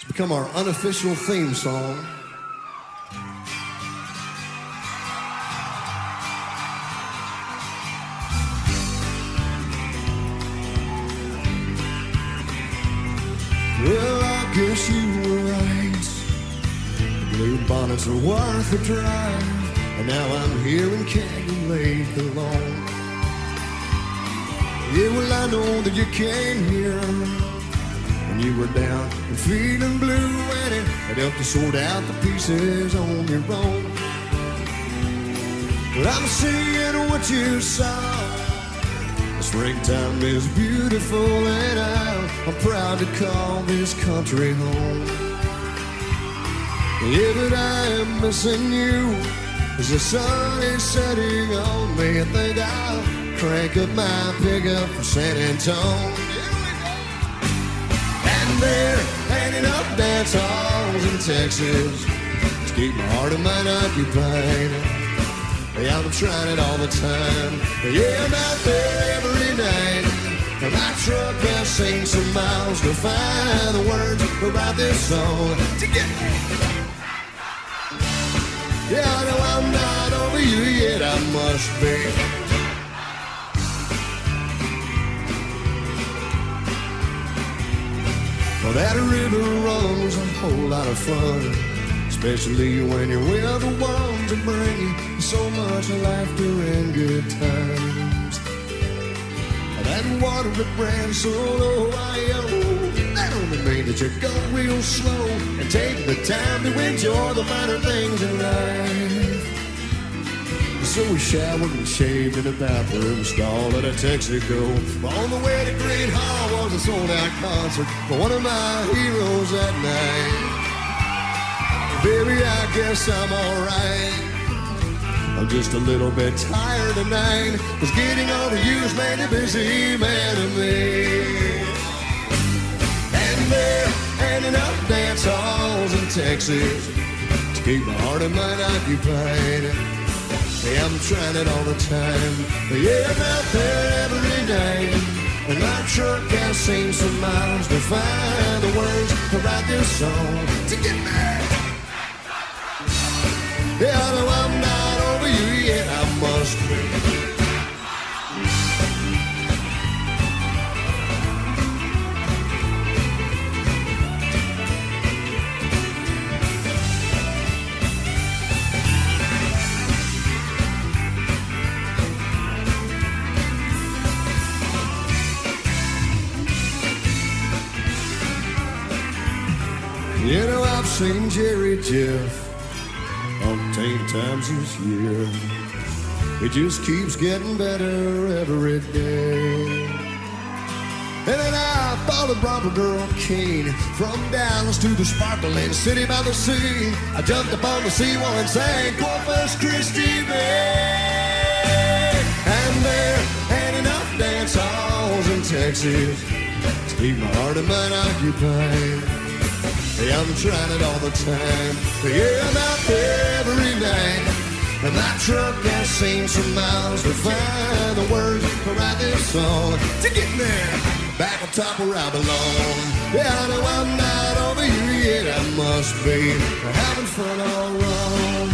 Become our unofficial theme song. Well, I guess you were right. The blue bonnets are worth a drive, and now I'm here in Canyon Lake alone. Yeah, well, I know that you came here when you were down and feeling blue, and it helped you sort out the pieces on your own. But I'm seeing what you saw. The springtime is beautiful, and I'm proud to call this country home. Yeah, but I am missing you as the sun is setting on me. I think I'll crank up my pickup for San Antonio. There ain't enough dance halls in Texas to keep my heart and mind occupied. Yeah, I'm trying it all the time. Yeah, I'm out there every night, and my truck has seen some miles to find the words about this song to get me. Yeah, I know I'm not over you yet, I must be. Well, that river runs a whole lot of fun, especially when you're with the ones that bring you so much laughter and good times. That water that ran so low, that only means that you go real slow and take the time to enjoy the minor things in life. So we showered and shaved in a bathroom stall at a Texago. On the way to Great Hall was a sold-out concert for one of my heroes that night. Baby, I guess I'm alright. I'm just a little bit tired tonight, 'cause getting over you's made a busy man of me. And there ain't enough dance halls in Texas to keep my heart and mind occupied. Yeah, I'm trying it all the time. Yeah, I'm out there every night, and my truck has seen some miles to find the words to write this song to get me. Yeah, I know I'm not over you yet, I must be. You know, I've seen Jerry Jeff 10 times this year. It just keeps getting better every day. And then I followed Bronco Girl King from Dallas to the sparkling city by the sea. I jumped up on the seawall and sang Corpus Christi Bay. And there ain't enough dance halls in Texas to keep my heart and mind occupied. Yeah, I'm trying it all the time. Yeah, I'm out there every night, and my truck has seen some miles to find the words to write this song to get me back on top where I belong. Yeah, I know I'm not over you yet, I must be having fun all wrong.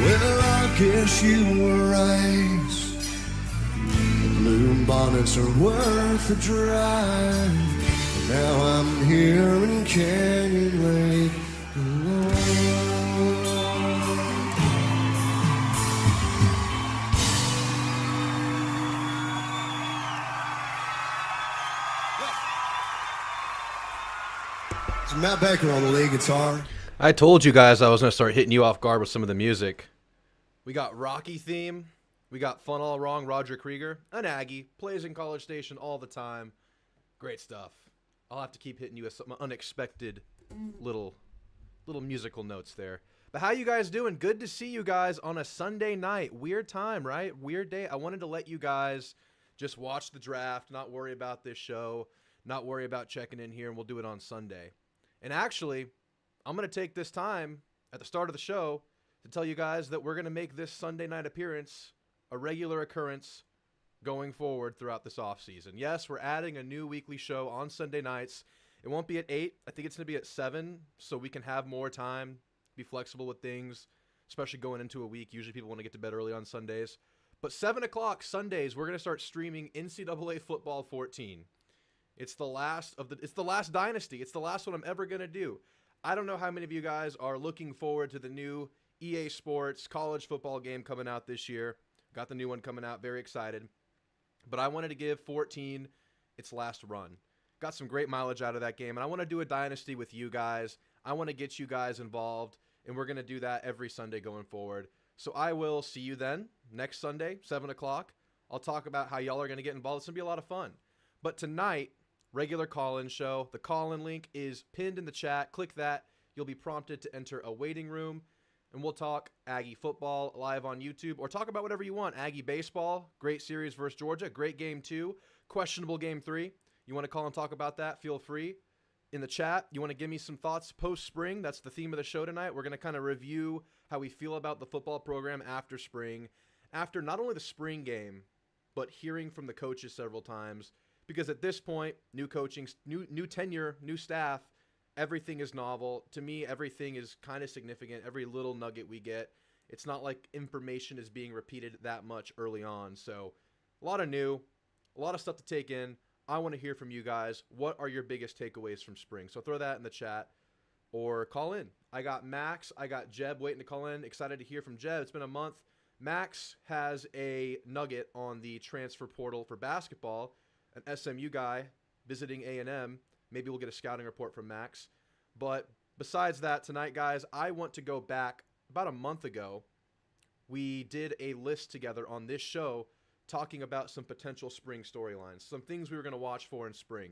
Well, I guess you were right. Blue bonnets are worth a drive. And now I'm here in Canyon Lake alone. It's Matt Baker on the lead guitar. I told you guys I was going to start hitting you off guard with some of the music. We got Rocky theme. We got Fun All Wrong, Roger Krieger, an Aggie, plays in College Station all the time. Great stuff. I'll have to keep hitting you with some unexpected little musical notes there. But how you guys doing? Good to see you guys on a Sunday night. Weird time, right? Weird day. I wanted to let you guys just watch the draft, not worry about this show, not worry about checking in here, and we'll do it on Sunday. And actually, I'm going to take this time at the start of the show to tell you guys that we're going to make this Sunday night appearance a regular occurrence going forward throughout this offseason. Yes, we're adding a new weekly show on Sunday nights. It won't be at 8. I think it's going to be at 7, so we can have more time, be flexible with things, especially going into a week. Usually people want to get to bed early on Sundays. But 7 o'clock Sundays, we're going to start streaming NCAA Football 14. It's the last dynasty. It's the last one I'm ever going to do. I don't know how many of you guys are looking forward to the new EA Sports college football game coming out this year. Got the new one coming out. Very excited. But I wanted to give 14 its last run. Got some great mileage out of that game. And I want to do a dynasty with you guys. I want to get you guys involved. And we're going to do that every Sunday going forward. So I will see you then next Sunday, 7 o'clock. I'll talk about how y'all are going to get involved. It's going to be a lot of fun. But tonight, regular call-in show. The call-in link is pinned in the chat. Click that. You'll be prompted to enter a waiting room. And we'll talk Aggie football live on YouTube, or talk about whatever you want. Aggie baseball, great series versus Georgia, great game 2, questionable game 3. You want to call and talk about that, feel free. In the chat, you want to give me some thoughts post-spring. That's the theme of the show tonight. We're going to kind of review how we feel about the football program after spring, after not only the spring game, but hearing from the coaches several times. Because at this point, new coaching, new tenure, new staff, everything is novel. To me, everything is kind of significant. Every little nugget we get, it's not like information is being repeated that much early on. So a lot of new, a lot of stuff to take in. I want to hear from you guys. What are your biggest takeaways from spring? So throw that in the chat or call in. I got Max. I got Jeb waiting to call in. Excited to hear from Jeb. It's been a month. Max has a nugget on the transfer portal for basketball. An SMU guy visiting A&M. Maybe we'll get a scouting report from Max. But besides that, tonight, guys, I want to go back about a month ago. We did a list together on this show talking about some potential spring storylines, some things we were going to watch for in spring.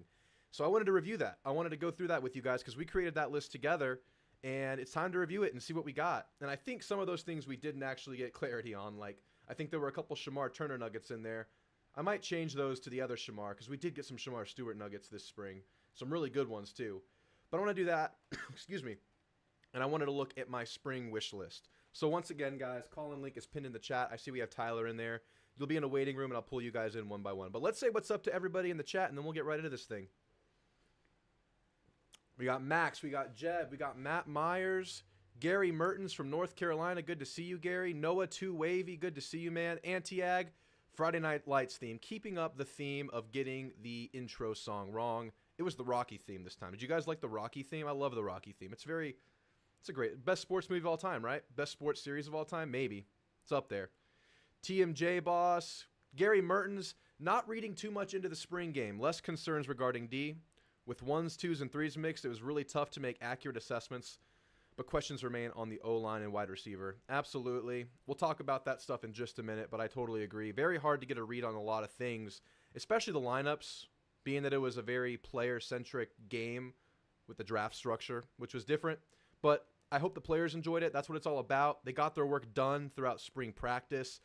So I wanted to review that. I wanted to go through that with you guys because we created that list together, and it's time to review it and see what we got. And I think some of those things we didn't actually get clarity on. Like, I think there were a couple Shamar Turner nuggets in there. I might change those to the other Shamar because we did get some Shamar Stewart nuggets this spring. Some really good ones, too. But I want to do that, excuse me, and I wanted to look at my spring wish list. So once again, guys, call-in link is pinned in the chat. I see we have Tyler in there. You'll be in a waiting room, and I'll pull you guys in one by one. But let's say what's up to everybody in the chat, and then we'll get right into this thing. We got Max. We got Jeb. We got Matt Myers. Gary Mertens from North Carolina. Good to see you, Gary. Noah 2 Wavy. Good to see you, man. Anti-Ag. Friday Night Lights theme. Keeping up the theme of getting the intro song wrong. It was the Rocky theme this time. Did you guys like the Rocky theme? I love the Rocky theme. It's a great, best sports movie of all time, right? Best sports series of all time? Maybe. It's up there. TMJ boss. Gary Mertens, not reading too much into the spring game. Less concerns regarding D. With 1s, 2s, and 3s mixed, it was really tough to make accurate assessments, but questions remain on the O-line and wide receiver. Absolutely. We'll talk about that stuff in just a minute, but I totally agree. Very hard to get a read on a lot of things, especially the lineups, being that it was a very player-centric game with the draft structure, which was different. But I hope the players enjoyed it. That's what it's all about. They got their work done throughout spring practice.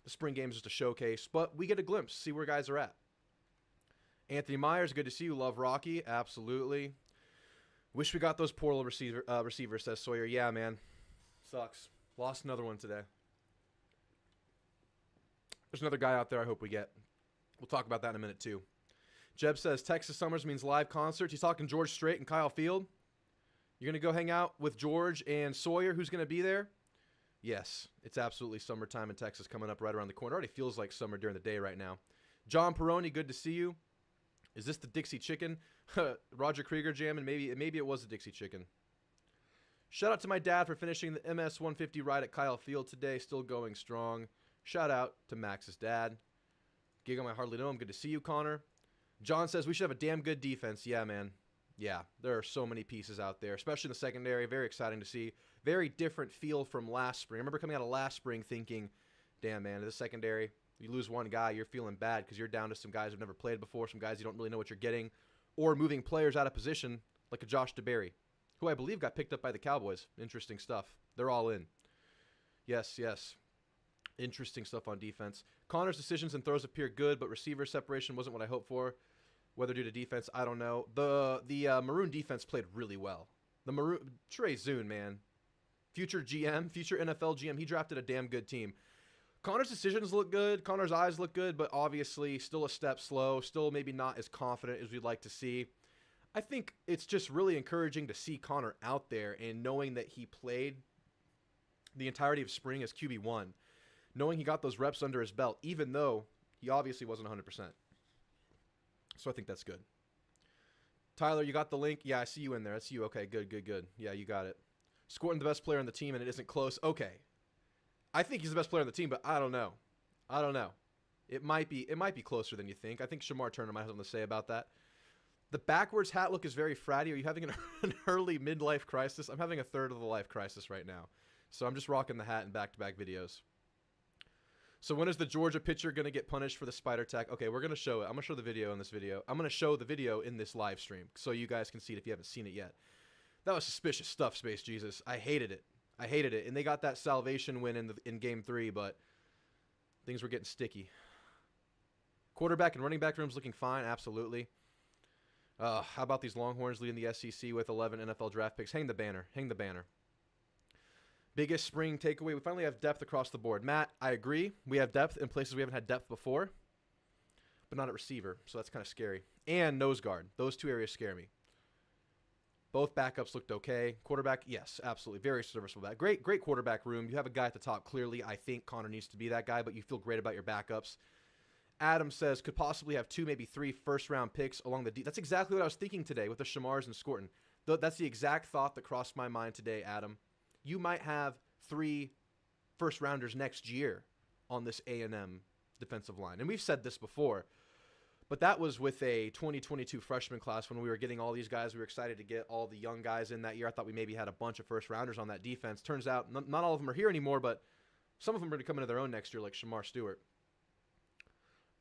The spring game is just a showcase, but we get a glimpse, see where guys are at. Anthony Myers, good to see you. Love Rocky. Absolutely. Wish we got those portal receivers, says Sawyer. Yeah, man. Sucks. Lost another one today. There's another guy out there I hope we get. We'll talk about that in a minute, too. Jeb says Texas Summers means live concerts. He's talking George Strait and Kyle Field. You're going to go hang out with George and Sawyer. Who's going to be there? Yes, it's absolutely summertime in Texas coming up right around the corner. It already feels like summer during the day right now. John Peroni, good to see you. Is this the Dixie Chicken? Roger Krieger jamming. Maybe it was the Dixie Chicken. Shout out to my dad for finishing the MS 150 ride at Kyle Field today. Still going strong. Shout out to Max's dad. Gig on my hardly know him. Good to see you, Connor. John says we should have a damn good defense. Yeah, man. Yeah, there are so many pieces out there, especially in the secondary. Very exciting to see. Very different feel from last spring. I remember coming out of last spring thinking, damn, man, in the secondary, you lose one guy, you're feeling bad because you're down to some guys who've never played before, some guys you don't really know what you're getting, or moving players out of position like a Josh DeBerry, who I believe got picked up by the Cowboys. Interesting stuff. They're all in. Yes, yes. Interesting stuff on defense. Connor's decisions and throws appear good, but receiver separation wasn't what I hoped for. Whether due to defense, I don't know. The Maroon defense played really well. The Maroon Trey Zune, man, future GM, future NFL GM. He drafted a damn good team. Connor's decisions look good. Connor's eyes look good, but obviously still a step slow. Still maybe not as confident as we'd like to see. I think it's just really encouraging to see Connor out there and knowing that he played the entirety of spring as QB1. Knowing he got those reps under his belt, even though he obviously wasn't 100%. So I think that's good. Tyler, you got the link? Yeah, I see you in there. That's you. Okay, good. Yeah, you got it. Scoring the best player on the team, and it isn't close. Okay. I think he's the best player on the team, but I don't know. It might be closer than you think. I think Shamar Turner might have something to say about that. The backwards hat look is very fratty. Are you having an early midlife crisis? I'm having a third of the life crisis right now. So I'm just rocking the hat in back-to-back videos. So when is the Georgia pitcher going to get punished for the spider tack? Okay, we're going to show it. I'm going to show the video in this video. I'm going to show the video in this live stream so you guys can see it if you haven't seen it yet. That was suspicious stuff, Space Jesus. I hated it. And they got that salvation win in Game 3, but things were getting sticky. Quarterback and running back rooms looking fine, absolutely. How about these Longhorns leading the SEC with 11 NFL draft picks? Hang the banner. Biggest spring takeaway, we finally have depth across the board. Matt, I agree. We have depth in places we haven't had depth before, but not at receiver, so that's kind of scary. And nose guard. Those two areas scare me. Both backups looked okay. Quarterback, yes, absolutely. Very serviceable back. Great quarterback room. You have a guy at the top. Clearly, I think Connor needs to be that guy, but you feel great about your backups. Adam says, could possibly have 2, maybe 3 first-round picks along the D. That's exactly what I was thinking today with the Shamars and Scorton. That's the exact thought that crossed my mind today, Adam. You might have 3 first-rounders next year on this A&M defensive line. And we've said this before, but that was with a 2022 freshman class when we were getting all these guys. We were excited to get all the young guys in that year. I thought we maybe had a bunch of first-rounders on that defense. Turns out not all of them are here anymore, but some of them are going to come into their own next year, like Shamar Stewart.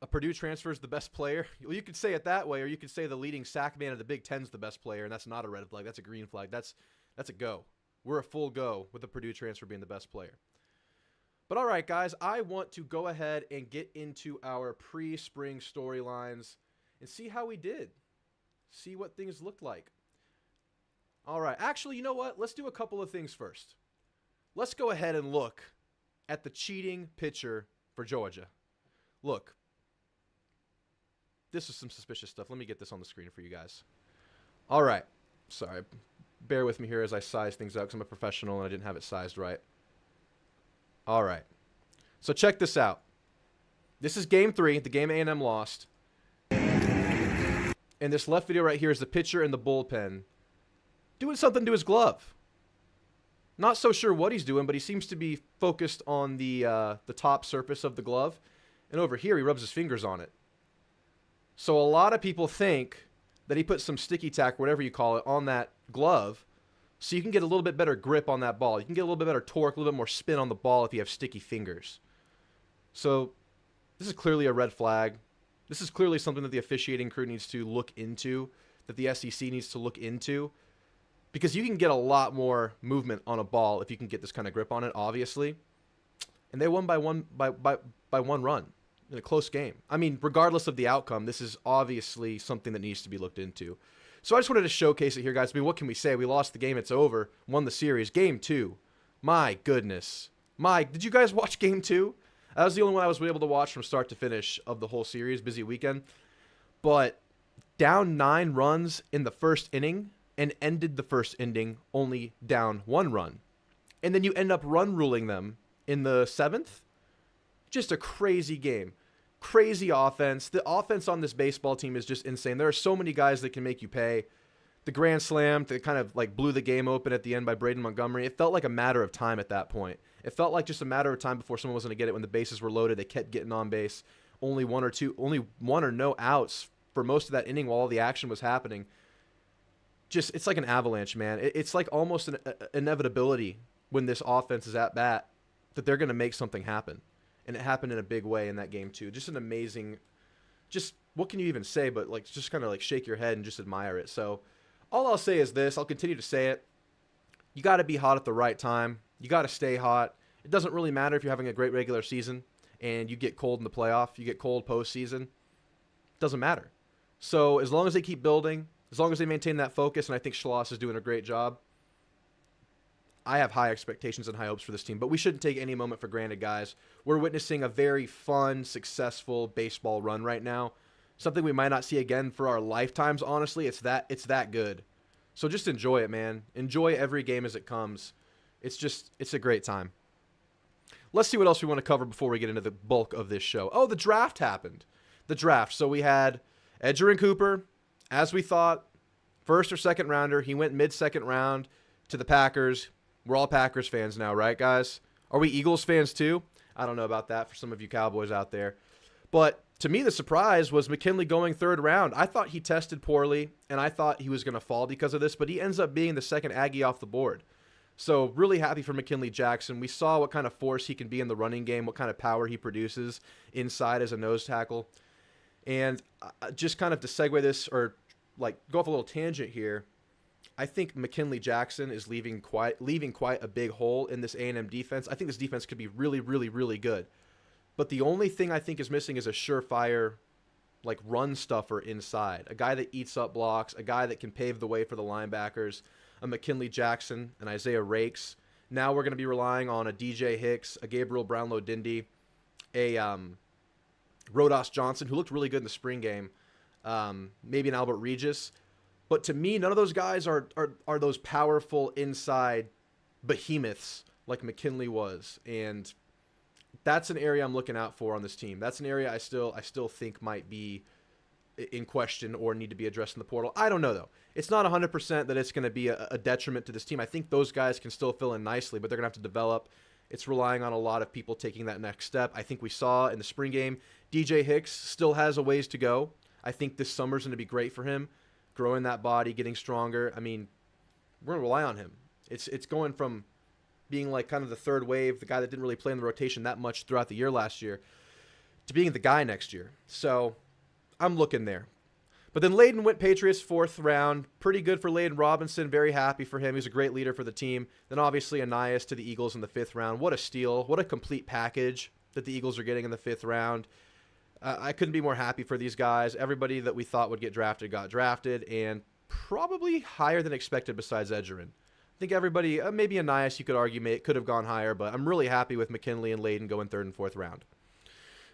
A Purdue transfer is the best player. Well, you could say it that way, or you could say the leading sack man of the Big Ten is the best player, and that's not a red flag. That's a green flag. That's a go. We're a full go with the Purdue transfer being the best player. But all right, guys, I want to go ahead and get into our pre-spring storylines and see how we did. See what things looked like. All right. Actually, you know what? Let's do a couple of things first. Let's go ahead and look at the cheating pitcher for Georgia. Look. This is some suspicious stuff. Let me get this on the screen for you guys. All right. Sorry. Bear with me here as I size things out because I'm a professional and I didn't have it sized right. All right. So check this out. This is Game 3, the game A&M lost. And this left video right here is the pitcher in the bullpen doing something to his glove. Not so sure what he's doing, but he seems to be focused on the top surface of the glove. And over here, he rubs his fingers on it. So a lot of people think that he put some sticky tack, whatever you call it, on that glove so you can get a little bit better grip on that ball. You can get a little bit better torque, a little bit more spin on the ball if you have sticky fingers. So this is clearly a red flag. This is clearly something that the officiating crew needs to look into, that the SEC needs to look into, because you can get a lot more movement on a ball if you can get this kind of grip on it, obviously. And they won by one run. In a close game. I mean, regardless of the outcome, this is obviously something that needs to be looked into. So I just wanted to showcase it here, guys. I mean, what can we say? We lost the game. It's over. Won the series. Game 2. My goodness. Did you guys watch Game 2? That was the only one I was able to watch from start to finish of the whole series. Busy weekend. But down 9 runs in the first inning and ended the first inning only down 1 run. And then you end up run ruling them in the 7th. Just a crazy game. Crazy offense. The offense on this baseball team is just insane. There are so many guys that can make you pay. The grand slam that kind of like blew the game open at the end by Braden Montgomery. It felt like a matter of time at that point. It felt like just a matter of time before someone was going to get it when the bases were loaded. They kept getting on base. Only one or no outs for most of that inning while all the action was happening. It's like an avalanche, man. It's like almost an inevitability when this offense is at bat that they're going to make something happen. And it happened in a big way in that game, too. Just an amazing, what can you even say, but like just kind of like shake your head and just admire it. So all I'll say is this. I'll continue to say it. You got to be hot at the right time. You got to stay hot. It doesn't really matter if you're having a great regular season and you get cold in the playoff, you get cold postseason. It doesn't matter. So as long as they keep building, as long as they maintain that focus, and I think Schloss is doing a great job, I have high expectations and high hopes for this team, but we shouldn't take any moment for granted, guys. We're witnessing a very fun, successful baseball run right now. Something we might not see again for our lifetimes, honestly. It's that good. So just enjoy it, man. Enjoy every game as it comes. It's a great time. Let's see what else we want to cover before we get into the bulk of this show. Oh, the draft happened. The draft. So we had Edgerrin Cooper, as we thought, first or second rounder. He went mid-second round to the Packers. We're all Packers fans now, right, guys? Are we Eagles fans too? I don't know about that for some of you Cowboys out there. But to me, the surprise was McKinley going third round. I thought he tested poorly, and I thought he was going to fall because of this, but he ends up being the second Aggie off the board. So really happy for McKinley Jackson. We saw what kind of force he can be in the running game, what kind of power he produces inside as a nose tackle. And just kind of to segue this, or like go off a little tangent here, I think McKinley Jackson is leaving quite a big hole in this A&M defense. I think this defense could be really, really, really good. But the only thing I think is missing is a surefire, like, run stuffer inside. A guy that eats up blocks, a guy that can pave the way for the linebackers, a McKinley Jackson, an Isaiah Rakes. Now we're going to be relying on a DJ Hicks, a Gabriel Brownlow-Dindy, a Rodas Johnson, who looked really good in the spring game, maybe an Albert Regis. But to me, none of those guys are those powerful inside behemoths like McKinley was. And that's an area I'm looking out for on this team. That's an area I still think might be in question or need to be addressed in the portal. I don't know, though. It's not 100% that it's going to be a detriment to this team. I think those guys can still fill in nicely, but they're going to have to develop. It's relying on a lot of people taking that next step. I think we saw in the spring game, DJ Hicks still has a ways to go. I think this summer's going to be great for him, growing that body, getting stronger. I mean, we're going to rely on him. It's going from being like kind of the third wave, the guy that didn't really play in the rotation that much throughout the year last year, to being the guy next year. So I'm looking there. But then Layden went Patriots fourth round. Pretty good for Layden Robinson. Very happy for him. He's a great leader for the team. Then obviously Anias to the Eagles in the fifth round. What a steal. What a complete package that the Eagles are getting in the fifth round. I couldn't be more happy for these guys. Everybody that we thought would get drafted got drafted, and probably higher than expected besides Edgerrin. I think everybody, maybe Anias you could argue could have gone higher, but I'm really happy with McKinley and Layden going third and fourth round.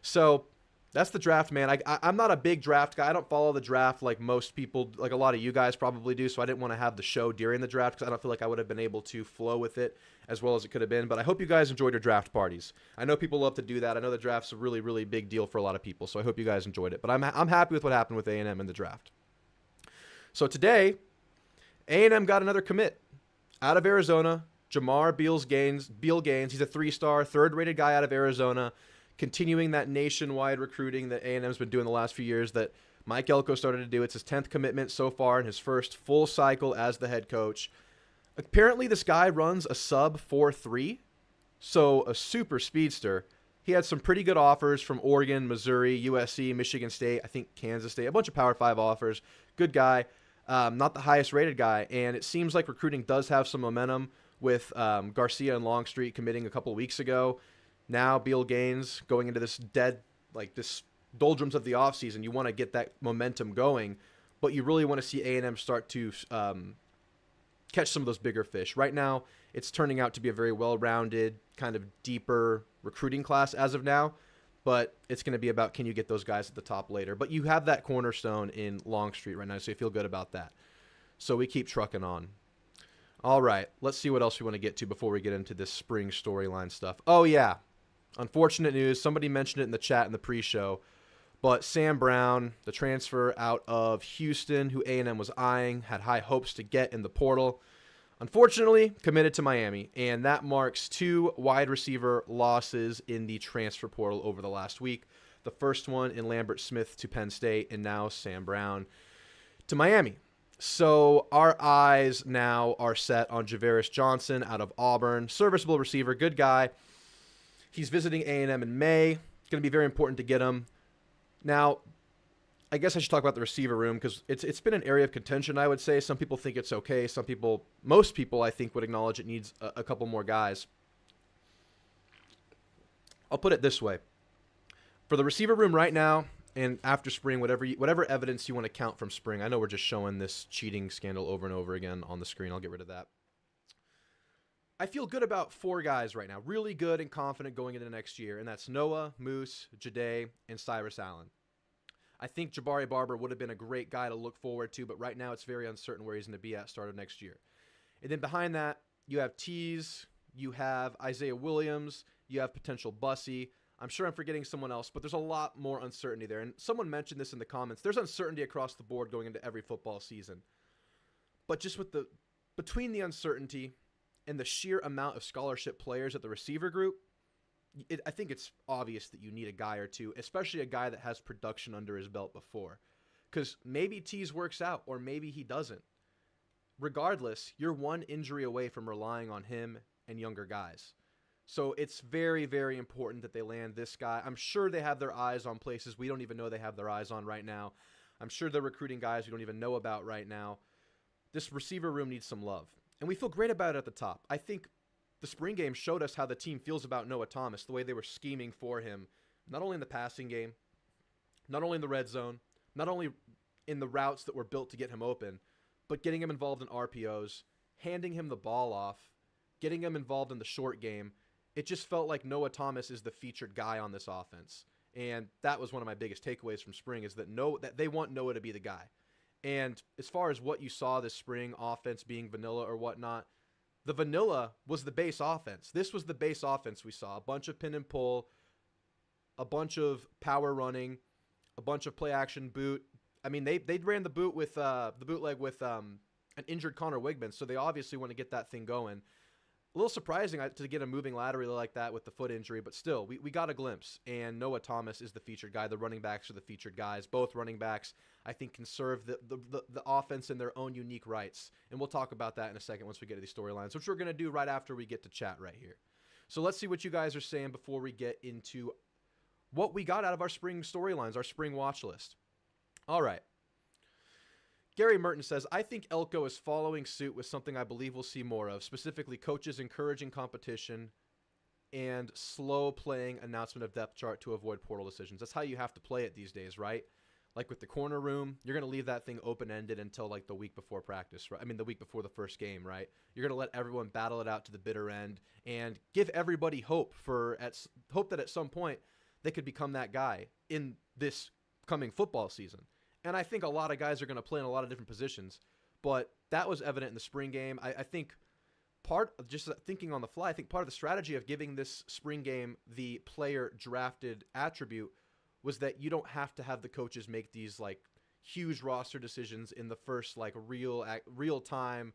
So that's the draft, man. I'm not a big draft guy. I don't follow the draft like most people, like a lot of you guys probably do, so I didn't want to have the show during the draft because I don't feel like I would have been able to flow with it as well as it could have been. But I hope you guys enjoyed your draft parties. I know people love to do that. I know the draft's a really, really big deal for a lot of people, so I hope you guys enjoyed it. But I'm happy with what happened with A&M in the draft. So today, A&M got another commit out of Arizona, Jamar Beal Gaines. He's a three-star, third-rated guy out of Arizona, continuing that nationwide recruiting that A&M's been doing the last few years that Mike Elko started to do. It's his 10th commitment so far in his first full cycle as the head coach. Apparently, this guy runs a sub 4.3, so a super speedster. He had some pretty good offers from Oregon, Missouri, USC, Michigan State, I think Kansas State, a bunch of Power 5 offers. Good guy. Not the highest rated guy, and it seems like recruiting does have some momentum with Garcia and Longstreet committing a couple weeks ago. Now Beal Gaines going into this this doldrums of the offseason. You want to get that momentum going, but you really want to see A&M start to catch some of those bigger fish. Right now, it's turning out to be a very well-rounded, kind of deeper recruiting class as of now, but it's going to be about can you get those guys at the top later. But you have that cornerstone in Longstreet right now, so you feel good about that. So we keep trucking on. All right, let's see what else we want to get to before we get into this spring storyline stuff. Oh, yeah. Unfortunate news. Somebody mentioned it in the chat in the pre-show, but Sam Brown, the transfer out of Houston, who A&M was eyeing, had high hopes to get in the portal, unfortunately committed to Miami, and that marks 2 wide receiver losses in the transfer portal over the last week. The first one in Lambert Smith to Penn State, and now Sam Brown to Miami. So our eyes now are set on Javaris Johnson out of Auburn, serviceable receiver, good guy. He's visiting A&M in May. It's going to be very important to get him. Now, I guess I should talk about the receiver room because it's been an area of contention, I would say. Some people think it's okay. Most people, I think, would acknowledge it needs a couple more guys. I'll put it this way. For the receiver room right now and after spring, whatever evidence you want to count from spring, I know we're just showing this cheating scandal over and over again on the screen. I'll get rid of that. I feel good about 4 guys right now. Really good and confident going into next year. And that's Noah, Moose, Jade, and Cyrus Allen. I think Jabari Barber would have been a great guy to look forward to, but right now it's very uncertain where he's going to be at start of next year. And then behind that, you have Tease, you have Isaiah Williams, you have potential Bussy. I'm sure I'm forgetting someone else, but there's a lot more uncertainty there. And someone mentioned this in the comments. There's uncertainty across the board going into every football season. But just with between the uncertainty and the sheer amount of scholarship players at the receiver group, I think it's obvious that you need a guy or two, especially a guy that has production under his belt before. Because maybe Tease works out, or maybe he doesn't. Regardless, you're one injury away from relying on him and younger guys. So it's very, very important that they land this guy. I'm sure they have their eyes on places we don't even know they have their eyes on right now. I'm sure they're recruiting guys we don't even know about right now. This receiver room needs some love. And we feel great about it at the top. I think the spring game showed us how the team feels about Noah Thomas, the way they were scheming for him, not only in the passing game, not only in the red zone, not only in the routes that were built to get him open, but getting him involved in RPOs, handing him the ball off, getting him involved in the short game. It just felt like Noah Thomas is the featured guy on this offense. And that was one of my biggest takeaways from spring, is that they want Noah to be the guy. And as far as what you saw this spring, offense being vanilla or whatnot, the vanilla was the base offense. This was the base offense we saw. A bunch of pin and pull, a bunch of power running, a bunch of play action boot. I mean, they ran the bootleg with an injured Connor Wigman, so they obviously want to get that thing going. A little surprising to get a moving laterally like that with the foot injury, but still, we got a glimpse. And Noah Thomas is the featured guy. The running backs are the featured guys. Both running backs, I think, can serve the offense in their own unique rights. And we'll talk about that in a second once we get to these storylines, which we're going to do right after we get to chat right here. So let's see what you guys are saying before we get into what we got out of our spring storylines, our spring watch list. All right. Gary Merton says, I think Elko is following suit with something I believe we'll see more of, specifically coaches encouraging competition and slow playing announcement of depth chart to avoid portal decisions. That's how you have to play it these days, right? Like with the corner room, you're going to leave that thing open-ended until like the week before practice, right? I mean, the week before the first game, right? You're going to let everyone battle it out to the bitter end and give everybody hope that at some point they could become that guy in this coming football season. And I think a lot of guys are going to play in a lot of different positions, but that was evident in the spring game. I think just thinking on the fly, I think part of the strategy of giving this spring game the player drafted attribute was that you don't have to have the coaches make these like huge roster decisions in the first like real time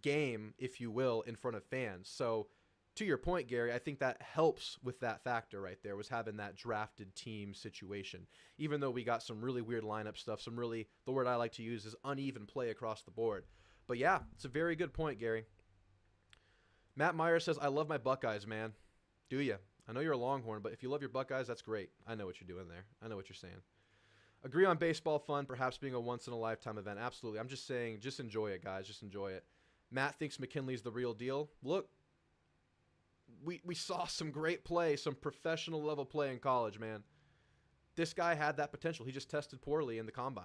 game, if you will, in front of fans. So to your point, Gary, I think that helps with that factor right there, was having that drafted team situation. Even though we got some really weird lineup stuff, the word I like to use is uneven play across the board. But yeah, it's a very good point, Gary. Matt Meyer says, I love my Buckeyes, man. Do you? I know you're a Longhorn, but if you love your Buckeyes, that's great. I know what you're doing there. I know what you're saying. Agree on baseball fun, perhaps being a once-in-a-lifetime event. Absolutely. I'm just saying, just enjoy it, guys. Just enjoy it. Matt thinks McKinley's the real deal. Look, we saw some great play, some professional level play in college, man. This guy had that potential. He just tested poorly in the combine.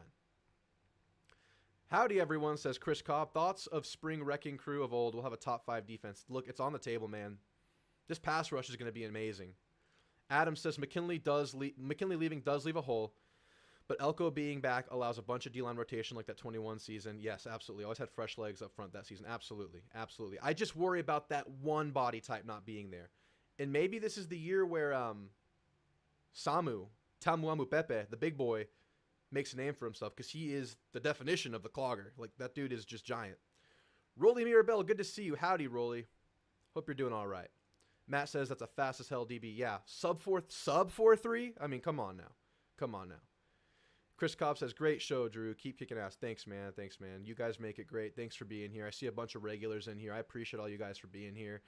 Howdy, everyone, says Chris Cobb. Thoughts of spring wrecking crew of old will have a top 5 defense. Look, it's on the table, man. This pass rush is going to be amazing. Adam says McKinley leaving does leave a hole, but Elko being back allows a bunch of D-line rotation like that 21 season. Yes, absolutely. Always had fresh legs up front that season. Absolutely. Absolutely. I just worry about that one body type not being there. And maybe this is the year where Tamuamu Pepe, the big boy, makes a name for himself, because he is the definition of the clogger. Like, that dude is just giant. Rolly Mirabelle, good to see you. Howdy, Rolly. Hope you're doing all right. Matt says that's a fast as hell DB. Yeah, sub 4.3? I mean, come on now. Come on now. Chris Cobb says, great show, Drew. Keep kicking ass. Thanks, man. Thanks, man. You guys make it great. Thanks for being here. I see a bunch of regulars in here. I appreciate all you guys for being here.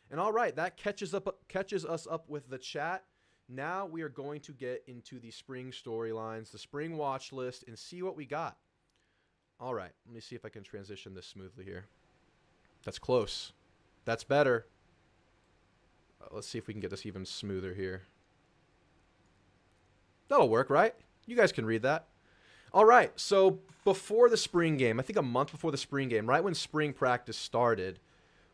And all right, that catches us up with the chat. Now we are going to get into the spring storylines, the spring watch list, and see what we got. All right, let me see if I can transition this smoothly here. That's close. That's better. Let's see if we can get this even smoother here. That'll work, right? You guys can read that. All right, so before the spring game, I think a month before the spring game, right when spring practice started,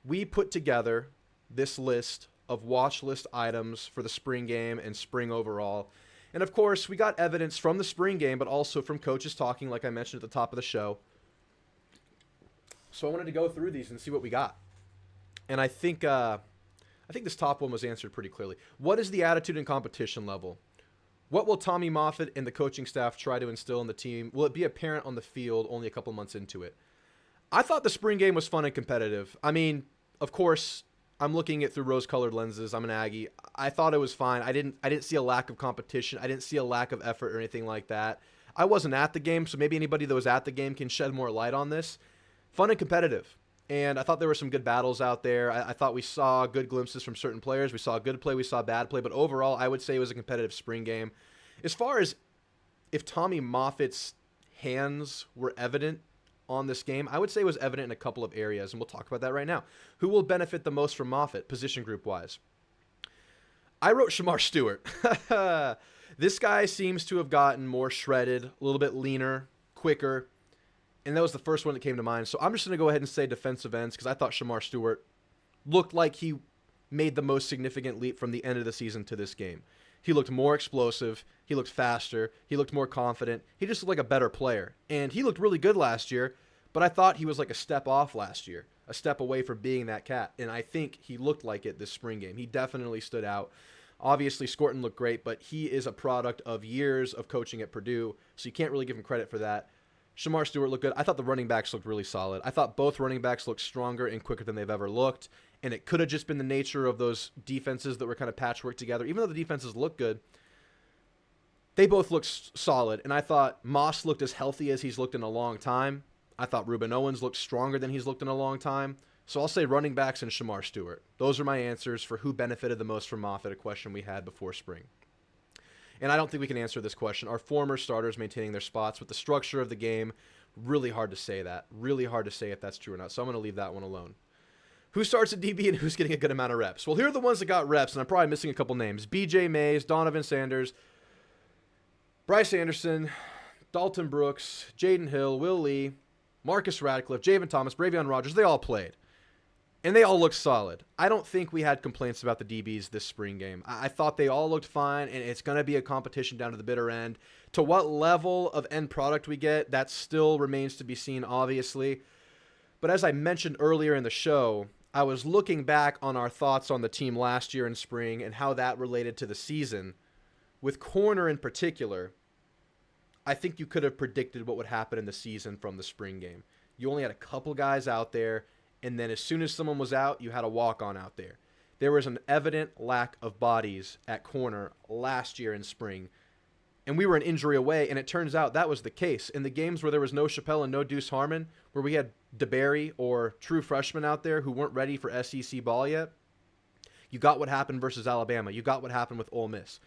we put together this list of watch list items for the spring game and spring overall. And of course, we got evidence from the spring game, but also from coaches talking, like I mentioned at the top of the show. So I wanted to go through these and see what we got. And I think this top one was answered pretty clearly. What is the attitude and competition level? What will Tommy Moffitt and the coaching staff try to instill in the team? Will it be apparent on the field only a couple months into it? I thought the spring game was fun and competitive. I mean, of course, I'm looking at it through rose-colored lenses. I'm an Aggie. I thought it was fine. I didn't see a lack of competition. I didn't see a lack of effort or anything like that. I wasn't at the game, so maybe anybody that was at the game can shed more light on this. Fun and competitive. And I thought there were some good battles out there. I thought we saw good glimpses from certain players. We saw good play. We saw bad play. But overall, I would say it was a competitive spring game. As far as if Tommy Moffitt's hands were evident on this game, I would say it was evident in a couple of areas, and we'll talk about that right now. Who will benefit the most from Moffitt, position group-wise? I wrote Shamar Stewart. This guy seems to have gotten more shredded, a little bit leaner, quicker, and that was the first one that came to mind. So I'm just going to go ahead and say defensive ends because I thought Shamar Stewart looked like he made the most significant leap from the end of the season to this game. He looked more explosive. He looked faster. He looked more confident. He just looked like a better player. And he looked really good last year, but I thought he was like a step off last year, a step away from being that cat. And I think he looked like it this spring game. He definitely stood out. Obviously, Scorton looked great, but he is a product of years of coaching at Purdue, so you can't really give him credit for that. Shamar Stewart looked good. I thought the running backs looked really solid. I thought both running backs looked stronger and quicker than they've ever looked. And it could have just been the nature of those defenses that were kind of patchwork together. Even though the defenses looked good, they both looked solid. And I thought Moss looked as healthy as he's looked in a long time. I thought Ruben Owens looked stronger than he's looked in a long time. So I'll say running backs and Shamar Stewart. Those are my answers for who benefited the most from Moffitt, a question we had before spring. And I don't think we can answer this question. Are former starters maintaining their spots with the structure of the game? Really hard to say that. Really hard to say if that's true or not. So I'm going to leave that one alone. Who starts at DB and who's getting a good amount of reps? Well, here are the ones that got reps, and I'm probably missing a couple names. BJ Mays, Donovan Sanders, Bryce Anderson, Dalton Brooks, Jaden Hill, Will Lee, Marcus Radcliffe, Javen Thomas, Bravion Rogers. They all played. And they all looked solid. I don't think we had complaints about the DBs this spring game. I thought they all looked fine, and it's going to be a competition down to the bitter end. To what level of end product we get, that still remains to be seen, obviously. But as I mentioned earlier in the show, I was looking back on our thoughts on the team last year in spring and how that related to the season. With corner in particular, I think you could have predicted what would happen in the season from the spring game. You only had a couple guys out there, and then as soon as someone was out, you had a walk-on out there. There was an evident lack of bodies at corner last year in spring, and we were an injury away, and it turns out that was the case. In the games where there was no Chappelle and no Deuce Harmon, where we had DeBerry or true freshmen out there who weren't ready for SEC ball yet, you got what happened versus Alabama. You got what happened with Ole Miss.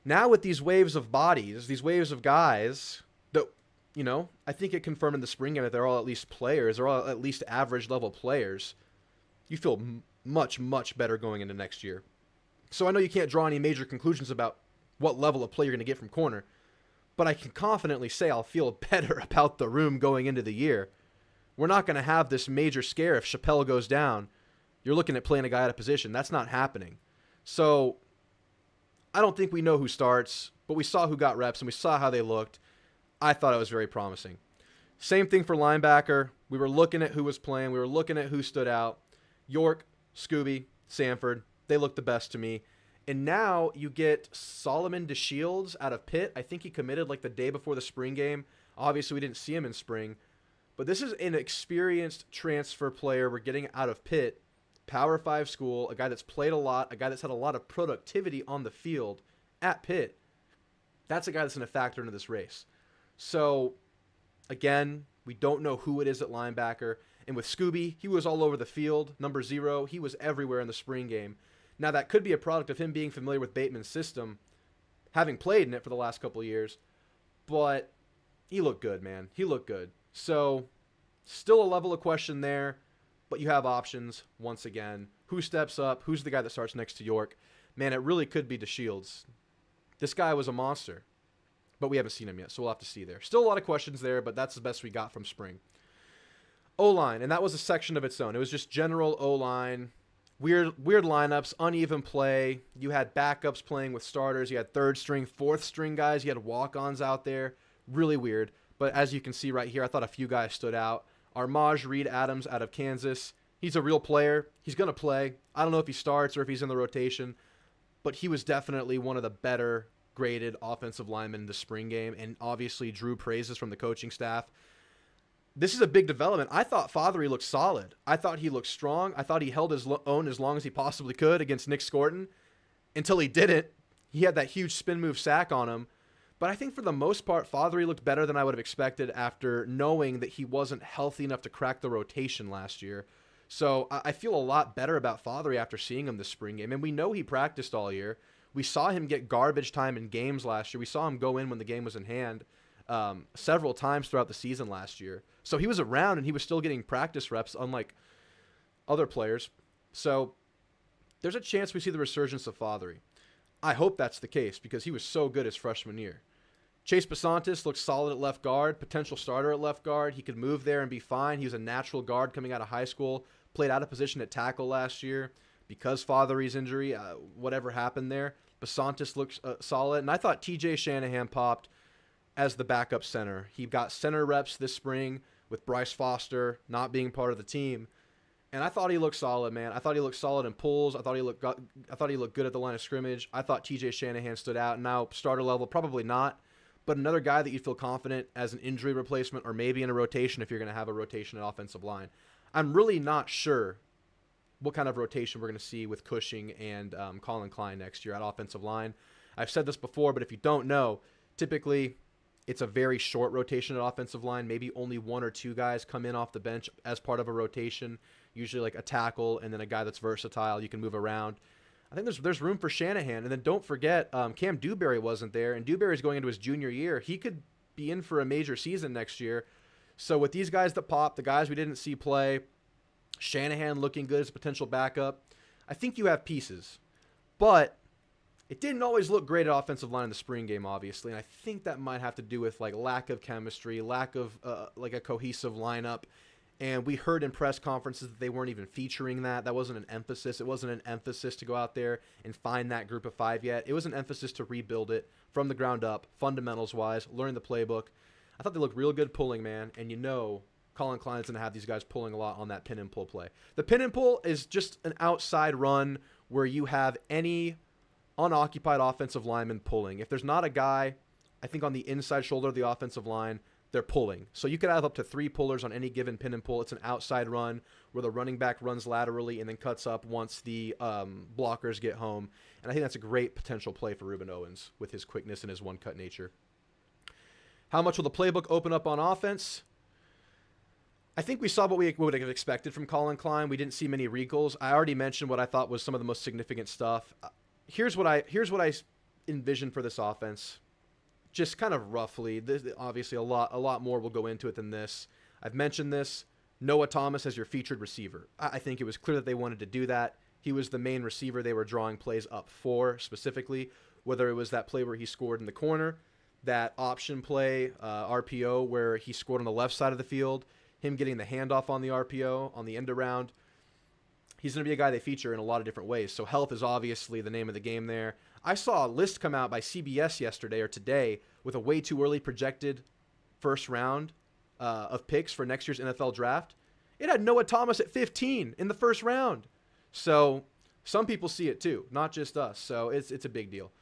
Now with these waves of bodies, these waves of guys that, you know, I think it confirmed in the spring game that they're all at least players. They're all at least average level players. You feel much, much better going into next year. So I know you can't draw any major conclusions about what level of play you're going to get from corner, but I can confidently say I'll feel better about the room going into the year. We're not going to have this major scare if Chappelle goes down. You're looking at playing a guy out of position. That's not happening. So I don't think we know who starts, but we saw who got reps and we saw how they looked. I thought it was very promising. Same thing for linebacker. We were looking at who was playing. We were looking at who stood out. York, Scooby, Sanford, they looked the best to me. And now you get Solomon DeShields out of Pitt. I think he committed like the day before the spring game. Obviously, we didn't see him in spring. But this is an experienced transfer player we're getting out of Pitt, Power 5 school, a guy that's played a lot, a guy that's had a lot of productivity on the field at Pitt. That's a guy that's going to factor into this race. So, again, we don't know who it is at linebacker. And with Scooby, he was all over the field. Number 0, he was everywhere in the spring game. Now, that could be a product of him being familiar with Bateman's system, having played in it for the last couple of years. But he looked good, man. He looked good. So, still a level of question there, but you have options once again. Who steps up? Who's the guy that starts next to York? Man, it really could be DeShields. This guy was a monster, but we haven't seen him yet, so we'll have to see there. Still a lot of questions there, but that's the best we got from spring. O-line, and that was a section of its own. It was just general O-line, weird lineups, uneven play. You had backups playing with starters. You had third string, fourth string guys. You had walk-ons out there. Really weird. But as you can see right here, I thought a few guys stood out. Armaj Reed Adams out of Kansas. He's a real player. He's going to play. I don't know if he starts or if he's in the rotation, but he was definitely one of the better graded offensive linemen in the spring game, and obviously drew praises from the coaching staff. This is a big development. I thought Fothery looked solid. I thought he looked strong. I thought he held his own as long as he possibly could against Nick Scorton until he didn't. He had that huge spin move sack on him. But I think for the most part, Fothery looked better than I would have expected after knowing that he wasn't healthy enough to crack the rotation last year. So I feel a lot better about Fothery after seeing him this spring game. And we know he practiced all year. We saw him get garbage time in games last year. We saw him go in when the game was in hand several times throughout the season last year. So he was around and he was still getting practice reps, unlike other players. So there's a chance we see the resurgence of Fothery. I hope that's the case because he was so good his freshman year. Chase Basantis looks solid at left guard, potential starter at left guard. He could move there and be fine. He was a natural guard coming out of high school, played out of position at tackle last year because Fothery's injury, whatever happened there. Basantis looks solid. And I thought TJ Shanahan popped as the backup center. He got center reps this spring with Bryce Foster not being part of the team. And I thought he looked solid, man. I thought he looked solid in pulls. I thought he looked good at the line of scrimmage. I thought TJ Shanahan stood out. Now, starter level, probably not. But another guy that you'd feel confident as an injury replacement or maybe in a rotation if you're going to have a rotation at offensive line. I'm really not sure what kind of rotation we're going to see with Cushing and Colin Klein next year at offensive line. I've said this before, but if you don't know, typically it's a very short rotation at offensive line. Maybe only one or two guys come in off the bench as part of a rotation, usually like a tackle and then a guy that's versatile. You can move around. I think there's room for Shanahan. And then don't forget, Cam Dewberry wasn't there, and Dewberry's going into his junior year. He could be in for a major season next year. So with these guys that pop, the guys we didn't see play, Shanahan looking good as a potential backup, I think you have pieces. But it didn't always look great at offensive line in the spring game, obviously, and I think that might have to do with like lack of chemistry, lack of like a cohesive lineup. And we heard in press conferences that they weren't even featuring that. That wasn't an emphasis. It wasn't an emphasis to go out there and find that group of five yet. It was an emphasis to rebuild it from the ground up, fundamentals-wise, learn the playbook. I thought they looked real good pulling, man. And you know Colin Klein's going to have these guys pulling a lot on that pin and pull play. The pin and pull is just an outside run where you have any unoccupied offensive lineman pulling. If there's not a guy, I think on the inside shoulder of the offensive line, they're pulling. So you could have up to 3 pullers on any given pin and pull. It's an outside run where the running back runs laterally and then cuts up once the blockers get home. And I think that's a great potential play for Ruben Owens with his quickness and his one-cut nature. How much will the playbook open up on offense? I think we saw what we would have expected from Colin Klein. We didn't see many recalls. I already mentioned what I thought was some of the most significant stuff. Here's what I envision for this offense. Just kind of roughly, obviously a lot more will go into it than this. I've mentioned this. Noah Thomas as your featured receiver. I think it was clear that they wanted to do that. He was the main receiver they were drawing plays up for specifically, whether it was that play where he scored in the corner, that option play, RPO, where he scored on the left side of the field, him getting the handoff on the RPO, on the end around. He's going to be a guy they feature in a lot of different ways. So health is obviously the name of the game there. I saw a list come out by CBS yesterday or today with a way too early projected first round of picks for next year's NFL draft. It had Noah Thomas at 15 in the first round. So some people see it too, not just us. So it's a big deal.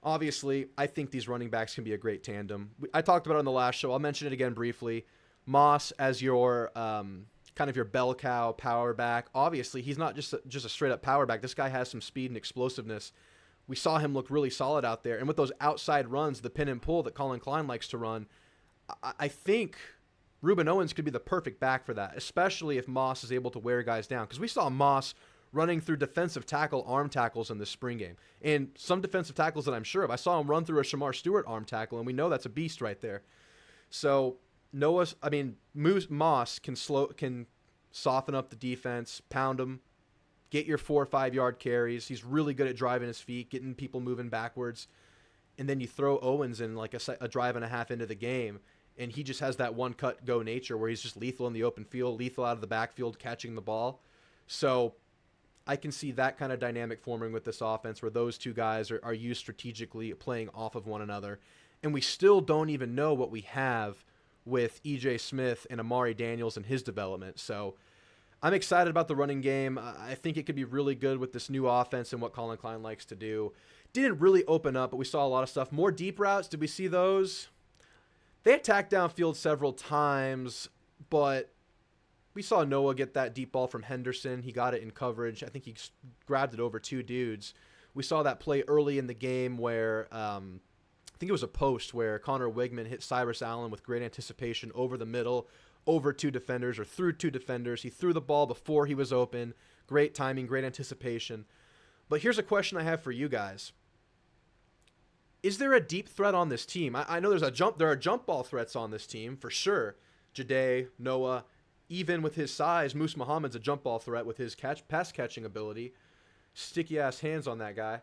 Obviously, I think these running backs can be a great tandem. I talked about it on the last show. I'll mention it again briefly. Moss as your kind of your bell cow power back. Obviously, he's not just a straight up power back. This guy has some speed and explosiveness. We saw him look really solid out there. And with those outside runs, the pin and pull that Colin Klein likes to run, I think Ruben Owens could be the perfect back for that, especially if Moss is able to wear guys down. Because we saw Moss running through defensive tackle arm tackles in this spring game. And some defensive tackles that I'm sure of. I saw him run through a Shamar Stewart arm tackle, and we know that's a beast right there. So Moss can soften up the defense, pound them, get your 4 or 5 yard carries. He's really good at driving his feet, getting people moving backwards. And then you throw Owens in like a drive and a half into the game, and he just has that one cut go nature where he's just lethal in the open field, lethal out of the backfield, catching the ball. So I can see that kind of dynamic forming with this offense where those two guys are used strategically, playing off of one another. And we still don't even know what we have with E.J. Smith and Amari Daniels and his development. So I'm excited about the running game. I think it could be really good with this new offense and what Colin Klein likes to do. Didn't really open up, but we saw a lot of stuff. More deep routes, did we see those? They attacked downfield several times, but we saw Noah get that deep ball from Henderson. He got it in coverage. I think he grabbed it over 2 dudes. We saw that play early in the game where I think it was a post where Connor Wigman hit Cyrus Allen with great anticipation over the middle, over 2 defenders or through 2 defenders. He threw the ball before he was open. Great timing, great anticipation. But here's a question I have for you guys. Is there a deep threat on this team? I know there are jump ball threats on this team for sure. Jade, Noah, even with his size, Moose Muhammad's a jump ball threat with his pass catching ability. Sticky ass hands on that guy.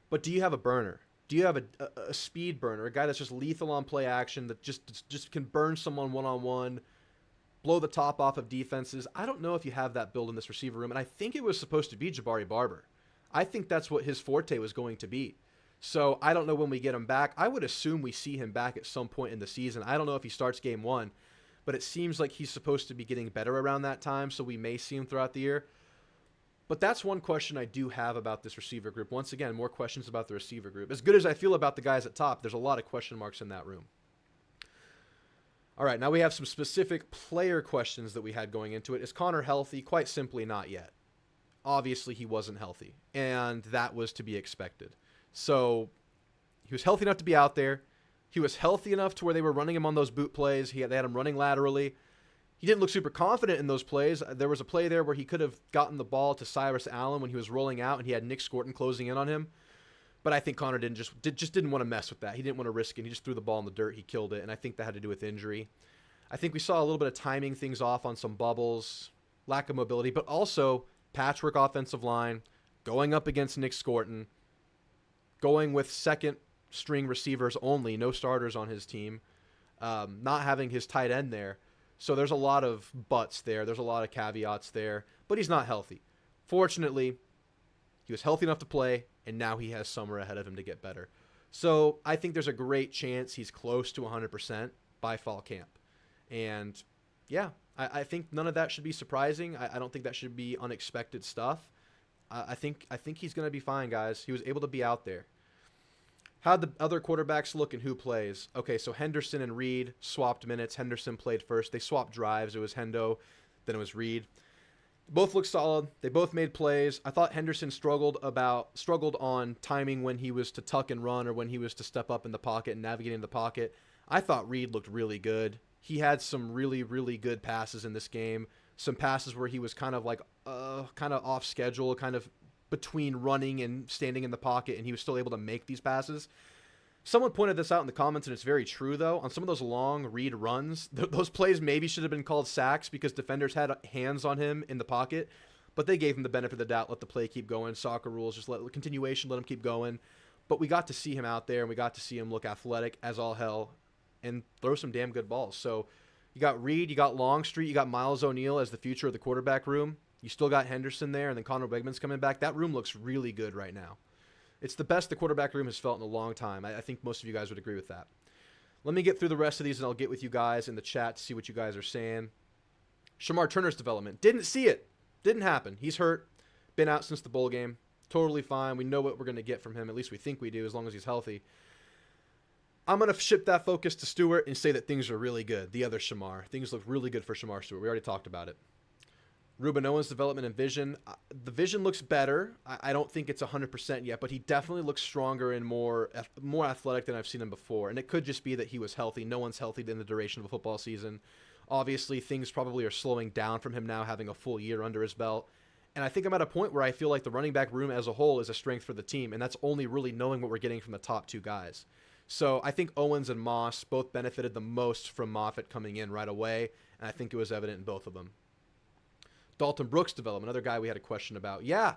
But do you have a burner? Do you have a speed burner, a guy that's just lethal on play action, that just can burn someone one-on-one, blow the top off of defenses? I don't know if you have that build in this receiver room, and I think it was supposed to be Jabari Barber. I think that's what his forte was going to be. So I don't know when we get him back. I would assume we see him back at some point in the season. I don't know if he starts game 1, but it seems like he's supposed to be getting better around that time, so we may see him throughout the year. But that's one question I do have about this receiver group. Once again, more questions about the receiver group. As good as I feel about the guys at top, there's a lot of question marks in that room. All right, now we have some specific player questions that we had going into it. Is Connor healthy? Quite simply, not yet. Obviously, he wasn't healthy, and that was to be expected. So he was healthy enough to be out there. He was healthy enough to where they were running him on those boot plays. They had him running laterally. He didn't look super confident in those plays. There was a play there where he could have gotten the ball to Cyrus Allen when he was rolling out, and he had Nick Scorton closing in on him. But I think Connor just didn't want to mess with that. He didn't want to risk it. He just threw the ball in the dirt. He killed it, and I think that had to do with injury. I think we saw a little bit of timing things off on some bubbles, lack of mobility, but also patchwork offensive line, going up against Nick Scorton, going with second-string receivers only, no starters on his team, not having his tight end there. So there's a lot of buts there. There's a lot of caveats there, but he's not healthy. Fortunately, he was healthy enough to play, and now he has summer ahead of him to get better. So I think there's a great chance he's close to 100% by fall camp. And, yeah, I think none of that should be surprising. I don't think that should be unexpected stuff. I think he's going to be fine, guys. He was able to be out there. How'd the other quarterbacks look and who plays? Okay, so Henderson and Reed swapped minutes. Henderson played first. They swapped drives. It was Hendo, then it was Reed. Both looked solid. They both made plays. I thought Henderson struggled on timing when he was to tuck and run or when he was to step up in the pocket and navigate in the pocket. I thought Reed looked really good. He had some really, really good passes in this game. Some passes where he was kind of off schedule, kind of between running and standing in the pocket, and he was still able to make these passes. Someone pointed this out in the comments, and it's very true, though. On some of those long read runs, those plays maybe should have been called sacks because defenders had hands on him in the pocket, but they gave him the benefit of the doubt, let the play keep going. Soccer rules, just let him keep going. But we got to see him out there, and we got to see him look athletic as all hell and throw some damn good balls. So you got Reed, you got Longstreet, you got Miles O'Neill as the future of the quarterback room. You still got Henderson there, and then Connor Wegman's coming back. That room looks really good right now. It's the best the quarterback room has felt in a long time. I think most of you guys would agree with that. Let me get through the rest of these, and I'll get with you guys in the chat to see what you guys are saying. Shamar Turner's development. Didn't see it. Didn't happen. He's hurt. Been out since the bowl game. Totally fine. We know what we're going to get from him. At least we think we do, as long as he's healthy. I'm going to ship that focus to Stewart and say that things are really good. The other Shamar. Things look really good for Shamar Stewart. We already talked about it. Ruben Owens' development and vision. The vision looks better. I don't think it's 100% yet, but he definitely looks stronger and more athletic than I've seen him before. And it could just be that he was healthy. No one's healthy in the duration of a football season. Obviously, things probably are slowing down from him now, having a full year under his belt. And I think I'm at a point where I feel like the running back room as a whole is a strength for the team, and that's only really knowing what we're getting from the top two guys. So I think Owens and Moss both benefited the most from Moffitt coming in right away, and I think it was evident in both of them. Dalton Brooks' development, another guy we had a question about. Yeah,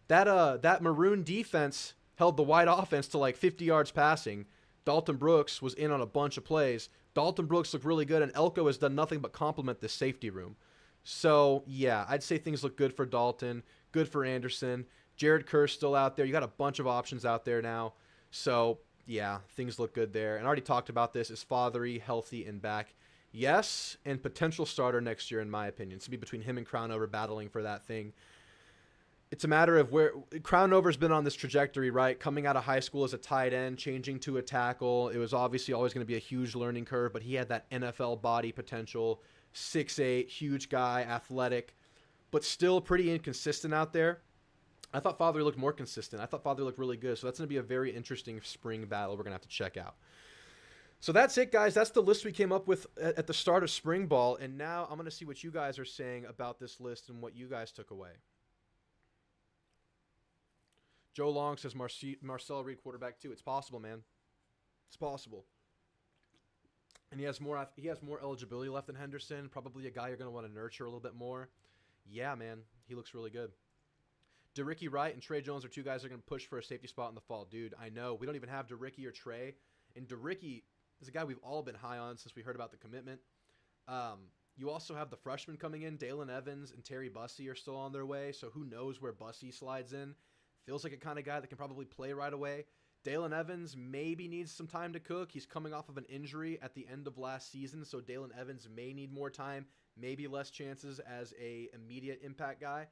that Maroon defense held the wide offense to like 50 yards passing. Dalton Brooks was in on a bunch of plays. Dalton Brooks looked really good, and Elko has done nothing but complement this safety room. So, yeah, I'd say things look good for Dalton, good for Anderson. Jared Kerr's still out there. You got a bunch of options out there now. So, yeah, things look good there. And I already talked about this. Is Fothery healthy and back? Yes, and potential starter next year, in my opinion. It's to be between him and Crownover battling for that thing. It's a matter of where Crownover's been on this trajectory, right? Coming out of high school as a tight end, changing to a tackle. It was obviously always going to be a huge learning curve, but he had that NFL body potential. 6'8", huge guy, athletic, but still pretty inconsistent out there. I thought Fothery looked more consistent. I thought Fothery looked really good. So that's going to be a very interesting spring battle we're going to have to check out. So that's it, guys. That's the list we came up with at the start of spring ball. And now I'm going to see what you guys are saying about this list and what you guys took away. Joe Long says Marcel Reed quarterback too. It's possible, man. It's possible. And he has more eligibility left than Henderson. Probably a guy you're going to want to nurture a little bit more. Yeah, man. He looks really good. DeRicky Wright and Trey Jones are two guys that are going to push for a safety spot in the fall. Dude, I know. We don't even have DeRicky or Trey. And DeRicky is a guy we've all been high on since we heard about the commitment. You also have the freshmen coming in. Dalen Evans and Terry Bussey are still on their way. So who knows where Bussey slides in. Feels like a kind of guy that can probably play right away. Dalen Evans maybe needs some time to cook. He's coming off of an injury at the end of last season, so Dalen Evans may need more time, maybe less chances as a immediate impact guy,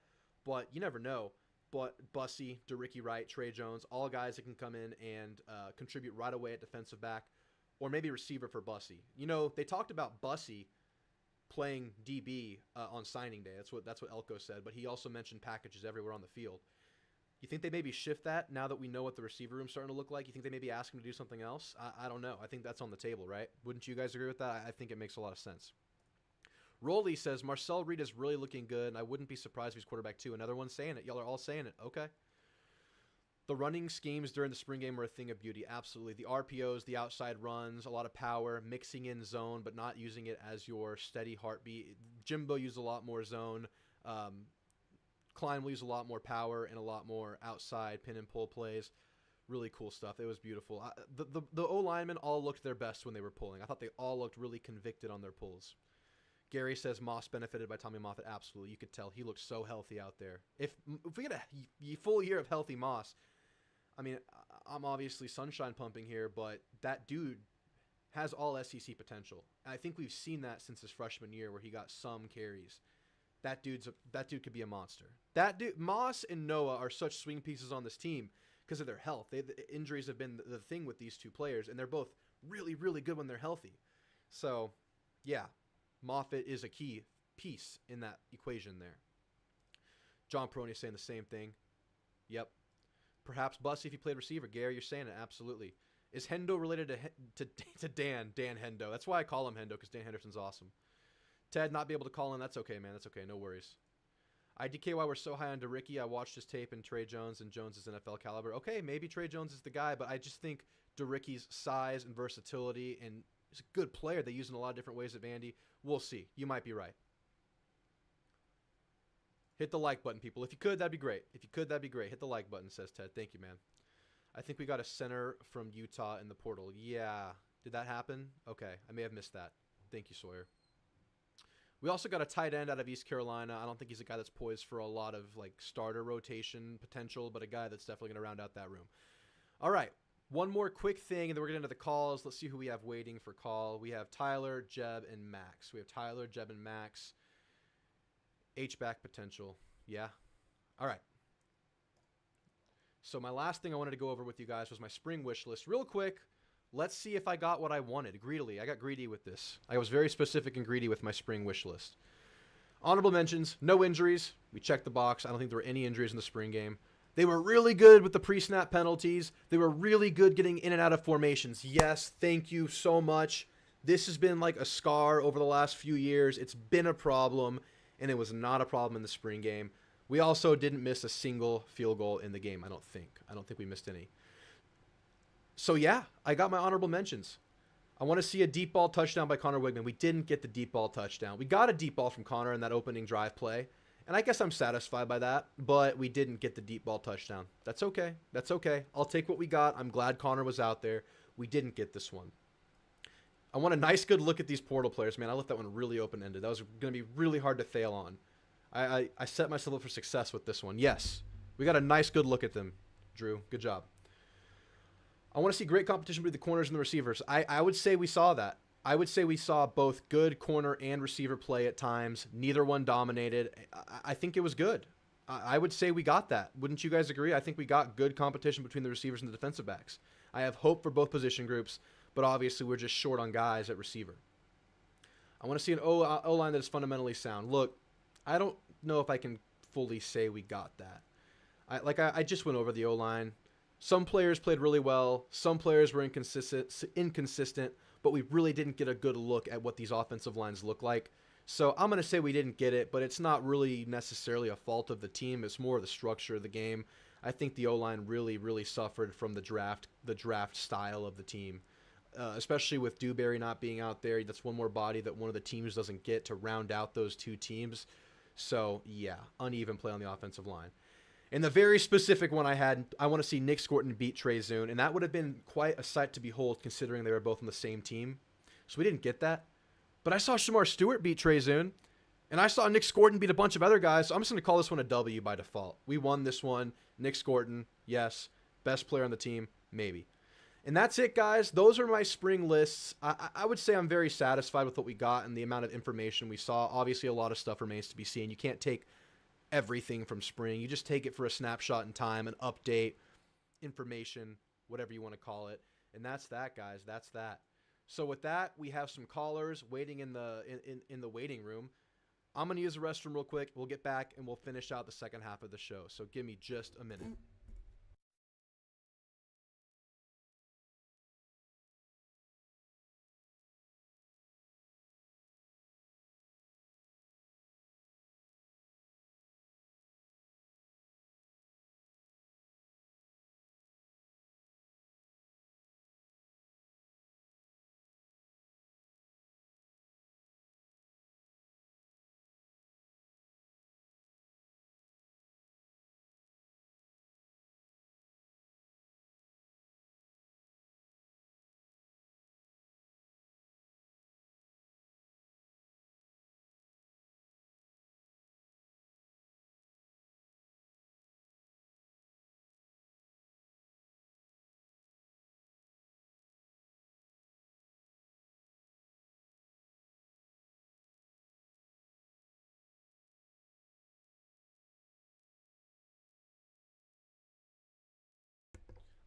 but you never know. But Bussey, DeRicky Wright, Trey Jones, all guys that can come in and contribute right away at defensive back, or maybe receiver for Bussey. You know, they talked about Bussey playing DB on signing day. That's what Elko said, but he also mentioned packages everywhere on the field. You think they maybe shift that now that we know what the receiver room's starting to look like? You think they maybe ask him to do something else? I don't know. I think that's on the table, right? Wouldn't you guys agree with that? I think it makes a lot of sense. Rolly says, Marcel Reed is really looking good, and I wouldn't be surprised if he's quarterback too. Another one saying it. Y'all are all saying it. Okay. The running schemes during the spring game are a thing of beauty. Absolutely. The RPOs, the outside runs, a lot of power, mixing in zone, but not using it as your steady heartbeat. Jimbo used a lot more zone. Klein will use a lot more power and a lot more outside pin and pull plays. Really cool stuff. It was beautiful. The O-linemen all looked their best when they were pulling. I thought they all looked really convicted on their pulls. Gary says Moss benefited by Tommy Moffitt. Absolutely. You could tell he looked so healthy out there. If we get a full year of healthy Moss, I mean, I'm obviously sunshine pumping here, but that dude has all SEC potential. And I think we've seen that since his freshman year where he got some carries. That dude could be a monster. Moss and Noah are such swing pieces on this team because of their health. The injuries have been the thing with these two players, and they're both really, really good when they're healthy. So, yeah, Moffitt is a key piece in that equation there. John Peroni is saying the same thing. Yep. Perhaps Bussey if he played receiver. Gary, you're saying it. Absolutely. Is Hendo related to Dan Hendo? That's why I call him Hendo, because Dan Henderson's awesome. Ted, not be able to call in. That's okay, man. That's okay. No worries. IDK, why we're so high on DeRicky. I watched his tape in Trey Jones, and Jones is NFL caliber. Okay, maybe Trey Jones is the guy, but I just think DeRicky's size and versatility, and he's a good player. They use in a lot of different ways at Vandy. We'll see. You might be right. Hit the like button, people. If you could, that'd be great. If you could, that'd be great. Hit the like button, says Ted. Thank you, man. I think we got a center from Utah in the portal. Yeah. Did that happen? Okay. I may have missed that. Thank you, Sawyer. We also got a tight end out of East Carolina. I don't think he's a guy that's poised for a lot of like starter rotation potential, but a guy that's definitely going to round out that room. All right. One more quick thing, and then we're getting into the calls. Let's see who we have waiting for call. We have Tyler, Jeb, and Max. We have Tyler, Jeb, and Max. H-back potential. Yeah. All right. So my last thing I wanted to go over with you guys was my spring wish list. Real quick, let's see if I got what I wanted greedily. I got greedy with this. I was very specific and greedy with my spring wish list. Honorable mentions, no injuries. We checked the box. I don't think there were any injuries in the spring game. They were really good with the pre-snap penalties. They were really good getting in and out of formations. Yes, thank you so much. This has been like a scar over the last few years. It's been a problem, and it was not a problem in the spring game. We also didn't miss a single field goal in the game, I don't think. I don't think we missed any. So, yeah, I got my honorable mentions. I want to see a deep ball touchdown by Connor Wigman. We didn't get the deep ball touchdown. We got a deep ball from Connor in that opening drive play, and I guess I'm satisfied by that, but we didn't get the deep ball touchdown. That's okay. That's okay. I'll take what we got. I'm glad Connor was out there. We didn't get this one. I want a nice, good look at these portal players, man. I left that one really open-ended. That was going to be really hard to fail on. I set myself up for success with this one. Yes, we got a nice, good look at them, Drew. Good job. I want to see great competition between the corners and the receivers. I would say we saw that. I would say we saw both good corner and receiver play at times. Neither one dominated. I think it was good. I would say we got that. Wouldn't you guys agree? I think we got good competition between the receivers and the defensive backs. I have hope for both position groups, but obviously we're just short on guys at receiver. I want to see an O-line that is fundamentally sound. Look, I don't know if I can fully say we got that. I just went over the O-line. Some players played really well. Some players were inconsistent, but we really didn't get a good look at what these offensive lines look like. So I'm going to say we didn't get it, but it's not really necessarily a fault of the team. It's more the structure of the game. I think the O-line really, really suffered from the draft style of the team, especially with Dewberry not being out there. That's one more body that one of the teams doesn't get to round out those two teams. So, yeah, uneven play on the offensive line. And the very specific one I want to see Nick Scorton beat Trey Zune, and that would have been quite a sight to behold considering they were both on the same team. So we didn't get that. But I saw Shamar Stewart beat Trey Zune, and I saw Nick Scorton beat a bunch of other guys, so I'm just going to call this one a W by default. We won this one. Nick Scorton, yes. Best player on the team, maybe. And that's it, guys. Those are my spring lists. I would say I'm very satisfied with what we got and the amount of information we saw. Obviously, a lot of stuff remains to be seen. You can't take everything from spring. You just take it for a snapshot in time, an update, information, whatever you want to call it. And that's that, guys. That's that. So with that, we have some callers waiting in the waiting room. I'm going to use the restroom real quick. We'll get back and we'll finish out the second half of the show. So give me just a minute.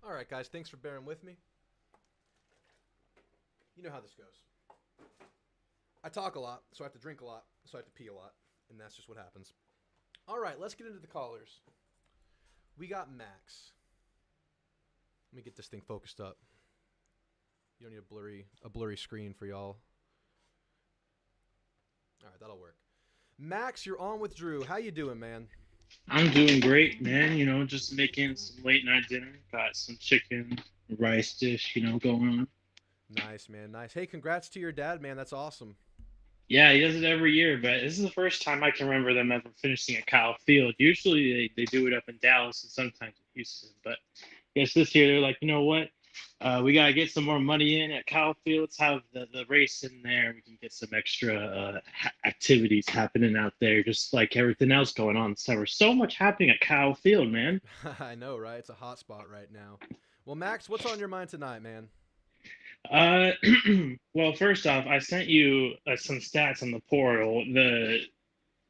All right, guys, thanks for bearing with me. You know how this goes. I talk a lot, so I have to drink a lot, so I have to pee a lot, and that's just what happens. All right, let's get into the callers. We got Max. Let me get this thing focused up. You don't need a blurry screen for y'all. All right, that'll work. Max, you're on with Drew. How you doing, man? I'm doing great, man. Just making some late night dinner. Got some chicken, rice dish, going on. Nice, man. Nice. Hey, congrats to your dad, man. That's awesome. Yeah, he does it every year, but this is the first time I can remember them ever finishing at Kyle Field. Usually they do it up in Dallas and sometimes in Houston, but I guess this year they're like, you know what? We got to get some more money in at Kyle Field. Let's have the race in there. We can get some extra activities happening out there, just like everything else going on this summer. So much happening at Kyle Field, man. I know, right? It's a hot spot right now. Well, Max, what's on your mind tonight, man? Well, first off, I sent you some stats on the portal.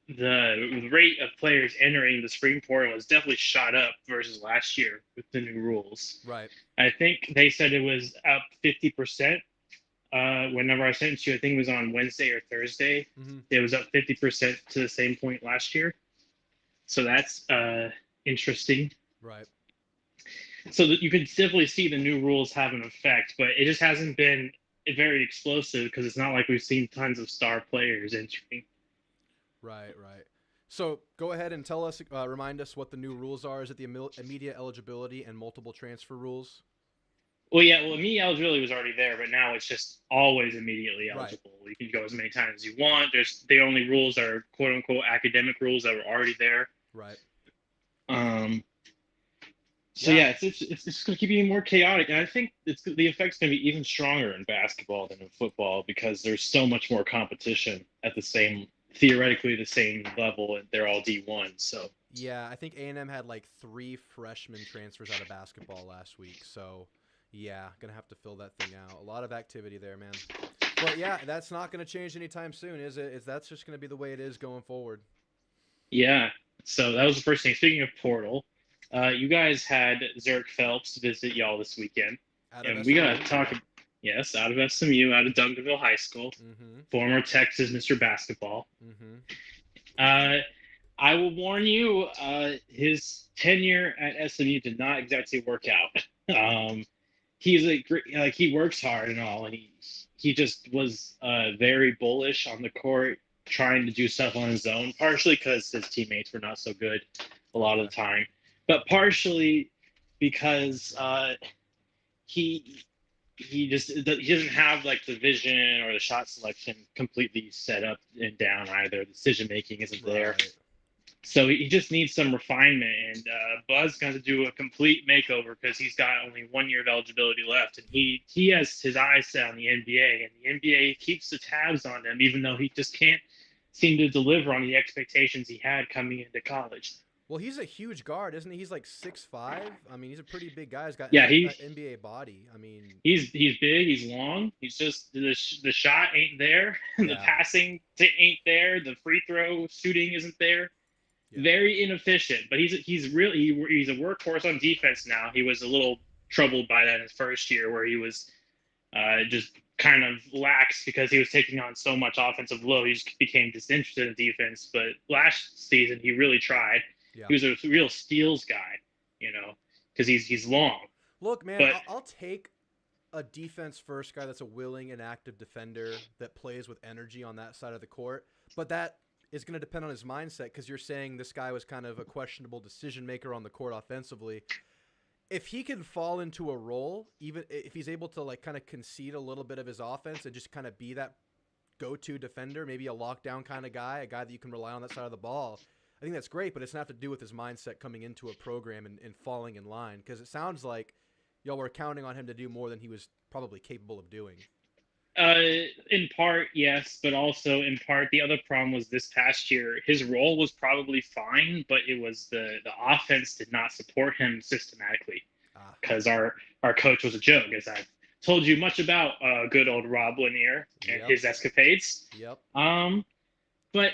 The rate of players entering the spring portal has definitely shot up versus last year with the new rules. Right. I think they said it was up 50%. Whenever I sent it to you, I think it was on Wednesday or Thursday. Mm-hmm. It was up 50% to the same point last year. So that's interesting. Right. So that you can definitely see the new rules have an effect, but it just hasn't been very explosive because it's not like we've seen tons of star players entering. Right. So go ahead and tell us, remind us what the new rules are. Is it the immediate eligibility and multiple transfer rules? Well, yeah, immediate eligibility was already there, but now it's just always immediately eligible. Right. You can go as many times as you want. The only rules are quote unquote academic rules that were already there. Right. So Yeah. yeah, it's just going to keep getting more chaotic, and I think the effect's going to be even stronger in basketball than in football because there's so much more competition at the same theoretically the same level, and they're all D1. So Yeah, I think A&M had like 3 freshman transfers out of basketball last week. So, yeah, gonna have to fill that thing out. A lot of activity there, man. But yeah, that's not gonna change anytime soon, is it? Is that's just gonna be the way it is going forward? yeah, so that was the first thing. Speaking of portal, you guys had Zurich Phelps visit y'all this weekend, Out of and we got to SMU, talk. yep. Yes, out of SMU, out of Duncanville High School, Mm-hmm. former Texas Mr. Basketball. Mm-hmm. Uh, I will warn you, his tenure at SMU did not exactly work out. He's a great, like he works hard and all, and he just was very bullish on the court, trying to do stuff on his own. Partially because his teammates were not so good a lot of Okay. the time, but partially because he he doesn't have like the vision or the shot selection completely set up and down either. The decision making isn't there. Right. So he just needs some refinement, and Buzz got to do a complete makeover because he's got only 1 year of eligibility left, and he has his eyes set on the NBA, and the NBA keeps the tabs on him, even though he just can't seem to deliver on the expectations he had coming into college. Well, he's a huge guard, isn't he? He's like 6'5". I mean, he's a pretty big guy. He's got Yeah, NBA body. I mean, he's big, he's long. He's just the shot ain't there, the yeah, passing ain't there, the free throw shooting isn't there. yeah. Very inefficient, but he's a workhorse on defense now. He was a little troubled by that in his first year, where he was just kind of lax because he was taking on so much offensive load. He just became disinterested in defense. But last season, he really tried. Yeah. He was a real steals guy, because he's long. Look, man, But I'll take a defense first guy that's a willing and active defender that plays with energy on that side of the court. But that is going to depend on his mindset because you're saying this guy was kind of a questionable decision maker on the court offensively. If he can fall into a role, even if he's able to like kind of concede a little bit of his offense and just kind of be that go-to defender, maybe a lockdown kind of guy, a guy that you can rely on that side of the ball, I think that's great, but it's not to do with his mindset coming into a program and falling in line because it sounds like y'all were counting on him to do more than he was probably capable of doing. in part, yes, but also in part, the other problem was this past year, his role was probably fine, but it was the offense did not support him systematically Ah, because our coach was a joke, as I've told you much about good old Rob Lanier and yep, his escapades. yep, But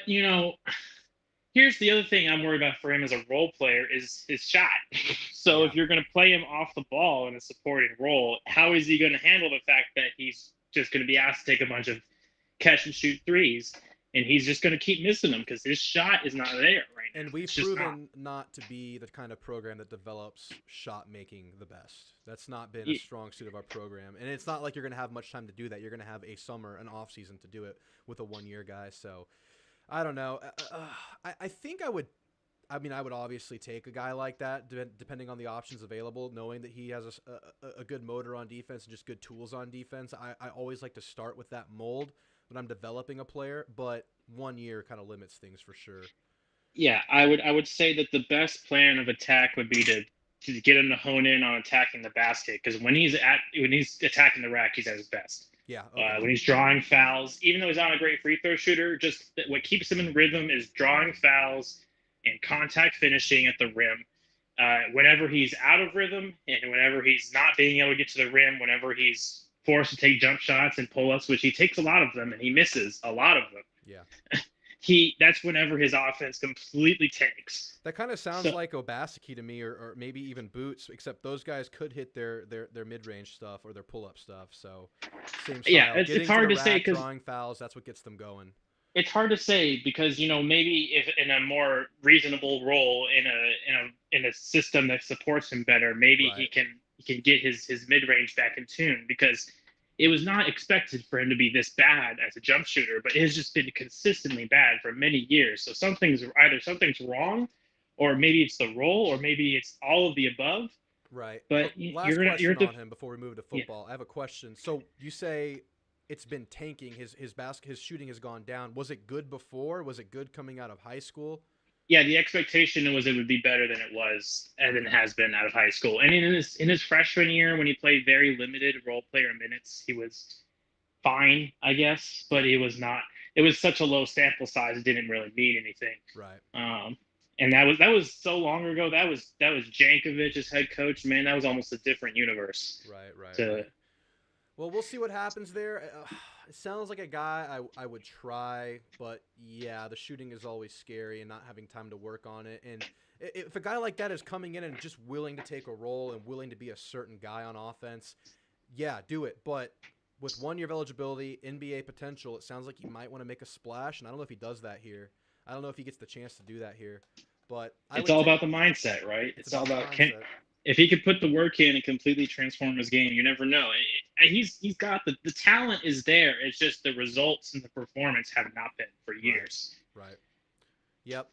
here's the other thing I'm worried about for him as a role player is his shot. So yeah, if you're going to play him off the ball in a supporting role, how is he going to handle the fact that he's just going to be asked to take a bunch of catch and shoot threes, and he's just going to keep missing them because his shot is not there right now. and we've It's just not. proven not to be the kind of program that develops shot making the best. That's not been a Y- strong suit of our program, and it's not like you're going to have much time to do that. You're going to have a summer, an off season to do it with a 1 year guy. So I don't know. I think I would. I mean, I would obviously take a guy like that, depending on the options available, knowing that he has a good motor on defense and just good tools on defense. I always like to start with that mold when I'm developing a player, but 1 year kind of limits things for sure. Yeah, I would say that the best plan of attack would be to get him to hone in on attacking the basket because when he's attacking the rack, he's at his best. Yeah, okay. When he's drawing fouls, even though he's not a great free throw shooter, just what keeps him in rhythm is drawing fouls and contact finishing at the rim. Whenever he's out of rhythm and whenever he's not being able to get to the rim, whenever he's forced to take jump shots and pull ups, which he takes a lot of them and he misses a lot of them, Yeah. that's whenever his offense completely tanks. That kind of sounds So like Obaseki to me, or maybe even Boots, except those guys could hit their mid-range stuff or their pull-up stuff. So same style. yeah, it's Getting hard to to the say rack, because drawing fouls, that's what gets them going. it's hard to say because maybe if in a more reasonable role in a system that supports him better, maybe Right. he can get his mid range back in tune because it was not expected for him to be this bad as a jump shooter, but it has just been consistently bad for many years. So something's wrong, or maybe it's the role, or maybe it's all of the above. Right. But Last you're question the on him before we move to yeah. football. I have a question. So you say it's been tanking. His shooting has gone down. Was it good before? Was it good coming out of high school? yeah, the expectation was it would be better than it was and than it has been out of high school. And in his freshman year, when he played very limited role player minutes, he was fine, I guess, but Yeah. he was not. It was such a low sample size; it didn't really mean anything. Right. Um, and that was so long ago. That was Jankovic as head coach. Man, that was almost a different universe. Right. Right. To Right. Well, we'll see what happens there. It sounds like a guy I would try, but yeah, the shooting is always scary and not having time to work on it. And if a guy like that is coming in and just willing to take a role and willing to be a certain guy on offense, yeah, do it. But with 1 year of eligibility, NBA potential, it sounds like he might want to make a splash. And I don't know if he does that here. I don't know if he gets the chance to do that here. But I it's would all take. about the mindset, right? It's It's all about the about mindset. if he could put the work in and completely transform his game. You never know. He's got the talent is there. It's just the results and the performance have not been for Right. years. Right. Yep.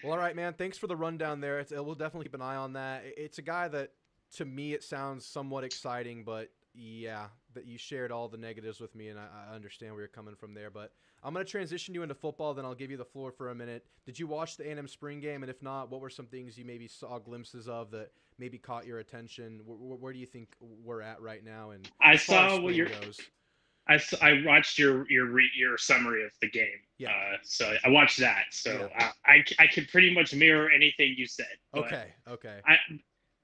Well, all right, man. Thanks for the rundown there. We'll definitely keep an eye on that. It's a guy that, to me, it sounds somewhat exciting, but yeah, that you shared all the negatives with me, and I understand where you're coming from there. But I'm going to transition you into football, then I'll give you the floor for a minute. Did you watch the A&M spring game? And if not, what were some things you maybe saw glimpses of that maybe caught your attention? Where do you think we're at right now? And I as far as saw what spring you're. goes, I watched your summary of the game. yeah, So I watched that. yeah, So I could pretty much mirror anything you said. But okay, okay, I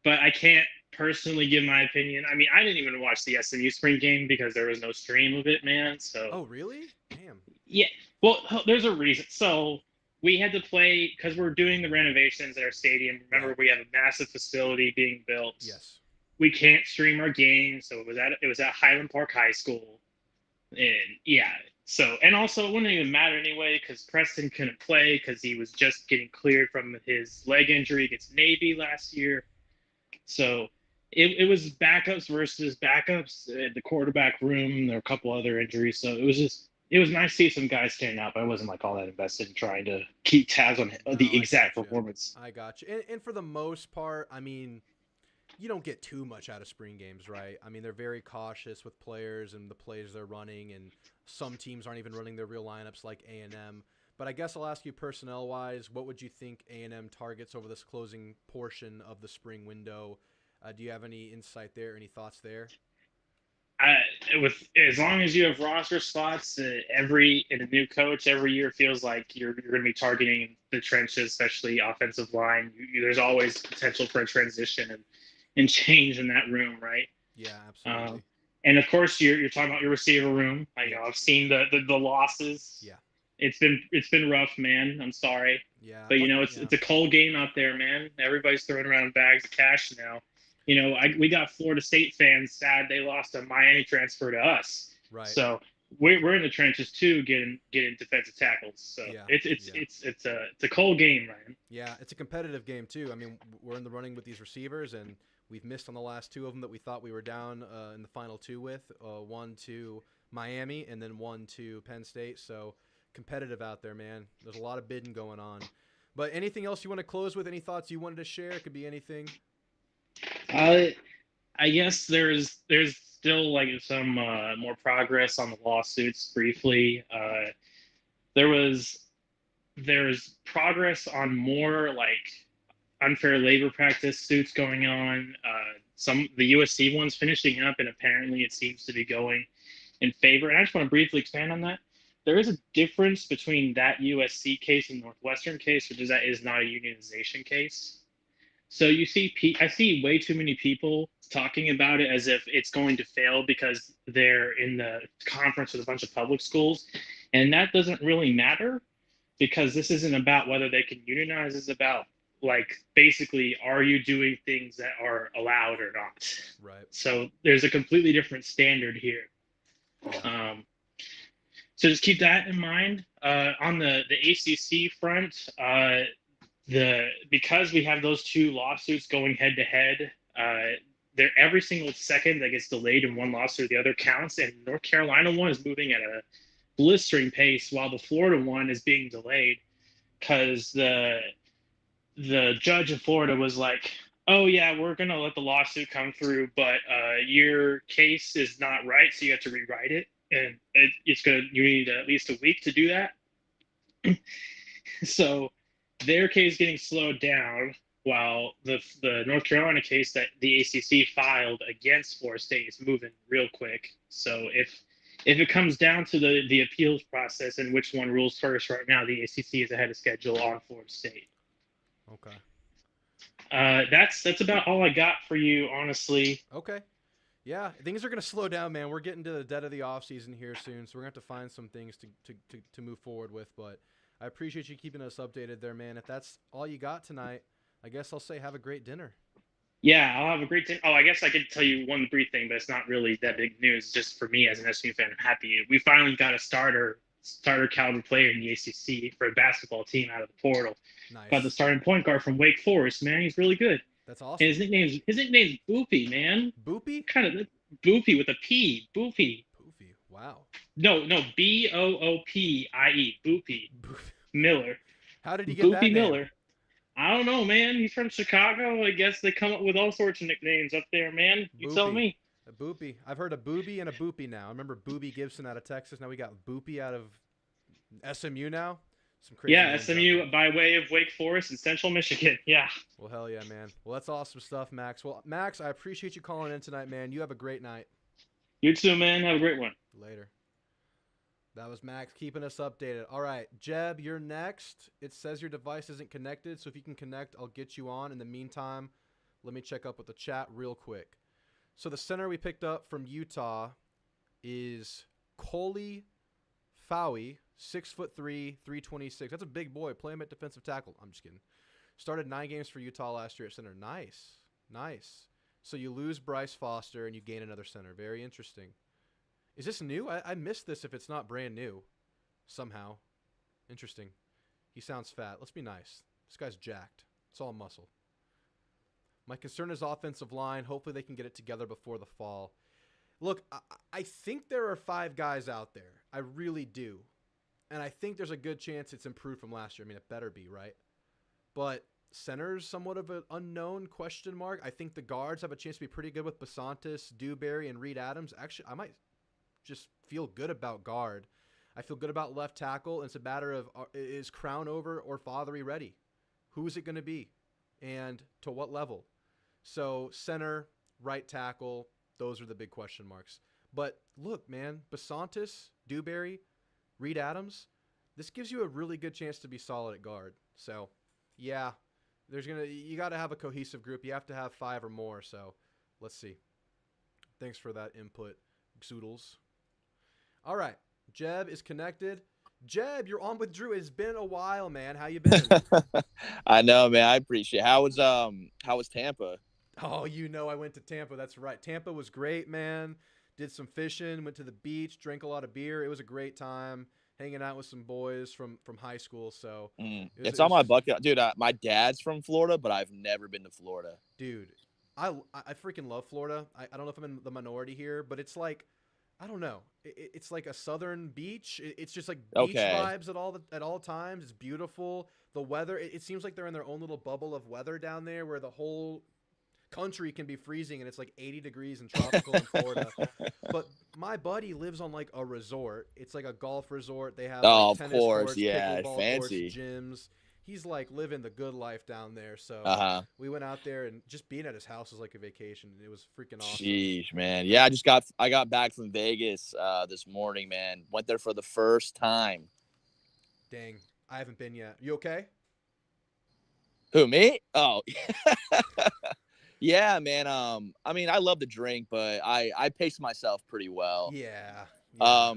but I can't personally give my opinion. I mean, I didn't even watch the SMU spring game because there was no stream of it, man. So oh, really? Damn, yeah, well, there's a reason. So we had to play because we're doing the renovations at our stadium. Remember, right, we have a massive facility being built. yes, We can't stream our games, so it was at Highland Park High School, and yeah. So and also it wouldn't even matter anyway because Preston couldn't play because he was just getting cleared from his leg injury against Navy last year. So it was backups versus backups at the quarterback room. There were a couple other injuries, so it was nice to see some guys stand out, but I wasn't like all that invested in trying to keep tabs on no, the I exact got you. performance. I got you. And for the most part, I mean, you don't get too much out of spring games, right? I mean, they're very cautious with players and the plays they're running, and some teams aren't even running their real lineups like A&M. But I guess I'll ask you personnel-wise, what would you think A&M targets over this closing portion of the spring window? Do you have any insight there, any thoughts there? I, with as long as you have roster slots, and a new coach every year feels like you're going to be targeting the trenches, especially offensive line. There's always potential for a transition and change in that room, right? Yeah, Um, absolutely. and of course, you're talking about your receiver room. Yeah, I've seen the losses. yeah, It's been rough, man. I'm sorry, yeah. but it's Yeah. it's a cold game out there, man. Everybody's throwing around bags of cash now. We got Florida State fans sad they lost a Miami transfer to us. Right. So we're in the trenches too, getting defensive tackles. So Yeah. Yeah. it's a cold game, man. Yeah, it's a competitive game too. I mean, we're in the running with these receivers, and we've missed on the last two of them that we thought we were down in the final two with. One to Miami, and then one to Penn State. So competitive out there, man. There's a lot of bidding going on. But anything else you want to close with? Any thoughts you wanted to share? It could be anything. Uh, I guess there's still like some more progress on the lawsuits. Briefly, there was there's progress on more like unfair labor practice suits going on. Some the USC one's finishing up, and apparently it seems to be going in favor. And I just want to briefly expand on that. There is a difference between that USC case and Northwestern case, which is that is not a unionization case. So I see way too many people talking about it as if it's going to fail because they're in the conference with a bunch of public schools, and that doesn't really matter because this isn't about whether they can unionize. It's about like basically, are you doing things that are allowed or not? Right. So there's a completely different standard here. Yeah. Um, so just keep that in mind. On the ACC front, because we have those two lawsuits going head to head, there every single second that gets delayed in one lawsuit, the other counts. And North Carolina one is moving at a blistering pace, while the Florida one is being delayed because the judge in Florida was like, "Oh yeah, we're gonna let the lawsuit come through, but your case is not right, so you have to rewrite it, and you need at least a week to do that." So their case getting slowed down, while the North Carolina case that the ACC filed against Florida State is moving real quick. So if it comes down to the appeals process and which one rules first, right now the ACC is ahead of schedule on Florida State. Okay. That's about all I got for you, honestly. Okay. Yeah, things are going to slow down, man. We're getting to the dead of the off season here soon, so we're going to have to find some things to move forward with. But I appreciate you keeping us updated there, man. If that's all you got tonight, I guess I'll say have a great dinner. Yeah, I'll have a great day. Oh, I guess I could tell you one brief thing, but it's not really that big news. Just for me as an SMU fan, I'm happy we finally got a starter caliber player in the ACC for a basketball team out of the portal. Got the Nice. starting point guard from Wake Forest. Man, he's really good. That's And awesome. his nickname's Boopy, man. Boopy? Kind of Boopy with a P. Boopy. Poofy. Wow. No, Boopie. Boopy Boofy. Miller. How did he get that Boopy name? Miller. I don't know, man. He's from Chicago. I guess they come up with all sorts of nicknames up there, man. You tell Boopy. me. A boopy. I've heard a booby and a boopy now. I remember Booby Gibson out of Texas. Now we got Boopy out of SMU now. Some crazy Yeah, names out SMU there. by way of Wake Forest and Central Michigan. Yeah. Well, hell yeah, man. Well, that's awesome stuff, Max. Well, Max, I appreciate you calling in tonight, man. You have a great night. You too, man. Have a great one. Later. That was Max keeping us updated. All right, Jeb, you're next. It says your device isn't connected, so if you can connect, I'll get you on. In the meantime, let me check up with the chat real quick. So the center we picked up from Utah is Coley Fowey, 6'3", 326. That's a big boy. Play him at defensive tackle. I'm just kidding. Started 9 games for Utah last year at center. Nice. Nice. So you lose Bryce Foster and you gain another center. Very interesting. Is this new? I missed this if it's not brand new. Somehow. Interesting. He sounds fat. Let's be nice. This guy's jacked. It's all muscle. My concern is offensive line. Hopefully they can get it together before the fall. Look, I think there are 5 guys out there. I really do. And I think there's a good chance it's improved from last year. I mean, it better be, right? But center's somewhat of an unknown question mark. I think the guards have a chance to be pretty good with Basantis, Dewberry, and Reed Adams. Actually, I might just feel good about guard. I feel good about left tackle. And it's a matter of is Crown over or Fothery ready? Who is it going to be? And to what level? So center, right tackle, those are the big question marks. But look, man, Basantis, Dewberry, Reed Adams, this gives you a really good chance to be solid at guard. So, yeah, you got to have a cohesive group. You have to have 5 or more. So, let's see. Thanks for that input, Zoodles. All right, Jeb is connected. Jeb, you're on with Drew. It's been a while, man. How you been? I know, man. I appreciate it. How was Tampa? Oh, I went to Tampa. That's right. Tampa was great, man. Did some fishing, went to the beach, drank a lot of beer. It was a great time hanging out with some boys from high school. So it's on my bucket, dude. My dad's from Florida, but I've never been to Florida. Dude, I freaking love Florida. I don't know if I'm in the minority here, but it's like, I don't know. It's like a southern beach. It's just like beach vibes at all times. It's beautiful. The weather. It seems like they're in their own little bubble of weather down there, where the whole country can be freezing and it's like 80 degrees and tropical in Florida. But my buddy lives on like a resort. It's like a golf resort. They have like tennis courts, pickleball fancy courts, gyms. He's like living the good life down there. So we went out there, and just being at his house was like a vacation. It was freaking awesome. Sheesh, man. Yeah, I got back from Vegas this morning, man. Went there for the first time. Dang, I haven't been yet. You okay? Who, me? Oh, yeah, man. I mean, I love to drink, but I pace myself pretty well. Yeah.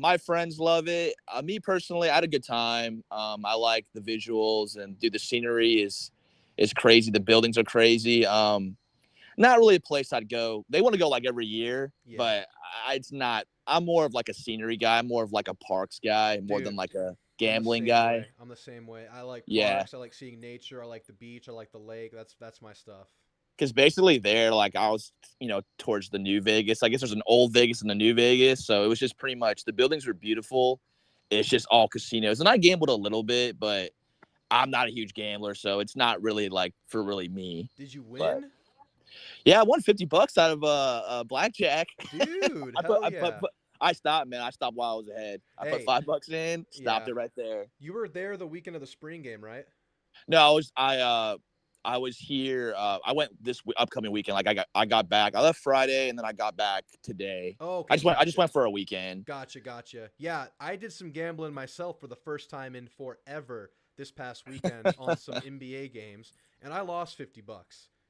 My friends love it. Me personally, I had a good time. I like the visuals, and dude, the scenery is crazy. The buildings are crazy. Not really a place I'd go. They want to go like every year, but it's not. I'm more of like a scenery guy. I'm more of like a parks guy, more than like a gambling guy. I'm the same way. I like parks. I like seeing nature. I like the beach. I like the lake. That's my stuff. Because basically there, like I was, towards the new Vegas. I guess there's an old Vegas and the new Vegas. So it was just pretty much, the buildings were beautiful. It's just all casinos. And I gambled a little bit, but I'm not a huge gambler. So it's not really like for really me. Did you win? But, yeah, I won $50 out of blackjack. Dude, hell yeah. I stopped, man. I stopped while I was ahead. I put $5 in, stopped it right there. You were there the weekend of the spring game, right? No, I was here. I went this upcoming weekend. Like I got back. I left Friday and then I got back today. Oh, okay. I just went for a weekend. Gotcha. Yeah, I did some gambling myself for the first time in forever this past weekend on some NBA games, and I lost $50.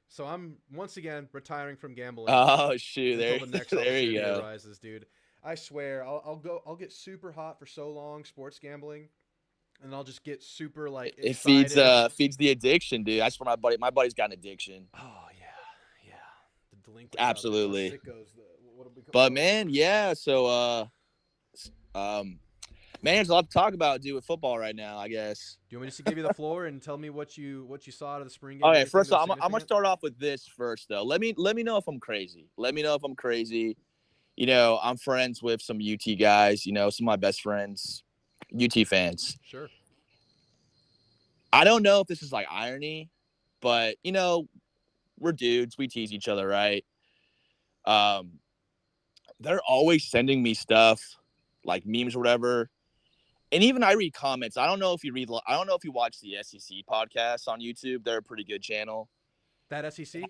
So I'm once again retiring from gambling. Oh shoot! Until the next there opportunity you go. arises, dude. I swear, I'll get super hot for so long sports gambling, and I'll just get super like It excited. feeds the addiction, dude. That's for my buddy's got an addiction. Oh yeah. The delinquents Absolutely. out there, the sickos. But man, yeah. So man, there's a lot to talk about, dude, with football right now. I guess. Do you want me just to give you the floor and tell me what you saw out of the spring game? Okay, first off, I'm gonna start off with this first though. Let me know if I'm crazy. Let me know if I'm crazy. You know, I'm friends with some UT guys. You know, some of my best friends, UT fans. Sure. I don't know if this is like irony, but you know, we're dudes. We tease each other, right? They're always sending me stuff like memes or whatever. And even I read comments. I don't know if you watch the SEC podcast on YouTube. They're a pretty good channel. That SEC?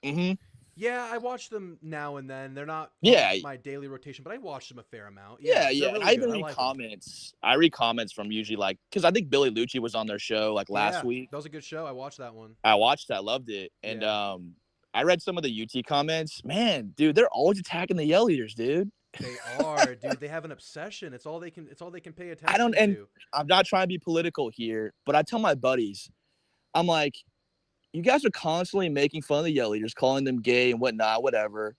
Mm-hmm. Yeah, I watch them now and then. They're not my daily rotation, but I watch them a fair amount. Yeah. Really I even read comments. I read comments from usually like because I think Billy Lucci was on their show like last week. That was a good show. I watched that one. I watched that, loved it. And I read some of the UT comments. Man, dude, they're always attacking the Yell Eaters, dude. They are, dude. They have an obsession. It's all they can pay attention to. I'm not trying to be political here, but I tell my buddies, I'm like, you guys are constantly making fun of the Yell Eaters, calling them gay and whatnot, whatever.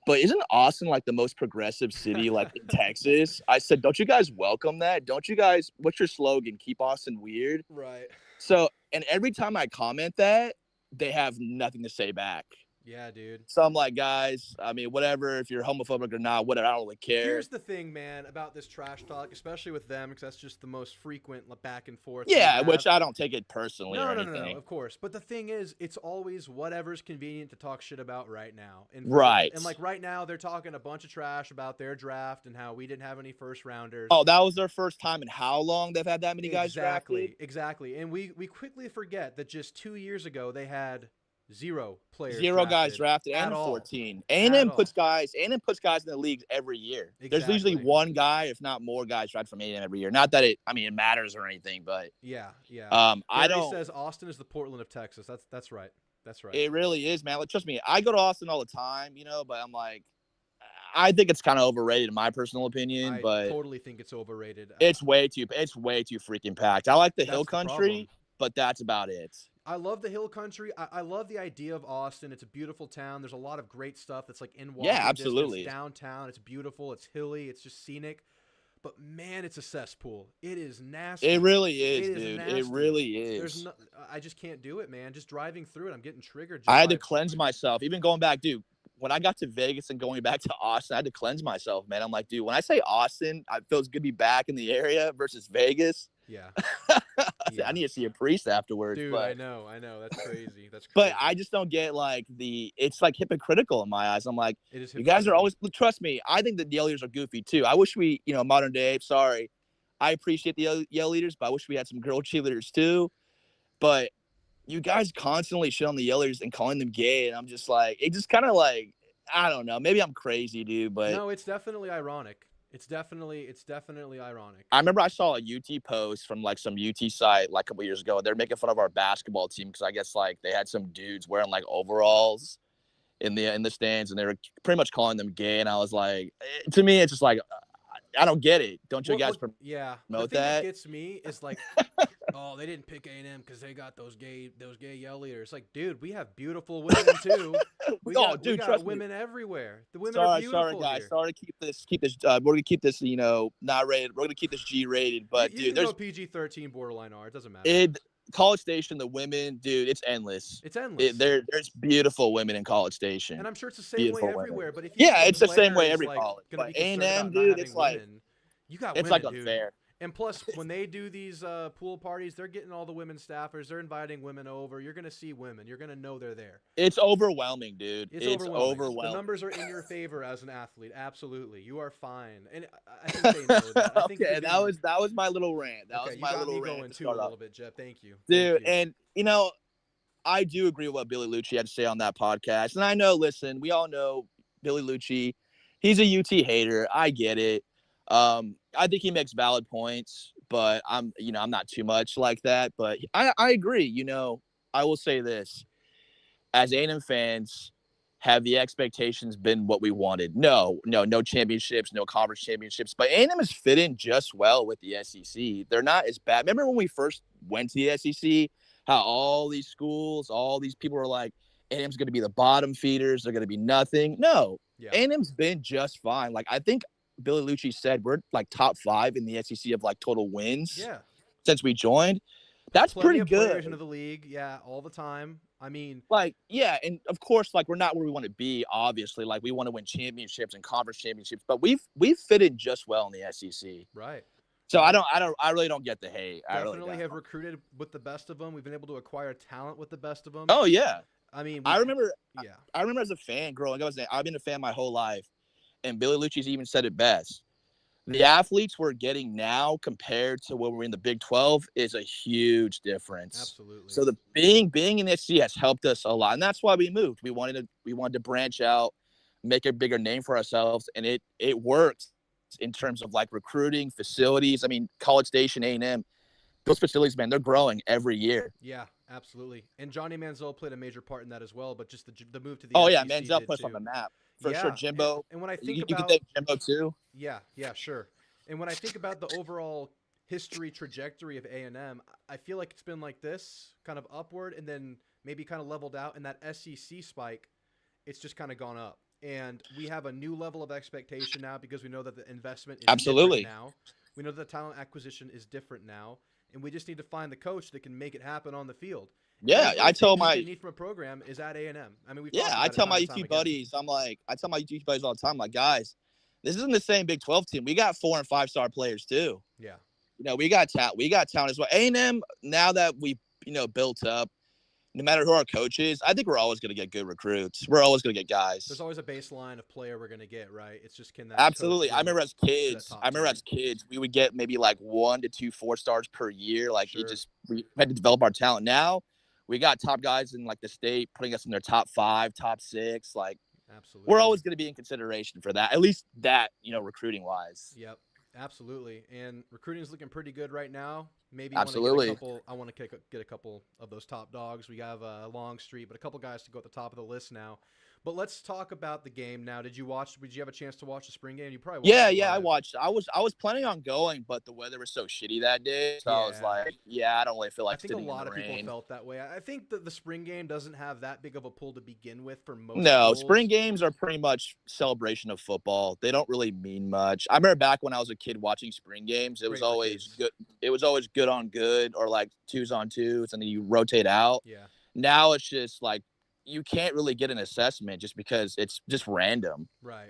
But isn't Austin like the most progressive city like in Texas? I said, don't you guys welcome that? Don't you guys, what's your slogan? Keep Austin weird. Right. So, and every time I comment that, they have nothing to say back. Yeah, dude. So I'm like, guys, I mean, whatever, if you're homophobic or not, whatever, I don't really care. Here's the thing, man, about this trash talk, especially with them, because that's just the most frequent back and forth. Yeah, which I don't take it personally or anything. No, of course. But the thing is, it's always whatever's convenient to talk shit about right now. And right. And like right now, they're talking a bunch of trash about their draft and how we didn't have any first rounders. Oh, that was their first time in how long they've had that many guys drafted? Exactly. And we quickly forget that just 2 years ago, they had zero guys drafted and 14. A&M puts guys in the leagues every year. Exactly. There's usually one guy, if not more guys drafted from A&M every year. Not that it matters or anything, but yeah. Gary says Austin is the Portland of Texas. That's right. It really is, man. Like, trust me, I go to Austin all the time, but I'm like, I think it's kind of overrated in my personal opinion. I totally think it's overrated. It's way too freaking packed. I like the hill country, but that's about it. I love the hill country. I love the idea of Austin. It's a beautiful town. There's a lot of great stuff that's like in walking absolutely. distance downtown. It's beautiful. It's hilly. It's just scenic. But man, it's a cesspool. It is nasty. It really is, dude. It really is. I just can't do it, man. Just driving through it, I'm getting triggered. I had to cleanse myself. Even going back, dude. When I got to Vegas and going back to Austin, I had to cleanse myself, man. I'm like, dude, when I say Austin, it feels good to be back in the area versus Vegas. Yeah. I need to see a priest afterwards. Dude, but, I know. That's crazy. But I just don't get it's like hypocritical in my eyes. I'm like, it is you guys are always, trust me, I think the Yell Eaters are goofy too. I wish we, modern day, sorry. I appreciate the Yell Eaters, but I wish we had some girl cheerleaders too. But you guys constantly shit on the Yell Eaters and calling them gay. And I'm just like, it just kind of like, I don't know. Maybe I'm crazy, dude, but. No, it's definitely ironic. It's definitely ironic. I remember I saw a UT post from like some UT site like a couple years ago. They're making fun of our basketball team because I guess like they had some dudes wearing like overalls in the stands and they were pretty much calling them gay. And I was like, to me, it's just like, I don't get it. Don't you guys promote the thing that? Gets me is like, oh, they didn't pick A&M because they got those gay Yell Eaters. Like, dude, we have beautiful women too. We got women everywhere. The women are beautiful. Sorry, guys. Here. Sorry to keep this. We're gonna keep this, not rated. We're gonna keep this G-rated. But dude, there's PG-13 borderline R. It doesn't matter. College Station, the women, dude, it's endless. It's endless. There's beautiful women in College Station. And I'm sure it's the same way everywhere. But if it's the same way every college. But A&M, dude, it's like you got it's women, like unfair. And plus, when they do these pool parties, they're getting all the women staffers. They're inviting women over. You're gonna see women. You're gonna know they're there. It's overwhelming, dude. It's It's overwhelming. The overwhelming. numbers are in your favor as an athlete. Absolutely, you are fine. And I think they know that. I think Okay, you're that was my little rant. That okay, was you my got little me rant going to too a start off. little bit, Jeff. Thank you, Dude. Thank you. And I do agree with what Billy Lucci had to say on that podcast. And I know, listen, we all know Billy Lucci. He's a UT hater. I get it. I think he makes valid points, but I'm not too much like that. But I agree. I will say this: as A&M fans, have the expectations been what we wanted? No championships, no conference championships. But A&M has fit in just well with the SEC. They're not as bad. Remember when we first went to the SEC? How all these schools, all these people were like, A&M's going to be the bottom feeders. They're going to be nothing. No, Yeah. A&M's been just fine. Like, I think Billy Lucci said we're like top 5 in the SEC of like total wins since we joined. That's Plenty pretty of good. players into the league, yeah, all the time. I mean, like, yeah, and of course, like, we're not where we want to be. Obviously, like, we want to win championships and conference championships, but we've fit in just well in the SEC. right. So I really don't get the hate. Definitely have recruited with the best of them. We've been able to acquire talent with the best of them. Oh yeah. I mean, I remember as a fan growing up. I've been a fan my whole life, and Billy Lucci's even said it best. The athletes we're getting now compared to when we were in the Big 12 is a huge difference. Absolutely. So the being in the SEC has helped us a lot, and that's why we moved. We wanted to branch out, make a bigger name for ourselves, and it worked in terms of like recruiting, facilities. I mean, College Station, A&M, those facilities, man, they're growing every year. Yeah, absolutely. And Johnny Manziel played a major part in that as well. But just the move to the SEC Manziel put us on the map for sure. Jimbo, and when I think you about can take Jimbo too. Yeah, sure. And when I think about the overall history trajectory of A&M, I feel like it's been like this, kind of upward, and then maybe kind of leveled out. And that SEC spike, it's just kind of gone up. And we have a new level of expectation now because we know that the investment is absolutely different now. We know that the talent acquisition is different now, and we just need to find the coach that can make it happen on the field. Yeah, I tell my need from a program is at A&M. I mean, I tell my UT buddies, all the time, like, guys, this isn't the same Big 12 team. We got 4 and 5 star players too. Yeah, we got talent. We got talent as well. A&M, now that we built up, no matter who our coach is, I think we're always going to get good recruits. We're always going to get guys. There's always a baseline of player we're going to get, right? It's just can that absolutely. I remember as kids, we would get maybe like 1 to 2 4-stars per year. Like, we had to develop our talent. Now we got top guys in like the state putting us in their top 5, top 6. Like, absolutely, we're always going to be in consideration for that. At least that, recruiting wise. Yep. Absolutely, and recruiting is looking pretty good right now. Maybe absolutely. I want to get a couple of those top dogs. We have a long street, but a couple guys to go at the top of the list now. But let's talk about the game now. Did you have a chance to watch the spring game? You probably watched Yeah, I watched. I was planning on going, but the weather was so shitty that day. So I was like, I don't really feel like sitting in the rain. I think a lot of people felt that way. I think that the spring game doesn't have that big of a pull to begin with for most schools. Spring games are pretty much celebration of football. They don't really mean much. I remember back when I was a kid watching spring games, it was always good. It was always good on good or like 2s on 2s, and then you rotate out. Yeah. Now it's just like, you can't really get an assessment just because it's just random. Right.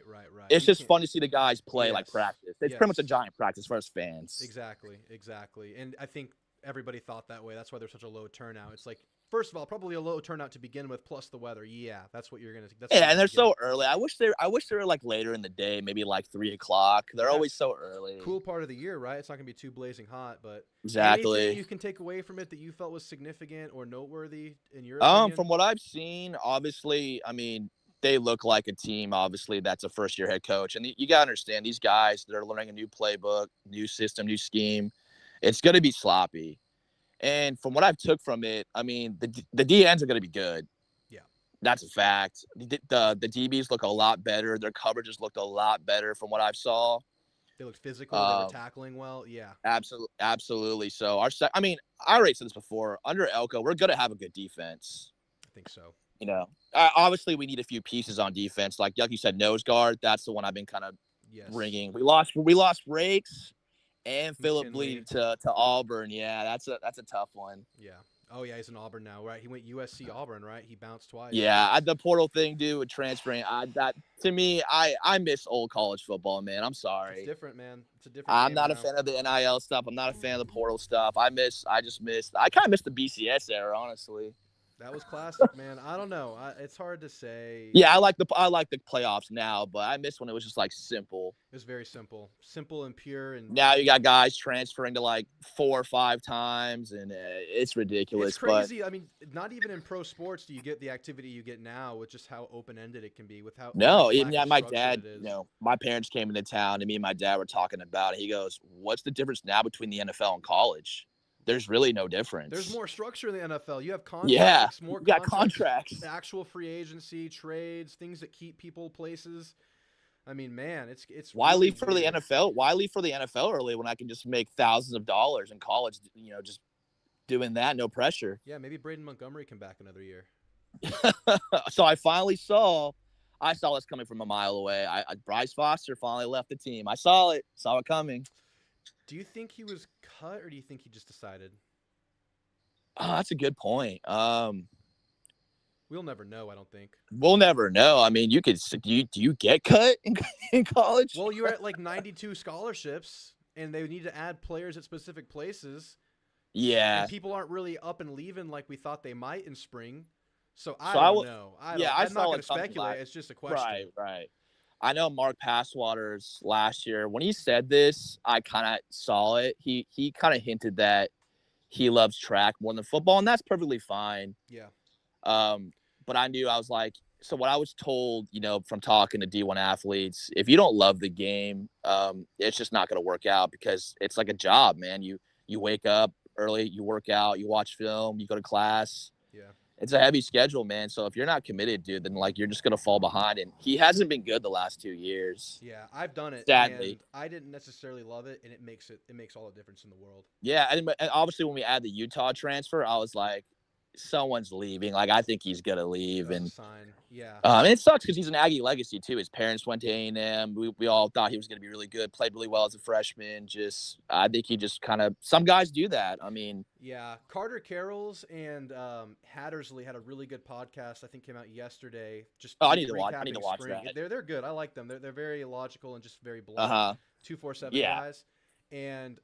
It's just fun to see the guys play like practice. It's pretty much a giant practice for us fans. Exactly. And I think everybody thought that way. That's why there's such a low turnout. It's like, first of all, probably a low turnout to begin with, plus the weather. Yeah, that's what you're gonna. And they're so early. I wish they were like later in the day, maybe like 3 o'clock. They're always so early. Cool part of the year, right? It's not gonna be too blazing hot, but exactly. Anything you can take away from it that you felt was significant or noteworthy in your opinion? From what I've seen, obviously, I mean, they look like a team. Obviously, that's a first-year head coach, and you gotta understand these guys. They're learning a new playbook, new system, new scheme. It's gonna be sloppy. And from what I've took from it, I mean, the DNs are going to be good. Yeah. That's a fact. The DBs look a lot better. Their coverages looked a lot better from what I saw. They looked physical. They were tackling well. Yeah. Absolutely. So, I already said this before. Under Elko, we're going to have a good defense. I think so. Obviously, we need a few pieces on defense. Like you said, nose guard. That's the one I've been kind of ringing. We lost Rakes. And Philip Bleed to Auburn. Yeah, that's a tough one. Yeah. Oh yeah, he's in Auburn now, right? He went USC Auburn, right? He bounced twice. Yeah, the portal thing, dude, with transferring, to me, I miss old college football, man. I'm It's sorry. different, man. It's a different I'm game not a now. fan of the NIL stuff. I'm not a fan of the portal stuff. I kind of miss the BCS era, honestly. That was classic, man. I don't know. It's hard to say. Yeah, I like the playoffs now, but I miss when it was just like simple. It was very simple and pure. And Now you got guys transferring to like 4 or 5 times, and it's ridiculous. it's crazy. I mean, not even in pro sports do you get the activity you get now with just how open ended it can be. With how No, lack yeah, of my structure dad, it is. my parents came into town, and me and my dad were talking about it. He goes, "What's the difference now between the NFL and college? There's really no difference. There's more structure in the NFL. You have Yeah, contracts, more you got contracts, contracts. actual free agency, trades, things that keep people places. I mean, man, it's Why really leave for the weird. NFL? Why leave for the NFL early when I can just make thousands of dollars in college? Just doing that, no pressure." Yeah, maybe Braden Montgomery come back another year. So I saw this coming from a mile away. Bryce Foster finally left the team. I saw it coming. Do you think he was cut, or do you think he just decided? Oh, that's a good point. We'll never know. I don't think. We'll never know. I mean, do you get cut in college? Well, you're at like 92 scholarships, and they need to add players at specific places. Yeah. And people aren't really up and leaving like we thought they might in spring. So I So don't know. I'm saw not going it to coming speculate. last- It's just a question. Right. I know Mark Passwater's last year, when he said this, I kind of saw it. He kind of hinted that he loves track more than football, and that's perfectly fine. Yeah. But I was like, so what I was told, from talking to D1 athletes, if you don't love the game, it's just not going to work out, because it's like a job, man. You wake up early, you work out, you watch film, you go to class. Yeah. It's a heavy schedule, man. So if you're not committed, dude, then like you're just gonna fall behind. And he hasn't been good the last 2 years. Yeah, I've done it. Sadly. And I didn't necessarily love it, and it makes all the difference in the world. Yeah, and obviously when we add the Utah transfer, I was like, someone's leaving. Like, I think he's gonna leave. That's And a sign. Yeah. and it sucks because he's an Aggie legacy too. His parents went to A&M. We all thought he was gonna be really good. Played really well as a freshman. I think he just kind of. Some guys do that. I mean. Yeah, Carter Carrolls and Hattersley had a really good podcast. I think came out yesterday. Just I need to watch spring. that. They're good. I like them. They're very logical and just very blunt. 247 Yeah. guys. And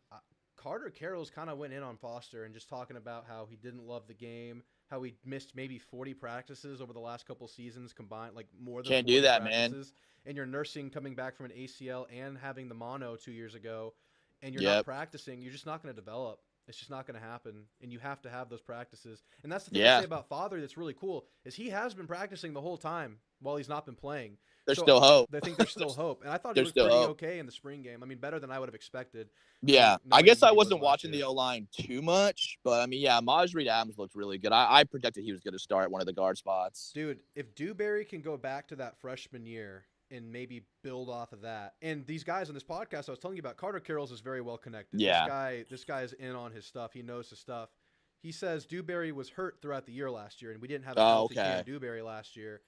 Carter Carrolls kind of went in on Foster and just talking about how he didn't love the game, how he missed maybe 40 practices over the last couple seasons combined, like more than Can't 40 do that, practices. man. And you're nursing coming back from an ACL and having the mono 2 years ago, and you're Yep. not practicing. You're just not going to develop. It's just not going to happen, and you have to have those practices. And that's the thing I say about Father that's really cool is he has been practicing the whole time while he's not been playing. There's still hope. I think there's still hope, and I thought he There's was pretty still hope. okay in the spring game. I mean, better than I would have expected. Yeah, knowing I guess who I he was wasn't last watching year. the O-line too much, but I mean, yeah, Maj Reed Adams looked really good. I predicted he was going to start one of the guard spots. Dude, if Dewberry can go back to that freshman year and maybe build off of that, and these guys on this podcast I was telling you about, Carter Carrolls is very well connected. Yeah. This guy is in on his stuff. He knows his stuff. He says Dewberry was hurt throughout the year last year, and we didn't have a healthy Cam Dewberry last year.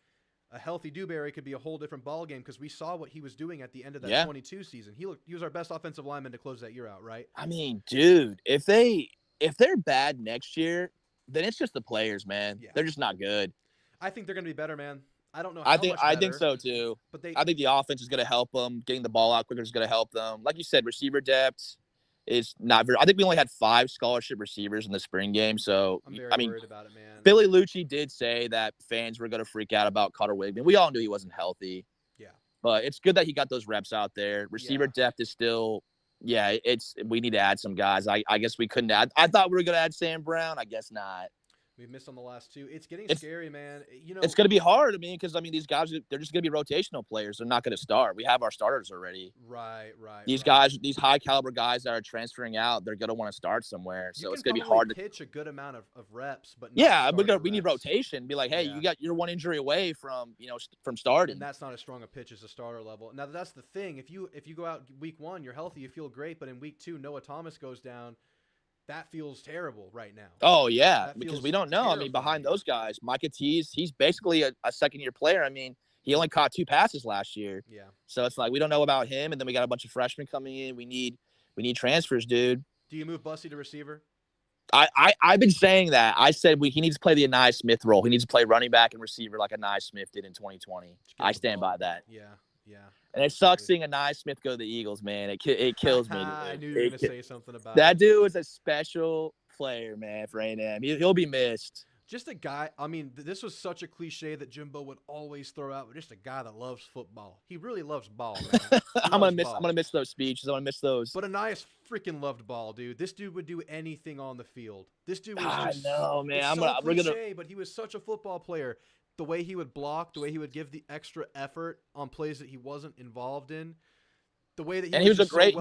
A healthy Dewberry could be a whole different ballgame because we saw what he was doing at the end of that 22 season. He was our best offensive lineman to close that year out, right? I mean, dude, if they're bad next year, then it's just the players, man. Yeah. They're just not good. I think they're going to be better, man. I don't know how I much think better, so too. But I think the offense is going to help them. Getting the ball out quicker is going to help them. Like you said, receiver depth is not very. I think we only had 5 scholarship receivers in the spring game. So I'm very worried about it, man. Billy Lucci did say that fans were going to freak out about Cutter Wigman. We all knew he wasn't healthy. Yeah. But it's good that he got those reps out there. Receiver depth is still, we need to add some guys. I guess we couldn't add. I thought we were going to add Sam Brown. I guess not. We've missed on the last 2. It's getting scary, man. It's going to be hard. I mean, because these guys, they're just going to be rotational players. They're not going to start. We have our starters already. Right. These guys, these high caliber guys that are transferring out, they're going to want to start somewhere. So it's going to be hard to pitch a good amount of reps, but we need rotation. Be like, hey, you're one injury away from from starting. And that's not as strong a pitch as a starter level. Now that's the thing. If you go out week 1, you're healthy, you feel great, but in week 2, Noah Thomas goes down. That feels terrible right now. Oh, yeah, because we don't know. I mean, behind those guys, Micah Tease, he's basically a second-year player. I mean, he only caught 2 passes last year. Yeah. So it's like we don't know about him, and then we got a bunch of freshmen coming in. We need transfers, dude. Do you move Bussy to receiver? I've been saying that. I said he needs to play the Anais Smith role. He needs to play running back and receiver like Anais Smith did in 2020. I stand by that. Yeah. And it sucks seeing Anais Smith go to the Eagles, man. It kills me. Dude. I knew you were going to say something about that it. dude is a special player, man, for A&M. He'll be missed. Just a guy. I mean, this was such a cliche that Jimbo would always throw out, but just a guy that loves football. He really loves ball, man. I'm gonna miss those speeches. I'm gonna miss those. But Anais freaking loved ball, dude. This dude would do anything on the field. This dude was I just know, man. we're gonna. But he was such a football player. The way he would block, the way he would give the extra effort on plays that he wasn't involved in, the way that he was a great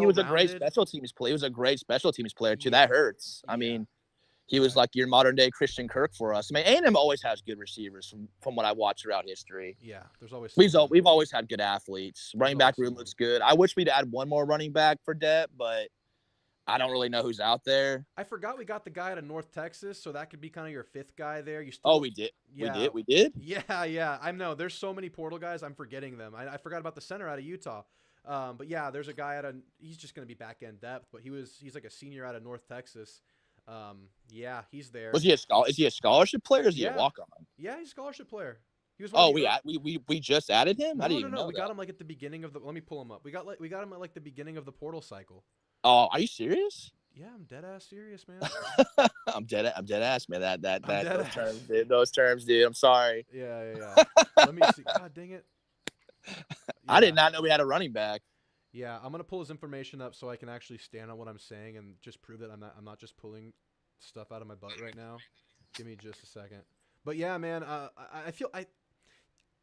special teams player. He was a great special teams player too. Yeah. That hurts. I mean. He was like your modern day Christian Kirk for us. I mean, A&M always has good receivers from what I've watched throughout history. Yeah, there's always we've always had good athletes. Running back room looks good. I wish we'd add one more running back for depth, but I don't really know who's out there. I forgot we got the guy out of North Texas, so that could be kind of your fifth guy there. We did. Yeah. I know. There's so many portal guys. I'm forgetting them. I forgot about the center out of Utah. But yeah, there's a guy he's just going to be back end depth, but he's like a senior out of North Texas. Yeah, he's there. Is he a scholarship player or is he a walk-on? Yeah, he's a scholarship player. He was we just added him? I didn't even know we that. got him like at the beginning of let me pull him up. We got him at like the beginning of the portal cycle. Oh, are you serious? Yeah, I'm dead ass serious, man. I'm dead ass, man. Those terms, dude. I'm sorry. Yeah. Let me see. God dang it. Yeah. I did not know we had a running back. Yeah, I'm gonna pull his information up so I can actually stand on what I'm saying and just prove that I'm not just pulling stuff out of my butt right now. Give me just a second. But yeah, man,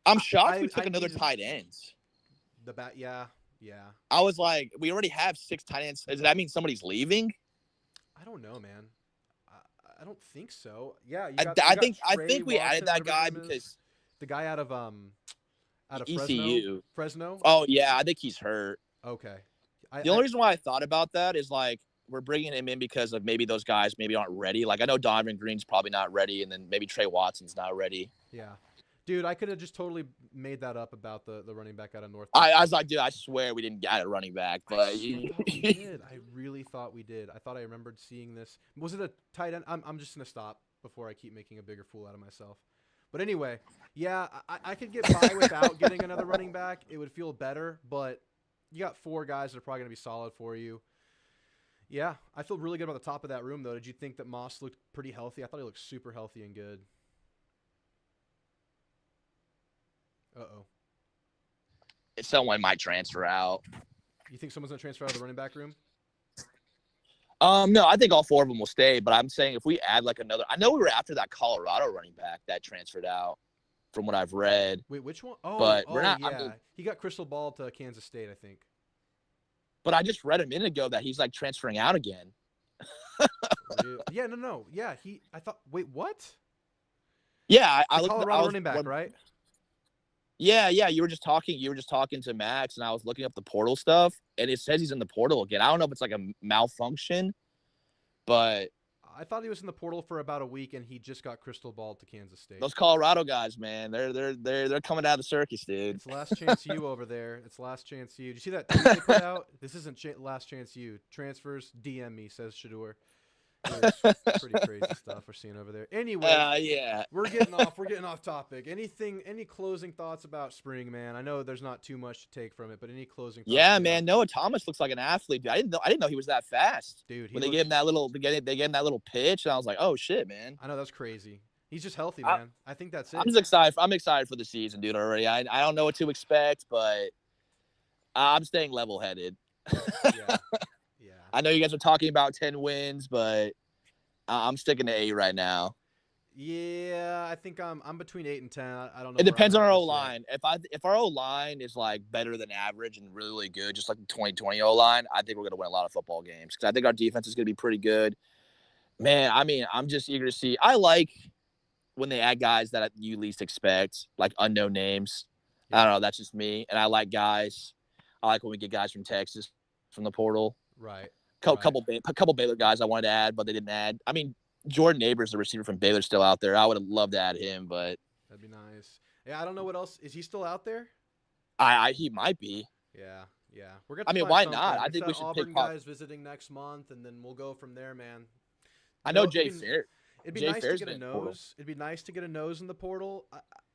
I'm shocked we took another tight ends. Yeah. I was like, we already have 6 tight ends. Does that mean somebody's leaving? I don't know, man. I don't think so. Yeah, I think we added that guy because the guy out of ECU. Fresno. Oh yeah, I think he's hurt. Okay. The only reason why I thought about that is like we're bringing him in because of maybe those guys maybe aren't ready. Like I know Donovan Green's probably not ready, and then maybe Trey Watson's not ready. Yeah. Dude, I could have just totally made that up about the running back out of North. I was like, dude, I swear we didn't get a running back, but we did. I really thought we did. I thought I remembered seeing this. Was it a tight end? I'm just gonna stop before I keep making a bigger fool out of myself. But anyway, yeah, I could get by without getting another running back. It would feel better, but you got 4 guys that are probably gonna be solid for you. Yeah, I feel really good about the top of that room, though. Did you think that Moss looked pretty healthy? I thought he looked super healthy and good. Uh-oh. Someone might transfer out. You think someone's going to transfer out of the running back room? No, I think all 4 of them will stay, but I'm saying if we add like another – I know we were after that Colorado running back that transferred out from what I've read. Wait, which one? Oh, but we're not. Yeah. He got crystal ball to Kansas State, I think. But I just read a minute ago that he's like transferring out again. Yeah, no. Yeah, I thought – wait, what? Yeah, I looked. Colorado running back, right? Yeah. You were just talking to Max, and I was looking up the portal stuff, and it says he's in the portal again. I don't know if it's like a malfunction, but I thought he was in the portal for about a week, and he just got crystal balled to Kansas State. Those Colorado guys, man, they're coming out of the circus, dude. It's last chance you over there. It's last chance you. Did you see that tweet they put out? This isn't last chance you. Transfers, DM me, says Shador. It's pretty crazy stuff we're seeing over there. Anyway, yeah, we're getting off topic. Any closing thoughts about spring, man? I know there's not too much to take from it, but any closing thoughts? Yeah, man, Noah Thomas looks like an athlete, dude. I didn't know he was that fast. Dude, when they gave him that little pitch, and I was like, oh shit, man. I know, that's crazy. He's just healthy, man. I think that's it. I'm excited for the season, dude, already. I don't know what to expect, but I'm staying level-headed. Yeah. I know you guys are talking about 10 wins, but I'm sticking to 8 right now. Yeah, I think I'm between 8 and 10. I don't know. It depends on our O-line. If our O-line is like better than average and really, really good, just like the 2020 O-line, I think we're going to win a lot of football games because I think our defense is going to be pretty good. Man, I mean, I'm just eager to see. I like when they add guys that you least expect, like unknown names. Yeah. I don't know. That's just me. And I like when we get guys from Texas from the portal. Right. Couple Baylor guys I wanted to add, but they didn't add. I mean, Jordan Neighbors, the receiver from Baylor, still out there. I would have loved to add him, but that'd be nice. Yeah, I don't know what else. Is he still out there? He might be. Yeah. Why not? I think we should Auburn pick guys visiting next month, and then we'll go from there, man. I You know know, Jay Fair. it'd be Jay nice to Fair's get a been in the portal. nose. It'd be nice to get a nose in the portal.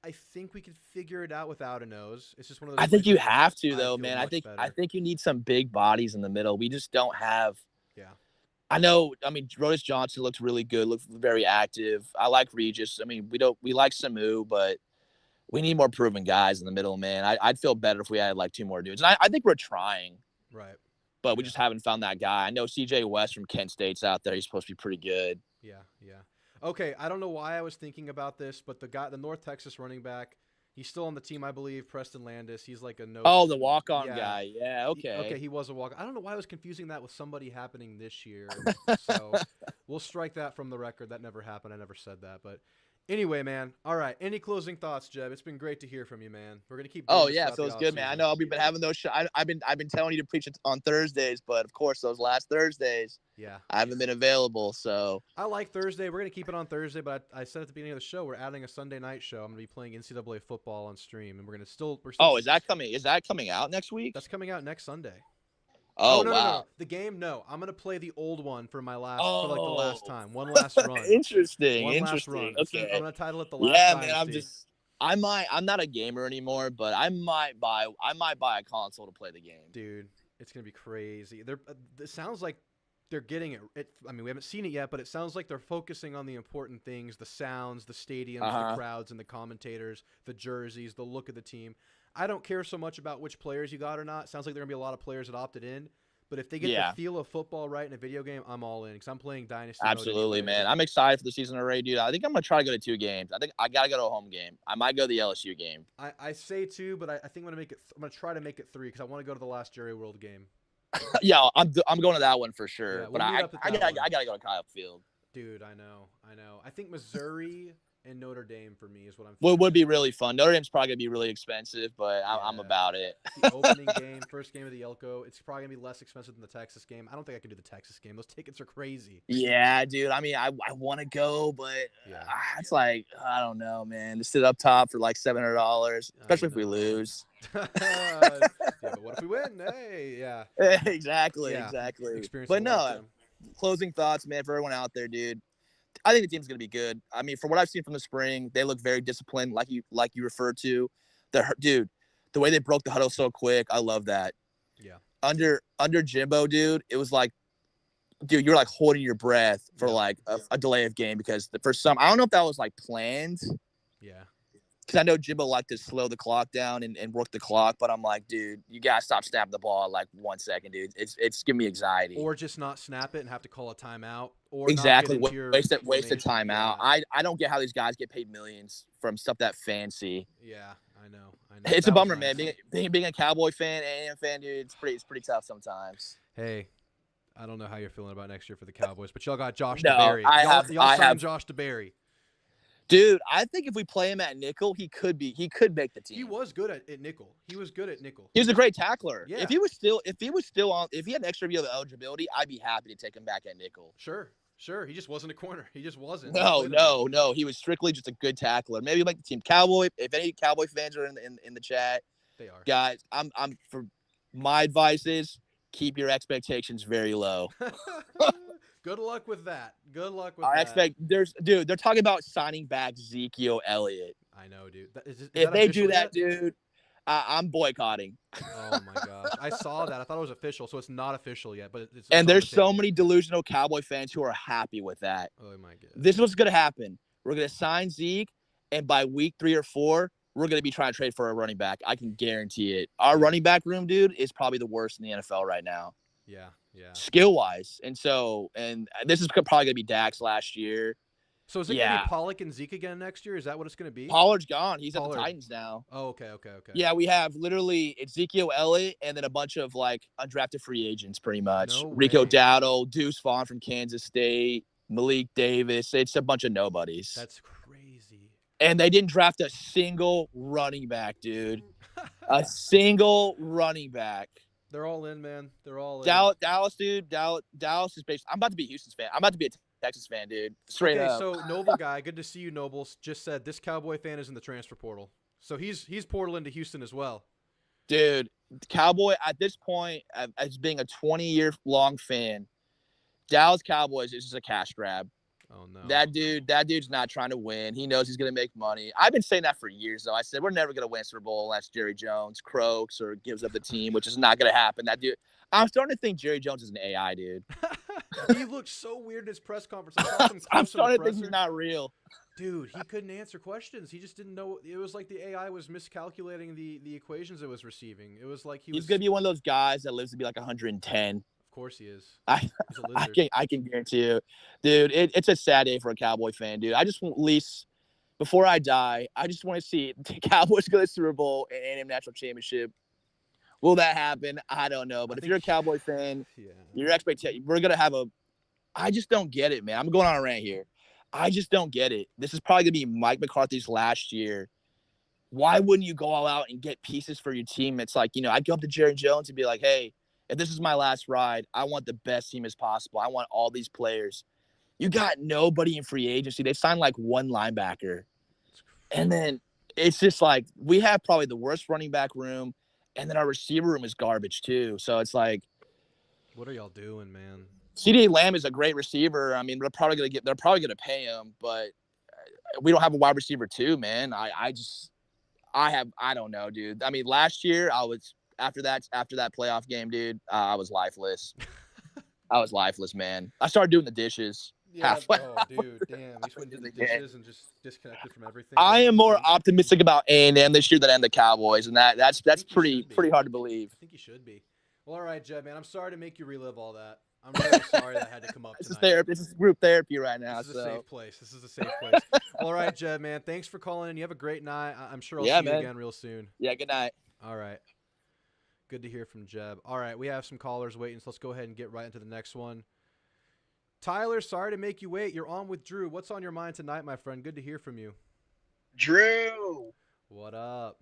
I think we could figure it out without a nose. It's just one of those I think you places where have to I though, feel man. I much think better. you need some big bodies in the middle. We just don't have. Yeah. I know. I mean, Rodis Johnson looks really good. Looks very active. I like Regis. I mean, we like Samu, but we need more proven guys in the middle, man. I'd feel better if we had like two more dudes. And I think we're trying, Right. but we just haven't found that guy. I know CJ West from Kent State's out there. He's supposed to be pretty good. Yeah. Yeah. Okay. I don't know why I was thinking about this, but the North Texas running back, he's still on the team, I believe. Preston Landis. He's like a no. Oh, the walk-on Yeah. guy. Yeah, okay. Okay, he was a walk. I don't know why I was confusing that with somebody happening this year. So we'll strike that from the record. That never happened. I never said that. But anyway, man. All right. Any closing thoughts, Jeb? It's been great to hear from you, man. We're gonna keep. Doing Oh this yeah, throughout the feels good, man. I offseason. know we've been having those. I've been telling you to preach it on Thursdays, but of course those last Thursdays, Yeah. I haven't been available. So I like Thursday. We're gonna keep it on Thursday, but I said at the beginning of the show we're adding a Sunday night show. I'm gonna be playing NCAA football on stream, and we're still. oh, is that coming out next week? That's coming out next Sunday. Oh, no, wow. no. The game, no. I'm gonna play the old one for my last, Oh. for like the last time. One last run. Interesting. One last Interesting. run. So Okay. I'm gonna title it the last. Yeah, Dynasty. man. I'm not a gamer anymore, but I might buy a console to play the game. Dude, it's gonna be crazy. It sounds like they're getting it. I mean, we haven't seen it yet, but it sounds like they're focusing on the important things: the sounds, the stadiums, the crowds, and the commentators, the jerseys, the look of the team. I don't care so much about which players you got or not. It sounds like there are gonna be a lot of players that opted in. But if they get the feel of football right in a video game, I'm all in because I'm playing Dynasty. Absolutely, man. I'm excited for the season already, dude. I think I'm gonna try to go to 2 games. I think I gotta go to a home game. I might go to the LSU game. I say 2, but I think I'm gonna make it. I'm gonna try to make it 3 because I want to go to the last Jerry World game. Yeah, I'm going to that one for sure. Yeah, but we'll meet I up at that one. gotta go to Kyle Field. Dude, I know. I think Missouri and Notre Dame for me is what I'm. Would be really fun. Notre Dame's probably gonna be really expensive, but I'm about it. The opening game, first game of the Elko. It's probably gonna be less expensive than the Texas game. I don't think I can do the Texas game. Those tickets are crazy. Yeah, dude. I mean, I want to go, but it's like I don't know, man. To sit up top for like $700, especially if we lose. Yeah, but what if we win? Hey, yeah. Exactly. Experience But of a no, lifetime. closing thoughts, man, for everyone out there, dude. I think the team's gonna be good. I mean, from what I've seen from the spring, they look very disciplined, like you referred to. The way they broke the huddle so quick, I love that. Yeah. Under Jimbo, dude, it was like, dude, you're like holding your breath for like a delay of game because I don't know if that was like planned. Yeah. Because I know Jimbo liked to slow the clock down and work the clock, but I'm like, dude, you gotta stop snapping the ball at like 1 second, dude. It's giving me anxiety. Or just not snap it and have to call a timeout. Or exactly, not get waste a formation. timeout. Yeah. I don't get how these guys get paid millions from stuff that fancy. Yeah, I know. It's That a bummer, was nice. man. Being a Cowboy fan, A&M fan, dude, it's pretty tough sometimes. Hey, I don't know how you're feeling about next year for the Cowboys, but y'all got Josh No, DeBerry. Y'all signed Josh DeBerry. Dude, I think if we play him at nickel, he could make the team. He was good at nickel. He was a great tackler. Yeah. If he had an extra year of eligibility, I'd be happy to take him back at nickel. Sure. He just wasn't a corner. He just wasn't. No. He was strictly just a good tackler. Maybe like the team Cowboy. If any Cowboy fans are in the chat, they are. Guys, I'm for my advice is keep your expectations very low. Good luck with that. They're talking about signing back Ezekiel Elliott. I know, dude. If they do that, dude, I'm boycotting. Oh my gosh, I saw that. I thought it was official, so it's not official yet. But it's and there's so many delusional Cowboy fans who are happy with that. Oh my god. This is what's gonna happen. We're gonna sign Zeke, and by week 3 or 4, we're gonna be trying to trade for a running back. I can guarantee it. Our running back room, dude, is probably the worst in the NFL right now. Yeah. Skill wise, and this is probably gonna be Dak's last year. So is it gonna be Pollock and Zeke again next year? Is that what it's gonna be? Pollard's gone. He's at the Titans now. Oh, okay. Yeah, we have literally Ezekiel Elliott and then a bunch of like undrafted free agents, pretty much. No Rico way. Dowdle, Deuce Vaughn from Kansas State, Malik Davis. It's a bunch of nobodies. That's crazy. And they didn't draft a single running back, dude. A single running back. They're all in, man. They're all in. Dallas, dude. Dallas is based. I'm about to be a Houston's fan. I'm about to be a Texas fan, dude. Straight up. So Noble guy, good to see you, Noble. Just said this Cowboy fan is in the transfer portal. So he's portal into Houston as well. Dude, Cowboy at this point, as being a 20-year-long fan, Dallas Cowboys is just a cash grab. Oh no. That dude's not trying to win. He knows he's gonna make money. I've been saying that for years, though. I said we're never gonna win Super Bowl unless Jerry Jones croaks or gives up the team, which is not gonna happen. That dude, I'm starting to think Jerry Jones is an AI, dude. He looked so weird in his press conference. I saw some I'm clips from the starting to think presser. he's not real. Dude, he couldn't answer questions. He just didn't know. It was like the AI was miscalculating the equations it was receiving. It was like He's gonna be one of those guys that lives to be like 110. Of course he is. I He's a lizard. I can guarantee you, dude. It's a sad day for a Cowboy fan, dude. I just want, at least before I die, I just want to see the Cowboys go to the Super Bowl and A&M National Championship. Will that happen? I don't know. But if you're a Cowboy fan, Yeah. your expectation, we're gonna have a. I just don't get it, man. I'm going on a rant here. I just don't get it. This is probably gonna be Mike McCarthy's last year. Why wouldn't you go all out and get pieces for your team? It's like, I'd go up to Jerry Jones and be like, hey, if this is my last ride, I want the best team as possible. I want all these players. You got nobody in free agency. They signed like one linebacker. And then it's just like we have probably the worst running back room, and then our receiver room is garbage too. So it's like, what are y'all doing, man? CeeDee Lamb is a great receiver. I mean, they're probably gonna pay him, but we don't have a wide receiver too, man. I don't know, dude. I mean, last year I was after that playoff game, dude, I was lifeless. I was lifeless, man. I started doing the dishes. Yeah. Halfway. Oh, dude, damn. You just went to the dishes and just disconnected from everything. I am more optimistic about A&M this year than the Cowboys, and that's pretty hard to believe. I think you should be. Well, all right, Jeb, man. I'm sorry to make you relive all that. I'm really sorry that had to come up This tonight. is therapy. This is group therapy right now. This is a safe place. This is a safe place. All right, Jeb, man. Thanks for calling in. You have a great night. I'm sure I'll see you again real soon. Yeah, good night. All right. Good to hear from Jeb. All right, we have some callers waiting, so let's go ahead and get right into the next one. Tyler, sorry to make you wait. You're on with Drew. What's on your mind tonight, my friend? Good to hear from you. Drew, What up?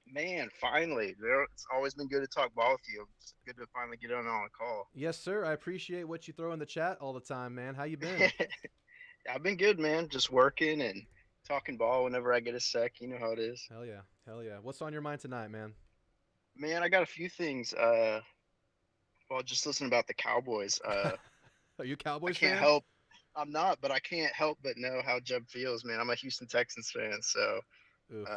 man, finally. It's always been good to talk ball with you. It's good to finally get on a call. Yes, sir. I appreciate what you throw in the chat all the time, man. How you been? I've been good, man. Just working and talking ball whenever I get a sec. You know how it is. Hell yeah. Hell yeah. What's on your mind tonight, man? Man, I got a few things. Well, just listen about the Cowboys. Are you a Cowboys I can't fan? help. I'm not, but I can't help but know how Jeb feels, man. I'm a Houston Texans fan, so Oof.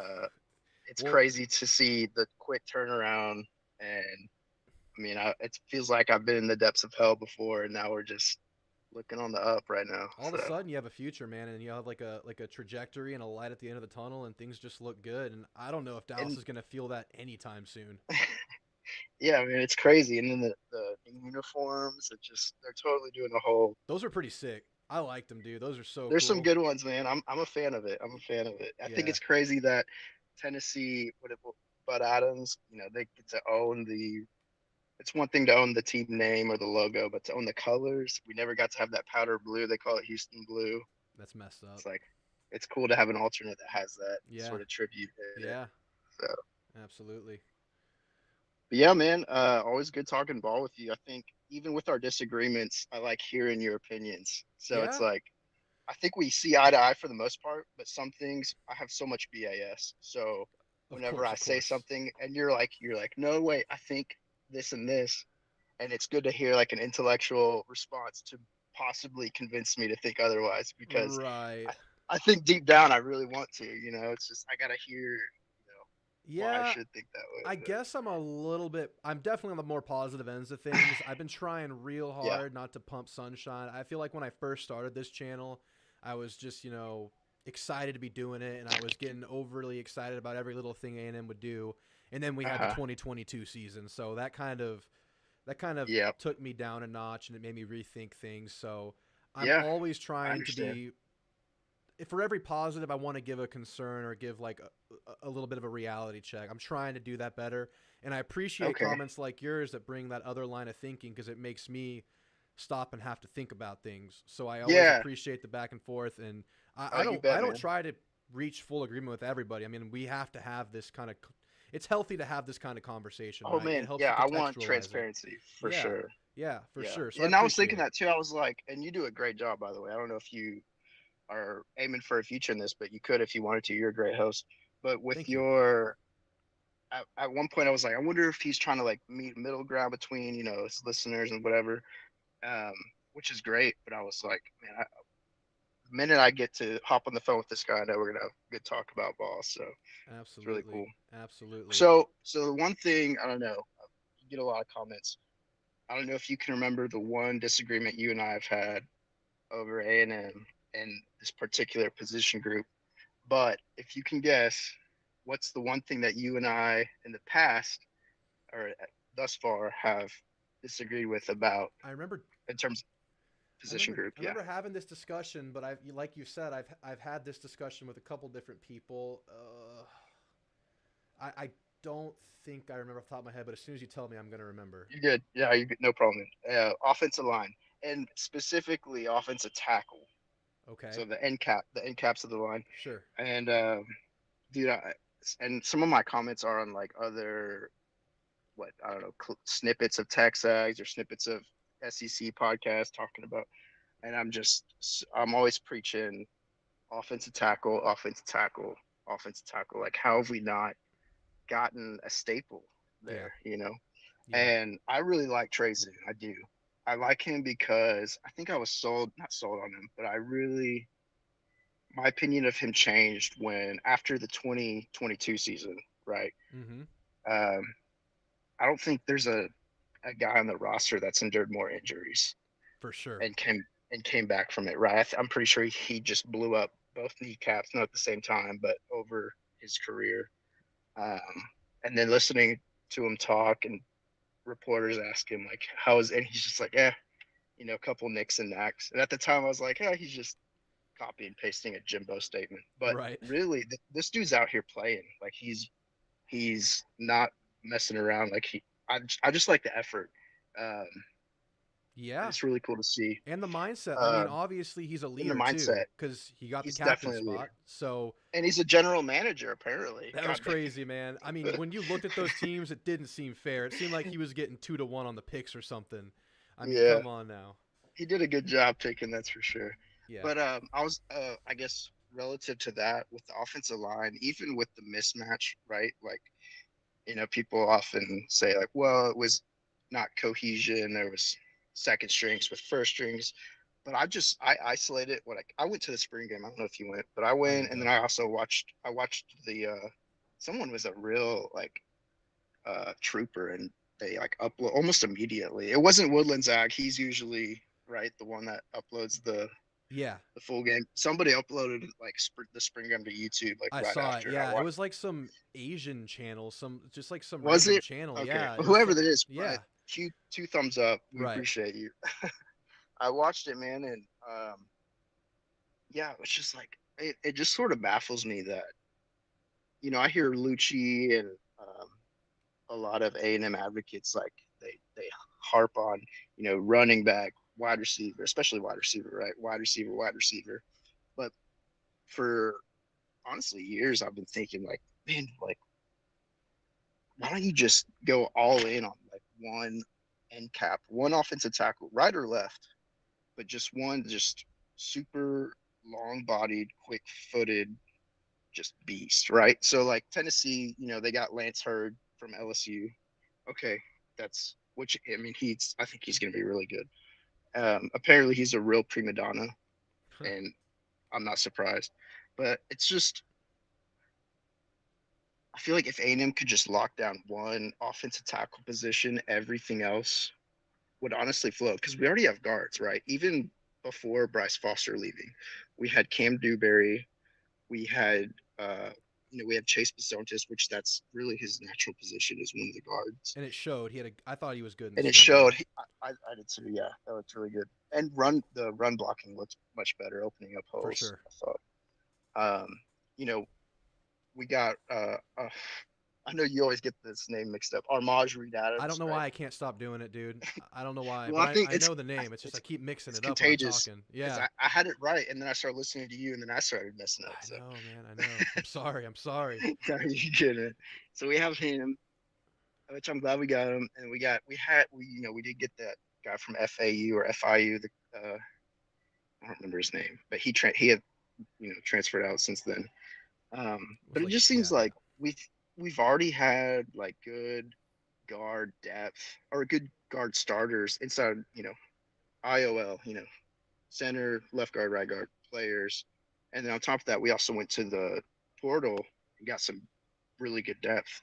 it's Well- crazy to see the quick turnaround. And I mean, it feels like I've been in the depths of hell before, and now we're just looking on the up right now. All of a sudden, you have a future, man, and you have like a trajectory and a light at the end of the tunnel, and things just look good. And I don't know if Dallas is gonna feel that anytime soon. Yeah, I mean, it's crazy. And then the uniforms, they're totally doing a whole. Those are pretty sick. I like them, dude. Those are so. There's cool. some good ones, man. I'm a fan of it. I think Yeah. it's crazy that Tennessee, Bud Adams, they get to own the. It's one thing to own the team name or the logo, but to own the colors, we never got to have that powder blue. They call it Houston blue. That's messed up. It's like, it's cool to have an alternate that has that Yeah. sort of tribute. in it. Yeah. So. Absolutely. But yeah, man, always good talking ball with you. I think even with our disagreements, I like hearing your opinions. So it's Yeah. like, I think we see eye to eye for the most part, but some things I have so much BAS. So Of whenever course, I of say course. something and you're like, no, wait, I think this and this. And it's good to hear like an intellectual response to possibly convince me to think otherwise, because Right. I think deep down I really want to, it's just, I got to hear, why I Yeah. should think that way. I but- guess I'm definitely on the more positive ends of things. I've been trying real Yeah. hard not to pump sunshine. I feel like when I first started this channel, I was just, excited to be doing it, and I was getting overly excited about every little thing A&M would do. And then we had the 2022 season, so that kind of Yep. took me down a notch, and it made me rethink things. So I'm Yeah, always trying to understand. be. If for every positive, I want to give a concern or give like a little bit of a reality check. I'm trying to do that better, and I appreciate Okay. comments like yours that bring that other line of thinking, because it makes me stop and have to think about things. So I always Yeah. appreciate the back and forth, and I Oh, you don't bet, I don't man. try to reach full agreement with everybody. I mean, we have to have this kind of. It's healthy to have this kind of conversation. Oh right? It man, helps yeah, you I want contextualize it. transparency for Yeah. sure. Yeah, for Yeah. sure. So And I was appreciate thinking it. that too. I was like, and you do a great job, by the way. I don't know if you are aiming for a future in this, but you could if you wanted to. You're a great host. But with Thank you. at one point, I was like, I wonder if he's trying to like meet middle ground between his listeners and whatever, which is great. But I was like, man, the minute I get to hop on the phone with this guy, I know we're gonna have a good talk about ball. So it's really Absolutely. cool. Absolutely. So the one thing I don't know, you get a lot of comments. I don't know if you can remember the one disagreement you and I have had over A&M and this particular position group, but if you can guess, what's the one thing that you and I in the past or thus far have disagreed with about I remember in terms of position group? I Yeah, remember having this discussion, but like you said, I've had this discussion with a couple different people. I don't think I remember off the top of my head, but as soon as you tell me, I'm gonna remember. you're good. Yeah, you good. No problem. Offensive line and specifically offensive tackle. Okay. So the end caps of the line, Sure. and dude, and some of my comments are on like other what I don't know snippets of Texags or snippets of SEC podcasts talking about, and I'm always preaching offensive tackle, offensive tackle, offensive tackle. Like how have we not gotten a staple Yeah. there? You know, Yeah. and I really like Trazen. I do. I like him because I think I was not sold on him, but I really my opinion of him changed when after the 2022 season, right? Mm-hmm. Um, I don't think there's a guy on the roster that's endured more injuries For sure. and came back from it, right? I'm pretty sure he just blew up both kneecaps, not at the same time, but over his career. Um, and then listening to him talk and reporters ask him like, "How is?" And he's just like, "Yeah, a couple nicks and knacks." And at the time, I was like, "Yeah, he's just copy and pasting a Jimbo statement." But Right. really, this dude's out here playing. Like he's not messing around. I just like the effort. Um, and Yeah. it's really cool to see. And the mindset. I mean, Um, obviously he's a in the leader too, mindset, because he got the he's captain definitely a spot. leader, So and he's a general manager apparently. that was God crazy, man. I mean, damn. when you looked at those teams, it didn't seem fair. It seemed like he was getting 2-1 on the picks or something. I mean, Yeah, come on now. he did a good job picking, that's for sure. Yeah. But I was, I guess, relative to that with the offensive line, even with the mismatch, right? Like, people often say like, well, it was not cohesion. There was second strings with first strings, but I isolated what I went to the spring game. I don't know if you went, but I I went, didn't and then go. I watched the someone was a real like trooper, and they like upload almost immediately. It wasn't Woodland Zag. He's usually right the one that uploads Yeah. the full game. Somebody uploaded like the spring game to YouTube like I right saw it. after, and I Yeah, it watched. was like some Asian channel, just like some Was random it channel. okay? Yeah, it was Whoever some. that is, Yeah, two thumbs up. We right. appreciate you. I watched it, man, and yeah, it was just like it just sort of baffles me that I hear Lucci and a lot of A&M advocates like they harp on running back, wide receiver, especially wide receiver, right? Wide receiver. But for honestly years, I've been thinking like, man, like why don't you just go all in on like one end cap, one offensive tackle, right or left, but just one just super long bodied, quick footed, just beast, right? So like Tennessee, they got Lance Hurd from LSU. Okay, that's which I mean I think he's gonna be really good. Apparently he's a real prima donna, and I'm not surprised. But it's just I feel like if A&M could just lock down one offensive tackle position, everything else would honestly flow because we already have guards, right? Even before Bryce Foster leaving, we had Cam Dewberry, we had we have Chase Bisontis, which that's really his natural position is one of the guards, And it showed. I thought he was good in the and it spring game. showed. I did too. Yeah, that looked really good, and the run blocking looked much better, opening up For holes. sure. I thought. You know, we got. I know you always get this name mixed up. Armaj Reed I don't Adams, know right? why I can't stop doing it, dude. I don't know why, Well, but I think I know the name. It's just I it's keep mixing it's it up when I'm contagious talking. because Yeah. I had it right, and then I started listening to you, and then I started messing up. I So know, man. I know. I'm sorry. I'm sorry. you get it. So we have him, which I'm glad we got him, and we did get that guy from FAU or FIU. I don't remember his name, but he had transferred out since then. It was But it like, just yeah, seems like we've already had like good guard depth or good guard starters inside, IOL, center, left guard, right guard. players. And then on top of that, we also went to the portal and got some really good depth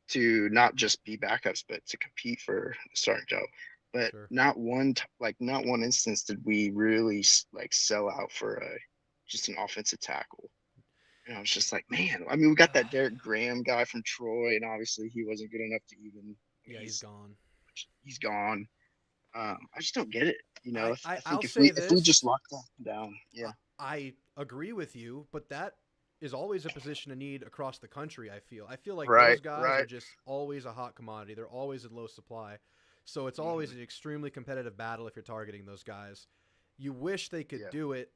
to not just be backups, but to compete for the starting job. But Sure. not one instance did we really like sell out for a just an offensive tackle. And I was just like, man, I mean, we got that Derek Graham guy from Troy, and obviously he wasn't good enough to even. I mean, Yeah, he's gone. he's gone. I just don't get it. I I'll think if say we just this. lock that down, yeah, I agree with you, but that is always a position of need across the country. I feel like those right, guys are right, just always a hot commodity. They're always in low supply, so it's always hmm an extremely competitive battle if you're targeting those guys. You wish they could yeah, do it.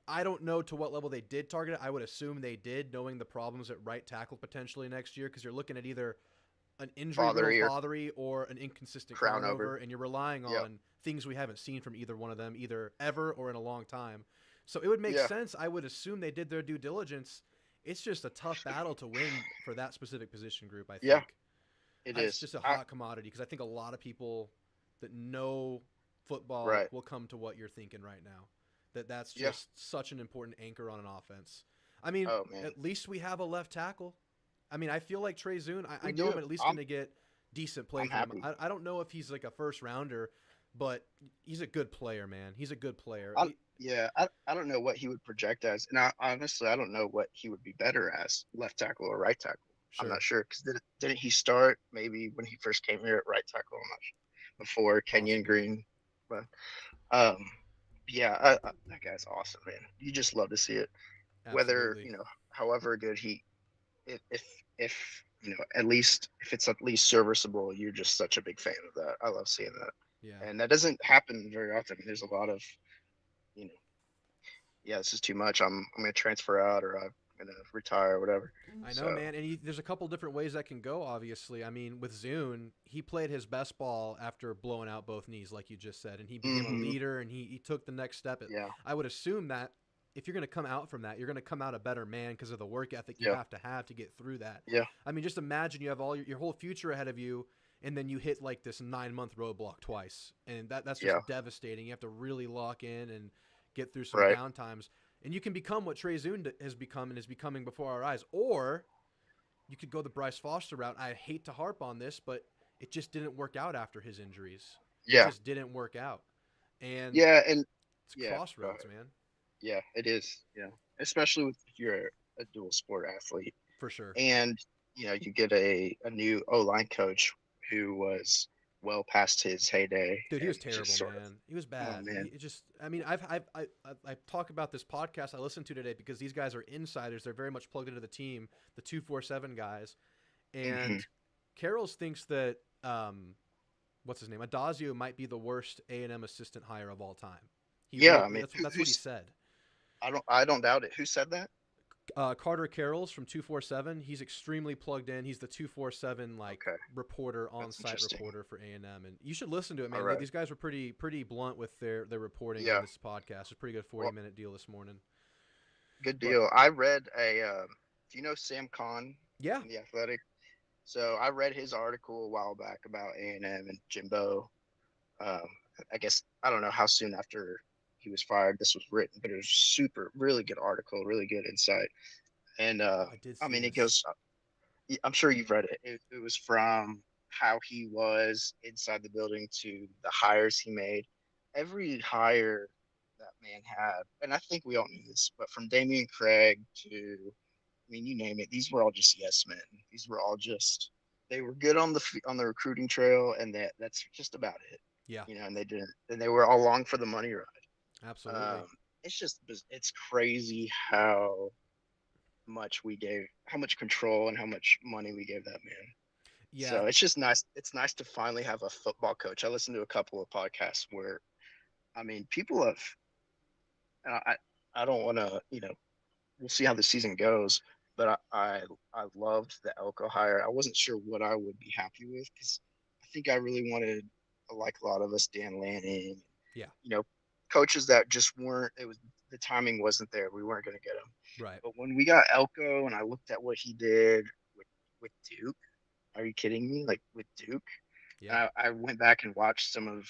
I don't know to what level they did target it. I would assume they did, knowing the problems at right tackle potentially next year, because you're looking at either an injury father riddled ear, Fathery or an inconsistent crown over, Crownover, and you're relying yep, on things we haven't seen from either one of them, either ever or in a long time. So it would make yeah, sense. I would assume they did their due diligence. It's just a tough battle to win for that specific position group, I yeah, think. it It's is. just a I hot commodity because I think a lot of people that know football right, will come to what you're thinking right now. That's yeah. just such an important anchor on an offense. I mean, Oh man, at least we have a left tackle. I mean, I feel like Trey Zune, I we know I'm do. at least going to get decent play I'm from him. happy. I don't know if he's like a first rounder, but he's a good player, man. He's a good player. Yeah, I don't know what he would project as, and honestly I don't know what he would be better as, left tackle or right tackle. I'm not Sure, sure because didn't he start maybe when he first came here at right tackle? I'm not sure, before Kenyon possibly. Green, but um, yeah, that guy's awesome, man. You just love to see it. Whether Absolutely. however good if at least if it's at least serviceable, you're just such a big fan of that. I love seeing that, Yeah. and that doesn't happen very often. There's a lot of you know yeah, this is too much. I'm gonna transfer out or I'm gonna retire or whatever. I know, So man, and there's a couple different ways that can go. Obviously, I mean, with Zune, he played his best ball after blowing out both knees, like you just said, and he became a hmm leader, and he took the next step. yeah, I would assume that if you're going to come out from that, you're going to come out a better man because of the work ethic you yeah, have to get through that. yeah, I mean, just imagine you have all your whole future ahead of you, and then you hit like this 9 month roadblock twice, and that's just yeah, devastating. You have to really lock in and get through some right, downtimes, and you can become what Trey Zune has become and is becoming before our eyes, or you could go the Bryce Foster route. I hate to harp on this, but it just didn't work out after his injuries. It yeah, just didn't work out, and yeah, and it's yeah. Go crossroads, ahead. man, Yeah, it is. Yeah, especially if you're a dual sport athlete, for sure. and you get a new O line coach who was well past his heyday, Dude, he and was just terrible, sort of man. He was oh bad. man, It just, I mean, I talk about this podcast I listened to today because these guys are insiders. They're very much plugged into the team, the 247 guys, hmm and Carroll's thinks that what's his name, Adazio might be the worst A&M assistant hire of all time. He yeah. wrote I mean, that's what he said. I don't doubt it. Who said that? Carter Carroll's from 247. He's extremely plugged in. He's the 247 like Okay, reporter, that's on-site interesting. reporter for A&M, and you should listen to it, All man. right. These guys were pretty blunt with their reporting on Yeah. this podcast. It's a pretty good Well, 40-minute deal this morning. good But deal. I read do you know Sam Kahn yeah, from the Athletic? So I read his article a while back about A&M and Jimbo. Um, I guess I don't know how soon after he was fired this was written, but it was super, really good article, really good insight. And I did I see mean, it this. goes. I'm sure you've read it. It was from how he was inside the building to the hires he made. Every hire that man had, and I think we all knew this, but from Damian Craig to, I mean, you name it, these were all just yes men. These were all just they were good on the recruiting trail, and that's just about it. Yeah, And they didn't, and they were all along for the money ride. absolutely. Um, it's crazy how much control and how much money we gave that man. Yeah, So it's just nice. It's nice to finally have a football coach. I listened to a couple of podcasts where, I mean, people have. I I don't want to. We'll see how the season goes. But I loved the Elko hire. I wasn't sure what I would be happy with because I think I really wanted, like a lot of us, Dan Lanning. yeah, You know, coaches that just weren't. It was the timing wasn't there. We weren't going to get them. right. But when we got Elko and I looked at what he did with Duke, are you kidding me? Like with Duke, and Yeah, I went back and watched some of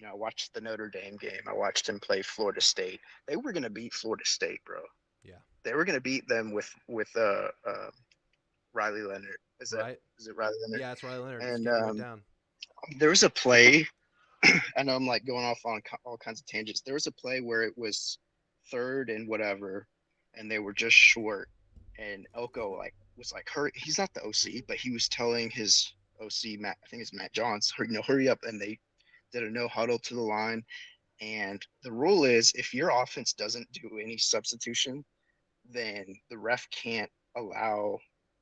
I watched the Notre Dame game. I watched him play Florida State. They were gonna beat Florida State, bro. Yeah. They were gonna beat them with Riley Leonard. Right. Is it Riley Leonard? Yeah, it's Riley Leonard. And Skating went down. there was a play. I know I'm like going off on all kinds of tangents. There was a play where it was third and whatever, and they were just short, and Elko was like, hurry. He's not the OC, but he was telling his OC, Matt, I think it's Matt Johns, hurry up, and they did a no huddle to the line. And the rule is, if your offense doesn't do any substitution, then the ref can't allow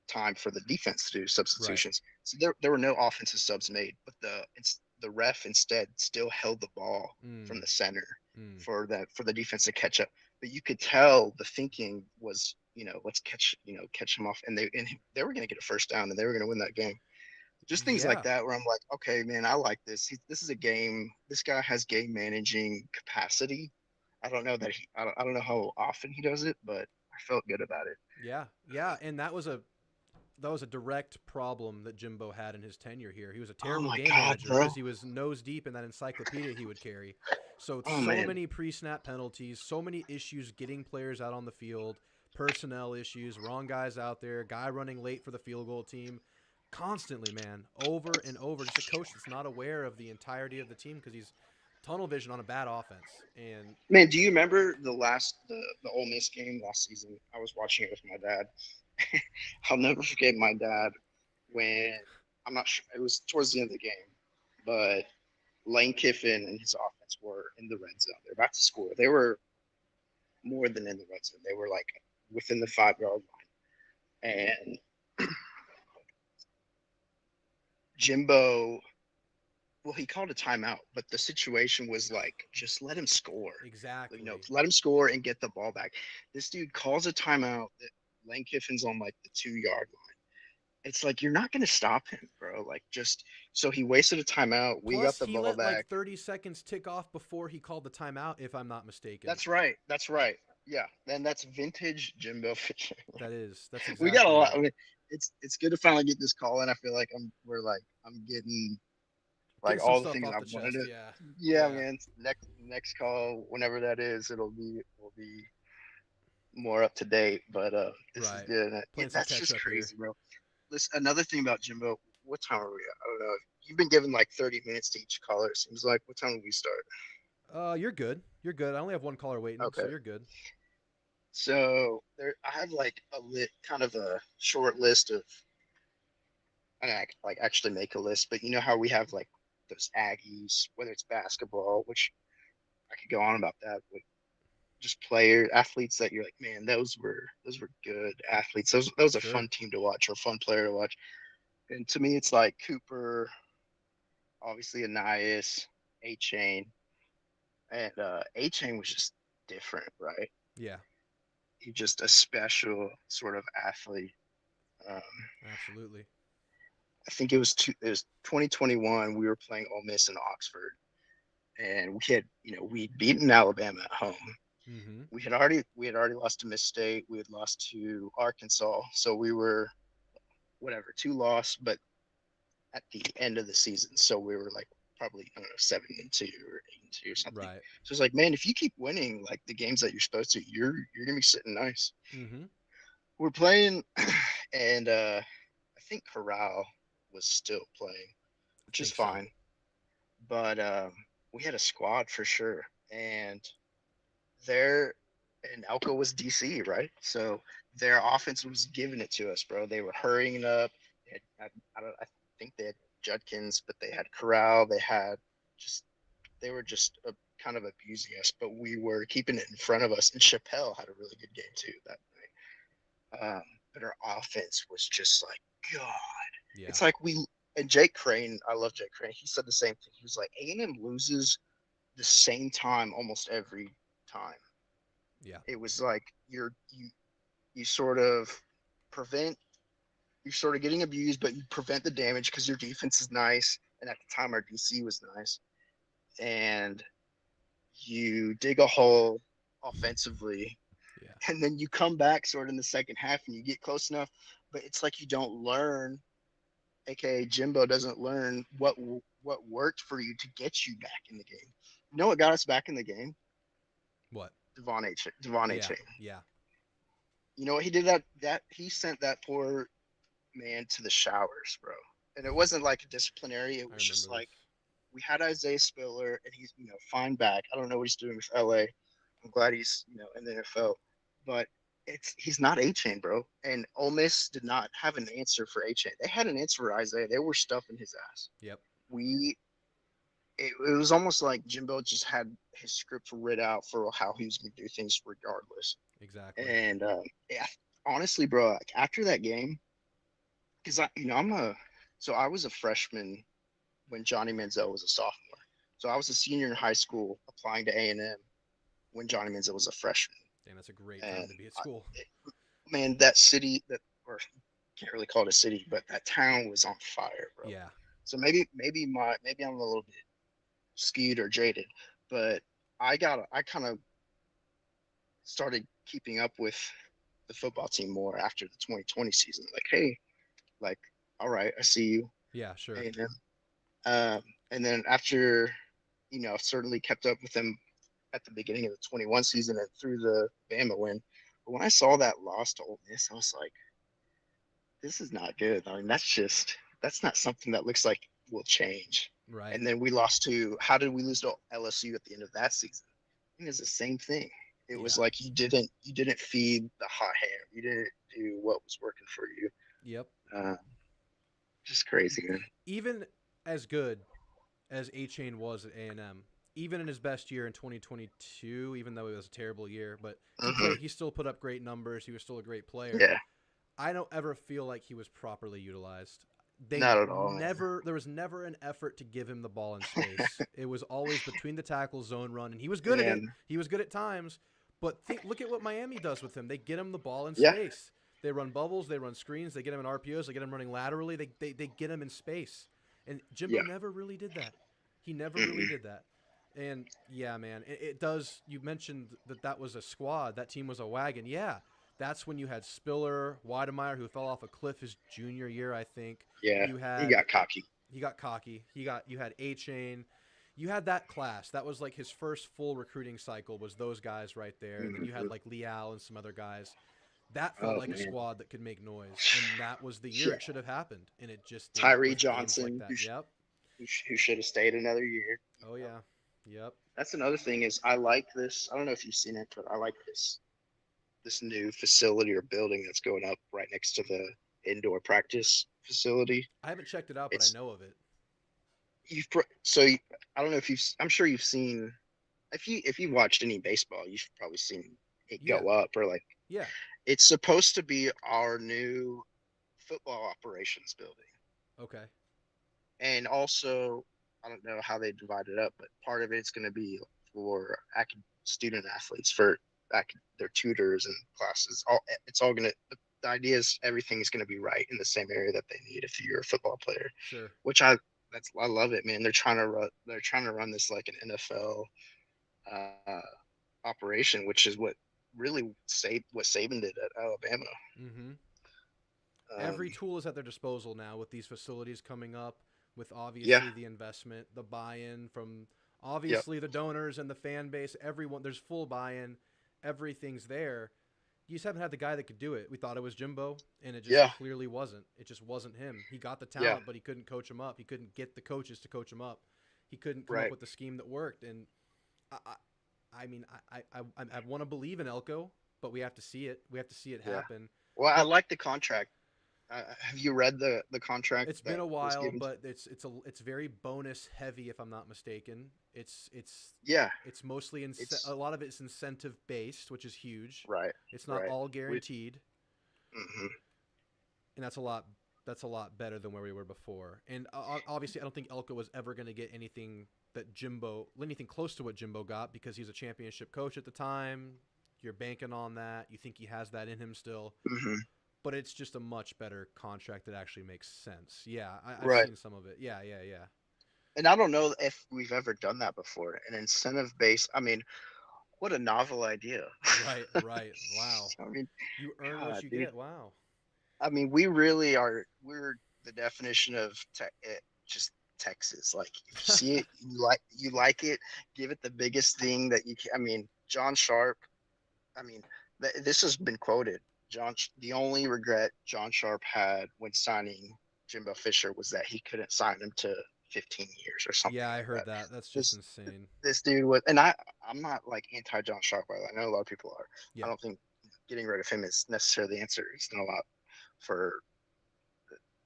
time for the defense to do substitutions. Right. So there were no offensive subs made, but the ref instead still held the ball from the center for the defense to catch up. But you could tell the thinking was, let's catch them off, and they were going to get a first down, and they were going to win that game. Just things like that where I'm like, okay, man, I like this. This is a game. This guy has game managing capacity. I don't know that I don't know how often he does it, but I felt good about it. Yeah, and that was a direct problem that Jimbo had in his tenure here. He was a terrible game manager because he was nose deep in that encyclopedia he would carry. So many pre-snap penalties, so many issues getting players out on the field, personnel issues, wrong guys out there, guy running late for the field goal team. Constantly, man, over and over. Just a coach that's not aware of the entirety of the team because he's tunnel vision on a bad offense. And man, do you remember the Ole Miss game last season? I was watching it with my dad. I'll never forget my dad when, I'm not sure, it was towards the end of the game, but Lane Kiffin and his offense were in the red zone. They're about to score. They were more than in the red zone. They were like within the 5-yard line. And Jimbo, well, he called a timeout, but the situation was like, just let him score. Exactly. Let him score and get the ball back. This dude calls a timeout. Lane Kiffin's on like the 2-yard line. It's like, you're not going to stop him, bro. So he wasted a timeout. We got the ball back. He let like 30 seconds tick off before he called the timeout, if I'm not mistaken. That's right. Yeah. Then that's vintage Jimbo fishing. That's exactly. We got a lot. I mean, it's good to finally get this call in. I feel like I'm getting like all the things I wanted to. Yeah, man. Next call, whenever that is, will be more up to date. But this is good. That's just crazy, bro. Listen, another thing about Jimbo. What time are we at? I don't know. You've been given like 30 minutes to each caller. It seems like. What time do we start? You're good. I only have one caller waiting, so you're good. So I have like kind of a short list of. I like actually make a list, but you know how we have like those Aggies, whether it's basketball, which I could go on about that, but just athletes that you're like, man, those were good athletes. Those are a fun team to watch or a fun player to watch. And to me, it's like Cooper, obviously Anais, A-Chain, and A-Chain was just different, right? Yeah. He's just a special sort of athlete. Absolutely. I think it was 2021. We were playing Ole Miss in Oxford, and we'd beaten Alabama at home. Mm-hmm. We had already lost to Miss State. We had lost to Arkansas, so we were 2 loss, but at the end of the season, so we were like probably 7-2 or 8-2 or something. Right. So it's like, man, if you keep winning like the games that you're supposed to, you're gonna be sitting nice. Mm-hmm. We're playing, and I think Corral was still playing, which is fine. So. But we had a squad for sure, and Elko was DC, right? So their offense was giving it to us, bro. They were hurrying it up. I think they had Judkins, but they had Corral. They were just kind of abusing us, but we were keeping it in front of us. And Chappelle had a really good game too that night. But our offense was just like, God. Yeah. It's like and Jake Crane, I love Jake Crane. He said the same thing. He was like, A&M loses the same time almost every time. Yeah. It was like you sort of you're sort of getting abused, but you prevent the damage because your defense is nice. And at the time, our DC was nice. And you dig a hole offensively. Yeah. And then you come back sort of in the second half and you get close enough. But it's like you don't learn, a.k.a. Jimbo doesn't learn what what worked for you to get you back in the game. You know what got us back in the game? What? Devon A. Yeah, Chain. yeah. You know what he did? That he sent that poor man to the showers, bro. And it wasn't like a disciplinary. It I was remember just this. like we had Isaiah Spiller, and he's fine back. I don't know what he's doing with LA. I'm glad he's in the NFL, but he's not A Chain, bro. And Ole Miss did not have an answer for A Chain. They had an answer for Isaiah. They were stuffing his ass. Yep. We it was almost like Jimbo just had his script writ out for how he was going to do things regardless. Exactly. And yeah, honestly, bro, like after that game, because I was a freshman when Johnny Manziel was a sophomore. So I was a senior in high school applying to A&M when Johnny Manziel was a freshman. Damn, that's a great And time to be at school. man, that city or can't really call it a city, but that town was on fire, bro. Yeah. So maybe I'm a little bit skewed or jaded, but I kind of started keeping up with the football team more after the 2020 season. Like, hey, like, all right, I see you, Yeah, sure. and then after, certainly kept up with them at the beginning of the 21 season and through the Bama win. But when I saw that loss to Ole Miss, I was like, this is not good. I mean, that's not something that looks like will change. Right. And then we lost to how did we lose to LSU at the end of that season? I think it's the same thing. It was Yeah. like you didn't feed the hot hand. You didn't do what was working for you. Yep. Uh, just crazy, man. Even as good as A Chain was at A&M, even in his best year in 2022, even though it was a terrible year, but Hmm. he still put up great numbers. He was still a great player. Yeah, I don't ever feel like he was properly utilized. not at all. There was never an effort to give him the ball in space. It was always between the tackles, zone run, and he was good at it. Man, He was good at times, but look at what Miami does with him. They get him the ball in yeah. space. They run bubbles, they run screens, they get him in RPOs, they get him running laterally. They get him in space, and Jimbo Yeah. never really did that. He never really Mm-mm. did that. And yeah, man, it does. You mentioned that was a squad. That team was a wagon. Yeah, that's when you had Spiller, Weidemeyer, who fell off a cliff his junior year, I think. Yeah, You he had got cocky. he got cocky. You had A Chain. You had that class. That was like his first full recruiting cycle. Was those guys right there? And then you had Hmm. like Leal and some other guys. That felt Oh like a man, squad that could make noise, and that was the year yeah. it should have happened, and it just didn't Tyree with games like Johnson, that. Yep. who should have stayed another year. Oh yeah. Yep. That's another thing is I like this. I don't know if you've seen it, but I like this new facility or building that's going up right next to the indoor practice facility. I haven't checked it out, but I It's know of it. I don't know if I'm sure you've seen if you watched any baseball, you've probably seen it Yeah. go up or like Yeah. it's supposed to be our new football operations building. Okay. And also, I don't know how they divide it up, but part of it's going to be for student athletes for their tutors and classes. It's all going to. The idea is everything is going to be right in the same area that they need if you're a football player. Sure. Which I love it, man. They're trying to run this like an NFL uh, operation, which is what Saban did at Alabama. Mm-hmm. Um, Every tool is at their disposal now with these facilities coming up, with yeah, obviously the investment, the buy-in from yep, obviously the donors and the fan base. Everyone, there's full buy-in. Everything's there. You just haven't had the guy that could do it. We thought it was Jimbo, and it just yeah, clearly wasn't. It just wasn't him. He got the yeah, talent, but he couldn't coach him up. He couldn't get the coaches to coach him up. He couldn't come up right. with the scheme that worked. And I mean, I want to believe in Elko, but we have to see it. We have to see it Yeah. happen. Well, I But like the contract. Have you read the contract it's been that a was while, given? but it's very bonus heavy, if I'm not mistaken. Yeah, It's mostly it's a lot of it's incentive based, which is huge. right, It's not right. all We, guaranteed, hmm and that's a lot better than where we were before. And obviously, I don't think Elko was ever going to get anything close to what Jimbo got because he's a championship coach at the time. You're banking on that. You think he has that in him still. hmm But it's just a much better contract that actually makes sense. Yeah, I've Right. seen some of it. Yeah, yeah, yeah. And I don't know if we've ever done that before. An incentive based. I mean, what a novel idea. Right, right. Wow. I mean, You earn what God, you dude. get. Wow. I mean, we really are. We're the definition of just Texas. Like if you see it, you like it. Give it the biggest thing that you can. I mean, John Sharp. I mean, this has been quoted. The only regret John Sharp had when signing Jimbo Fisher was that he couldn't sign him to 15 years or something Yeah, I like heard that. that. That's just This insane. this dude was, and I'm not like anti John Sharp. By the way. I know a lot of people are. I Yeah. don't think getting rid of him is necessarily the answer. He's done a lot for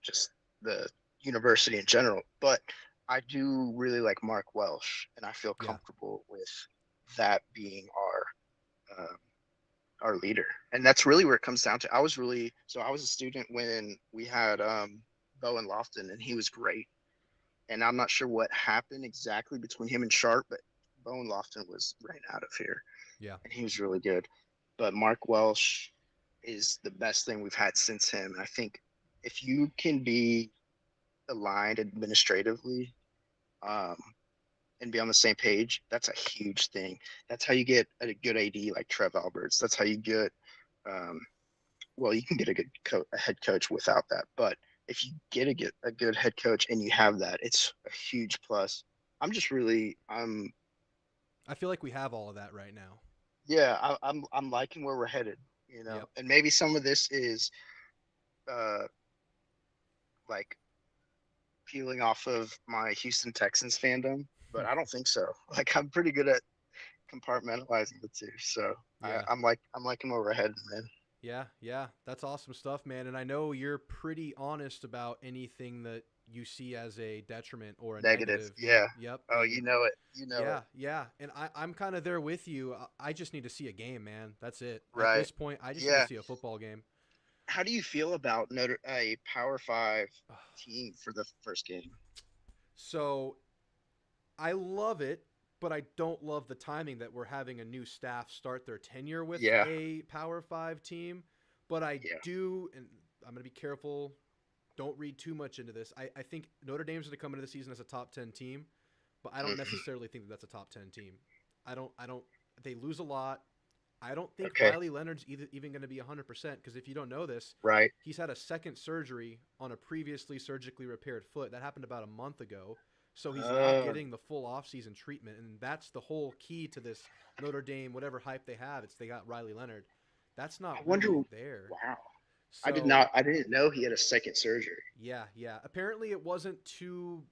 just the university in general. But I do really like Mark Welsh, and I feel Yeah. comfortable with that being our leader. And that's really where it comes down to. I was a student when we had Bowen Lofton, and he was great. And I'm not sure what happened exactly between him and Sharp, but Bowen Lofton was ran out of here, Yeah. and he was really good. But Mark Welsh is the best thing we've had since him. I think if you can be aligned administratively um, and be on the same page, that's a huge thing. That's how you get a good AD like Trev Alberts. That's how you get, um, well, you can get a head coach without that. But if you get a good head coach and you have that, it's a huge plus. I feel like we have all of that right now. Yeah, I'm liking where we're headed, Yep. and maybe some of this is uh, like peeling off of my Houston Texans fandom, but I don't think so. Like I'm pretty good at compartmentalizing the two. So Yeah. I'm liking where we're headed, man. Yeah, yeah, that's awesome stuff, man. And I know you're pretty honest about anything that you see as a detriment or a Negative. negative. Yep, Yeah. yep. Oh, And you know it. You know yeah, it. yeah. And I'm kind of there with you. I just need to see a game, man. That's it. At Right. this point, I just need to Yeah. see a football game. How do you feel about a Power Five team for the first game? So I love it, but I don't love the timing that we're having a new staff start their tenure with Yeah. a Power Five team. But I Yeah. do, and I'm going to be careful. Don't read too much into this. I think Notre Dame's going to come into the season as a top 10 team, but I don't Mhm. necessarily think that that's a top 10 team. I don't, they lose a lot. I don't think Okay. Riley Leonard's even going to be 100% because if you don't know this, Right. he's had a second surgery on a previously surgically repaired foot. That happened about a month ago. So he's not getting the full offseason treatment. And that's the whole key to this Notre Dame, whatever hype they have. It's they got Riley Leonard. That's not I wonder. really there. Wow. So, I didn't know he had a second surgery. yeah, yeah. Apparently it wasn't too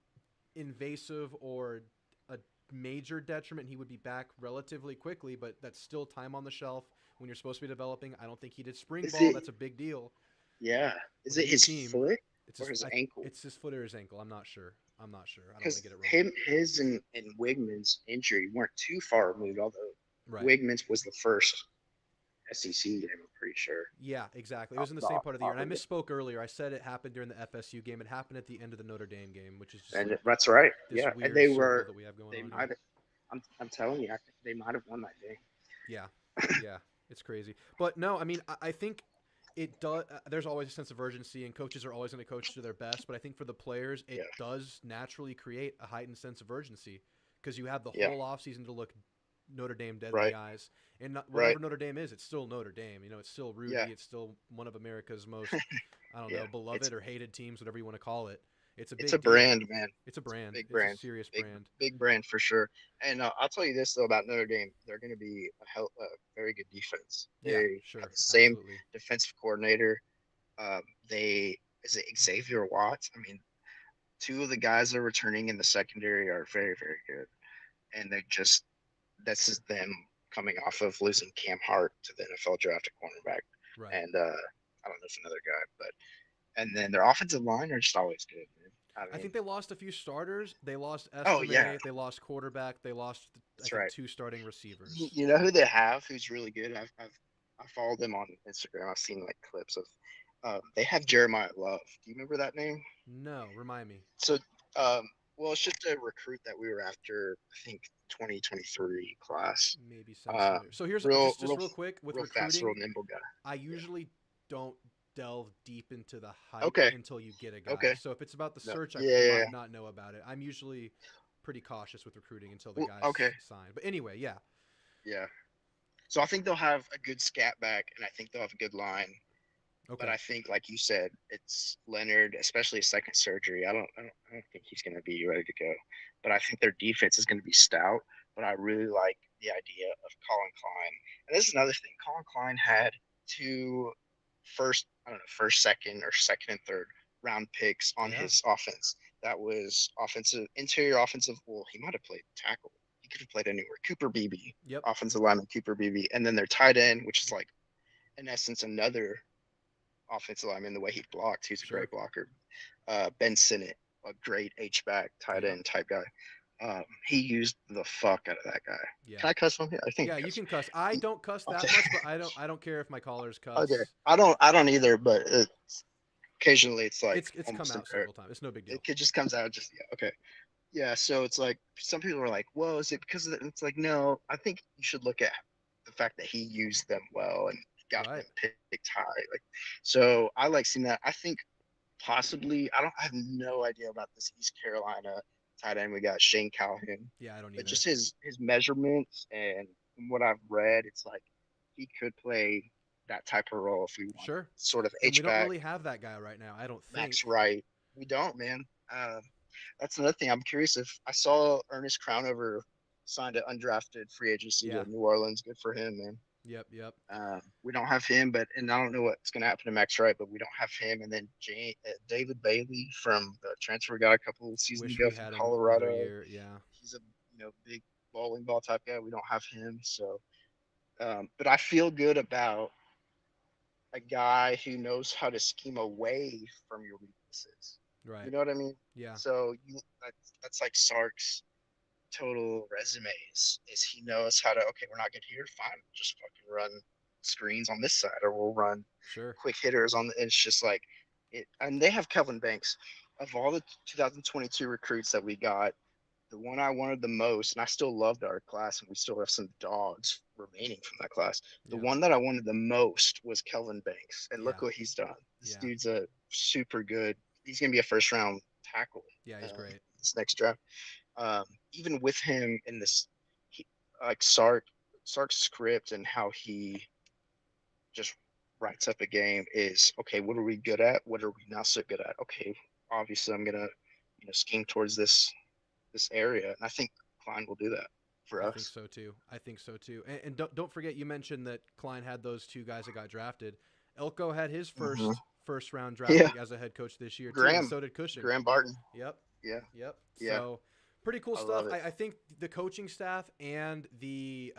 invasive or a major detriment. He would be back relatively quickly, but that's still time on the shelf when you're supposed to be developing. I don't think he did spring Is ball. it? That's a big deal. Yeah. Is With a it new his team, foot it's or his his ankle? it's his foot or his ankle. I'm not sure. I don't want to Because get it wrong. his and Wigman's injury weren't too far removed, although Right. Wigman's was the first SEC game, I'm pretty sure. Yeah, exactly. It was in the same part of the year. And I Auburn game. misspoke earlier. I said it happened during the FSU game. It happened at the end of the Notre Dame game, which is just And like that's right. this Yeah. weird And circle that we have going they on might here. have, I'm telling you, I think they might have won that game. Yeah, yeah, it's crazy. But no, I mean, I think it does. There's always a sense of urgency, and coaches are always going to coach to their best. But I think for the players, it Yeah. does naturally create a heightened sense of urgency because you have the Yeah. whole offseason to look Notre Dame dead in Right. the eyes. And whatever Right. Notre Dame is, it's still Notre Dame. You know, it's still Rudy. Yeah. It's still one of America's most, I don't Yeah. know, beloved or hated teams, whatever you want to call it. It's a big It's a deal. brand, man. It's a brand. Big It's a brand. serious Big, brand. big brand for sure. And I'll tell you this though about Notre Dame, they're going to be a very good defense. Yeah, They sure, have the same absolutely. defensive coordinator. They is it Xavier Watts? I mean, two of the guys that are returning in the secondary are very, very good. And they just this is them coming off of losing Cam Hart to the NFL drafted cornerback. Right. And I don't know if another guy, but and then their offensive line are just always good, man. I think they lost a few starters. They lost Oh, Estime. yeah. They lost quarterback. They lost, I That's think, right. 2 starting receivers. You know who they have who's really good? I followed them on Instagram. I've seen like clips of. They have Jeremiah Love. Do you remember that name? No, remind me. So, well, it's just a recruit that we were after. I think 2023 class. Maybe sounds familiar. So here's just real quick with real fast, recruiting. real nimble guy. I usually don't delve deep into the hype Okay. until you get a guy. Okay. So if it's about the No. search, I Yeah. might not know about it. I'm usually pretty cautious with recruiting until the Well, guy's okay. signed. But anyway, yeah. Yeah. So I think they'll have a good scat back, and I think they'll have a good line. But Okay. I think, like you said, it's Leonard, especially a second surgery. I don't think he's going to be ready to go. But I think their defense is going to be stout. But I really like the idea of Colin Klein. And this is another thing. Colin Klein had two I don't know, first, second, or second and third round picks on Yeah. his offense. That was interior offensive. Well, he might have played tackle. He could have played anywhere. Cooper Beebe, Yep. offensive lineman Cooper Beebe, and then their tight end, which is like in essence another offensive lineman. The way he blocked, he's a Sure. great blocker. Ben Sinnott, a great H back tight Yep. end type guy. He used the fuck out of that guy. Yeah. Can I cuss on here? I think Yeah, I you cuss. can cuss. I don't cuss that Okay. much, but I don't care if my callers Okay. cuss. I don't either, but occasionally it's like It's come almost out embarrassing. several times. It's no big deal. It just comes out just yeah. Okay. Yeah. So it's like some people are like, "Well, is it because of the-" It's like, no. I think you should look at the fact that he used them well and got them Right. picked high. Like, so I like seeing that. I think possibly I have no idea about this East Carolina tight end. We got Shane Calhoun, Yeah, I don't but either. just his measurements and from what I've read, it's like he could play that type of role if we want Sure. sort of And we H don't back really have that guy right now, I don't Max think. Wright. We don't, man. That's another thing. I'm curious if I saw Ernest Crownover signed an undrafted free agency Yeah. to New Orleans. Good for him, man. Yep, yep. We don't have him, and I don't know what's going to happen to Max Wright, but we don't have him. And then David Bailey from the transfer got a couple of seasons Wish ago we from had him another Colorado. year. Yeah. He's a big bowling ball type guy. We don't have him, so but I feel good about a guy who knows how to scheme away from your weaknesses. You Right. know what I mean? Yeah. So that's like Sark's total resume is he knows how to okay, we're not good here, fine, just fucking run screens on this side, or we'll run Sure. quick hitters on the. It's just like it, and they have Kelvin Banks. Of all the 2022 recruits that we got, the one I wanted the most, and I still loved our class, and we still have some dogs remaining from that class. The Yep. one that I wanted the most was Kelvin Banks, and Yeah. look what he's done. This Yeah. dude's a super good. He's gonna be a first round tackle Yeah, he's great. this next draft. Um, Even with him in this, he, like Sark's script and how he just writes up a game is okay. What are we good at? What are we not so good at? Okay, obviously I'm gonna scheme towards this area, and I think Klein will do that for I think us. so too. I think so too. And don't forget you mentioned that Klein had those two guys that got drafted. Elko had his Mm-hmm. first round draft Yeah, pick as a head coach this year too, and Graham so did Cushing. Graham Barton. Yep. Yeah, Yep. yeah, So pretty cool I stuff. love it, I think the coaching staff and the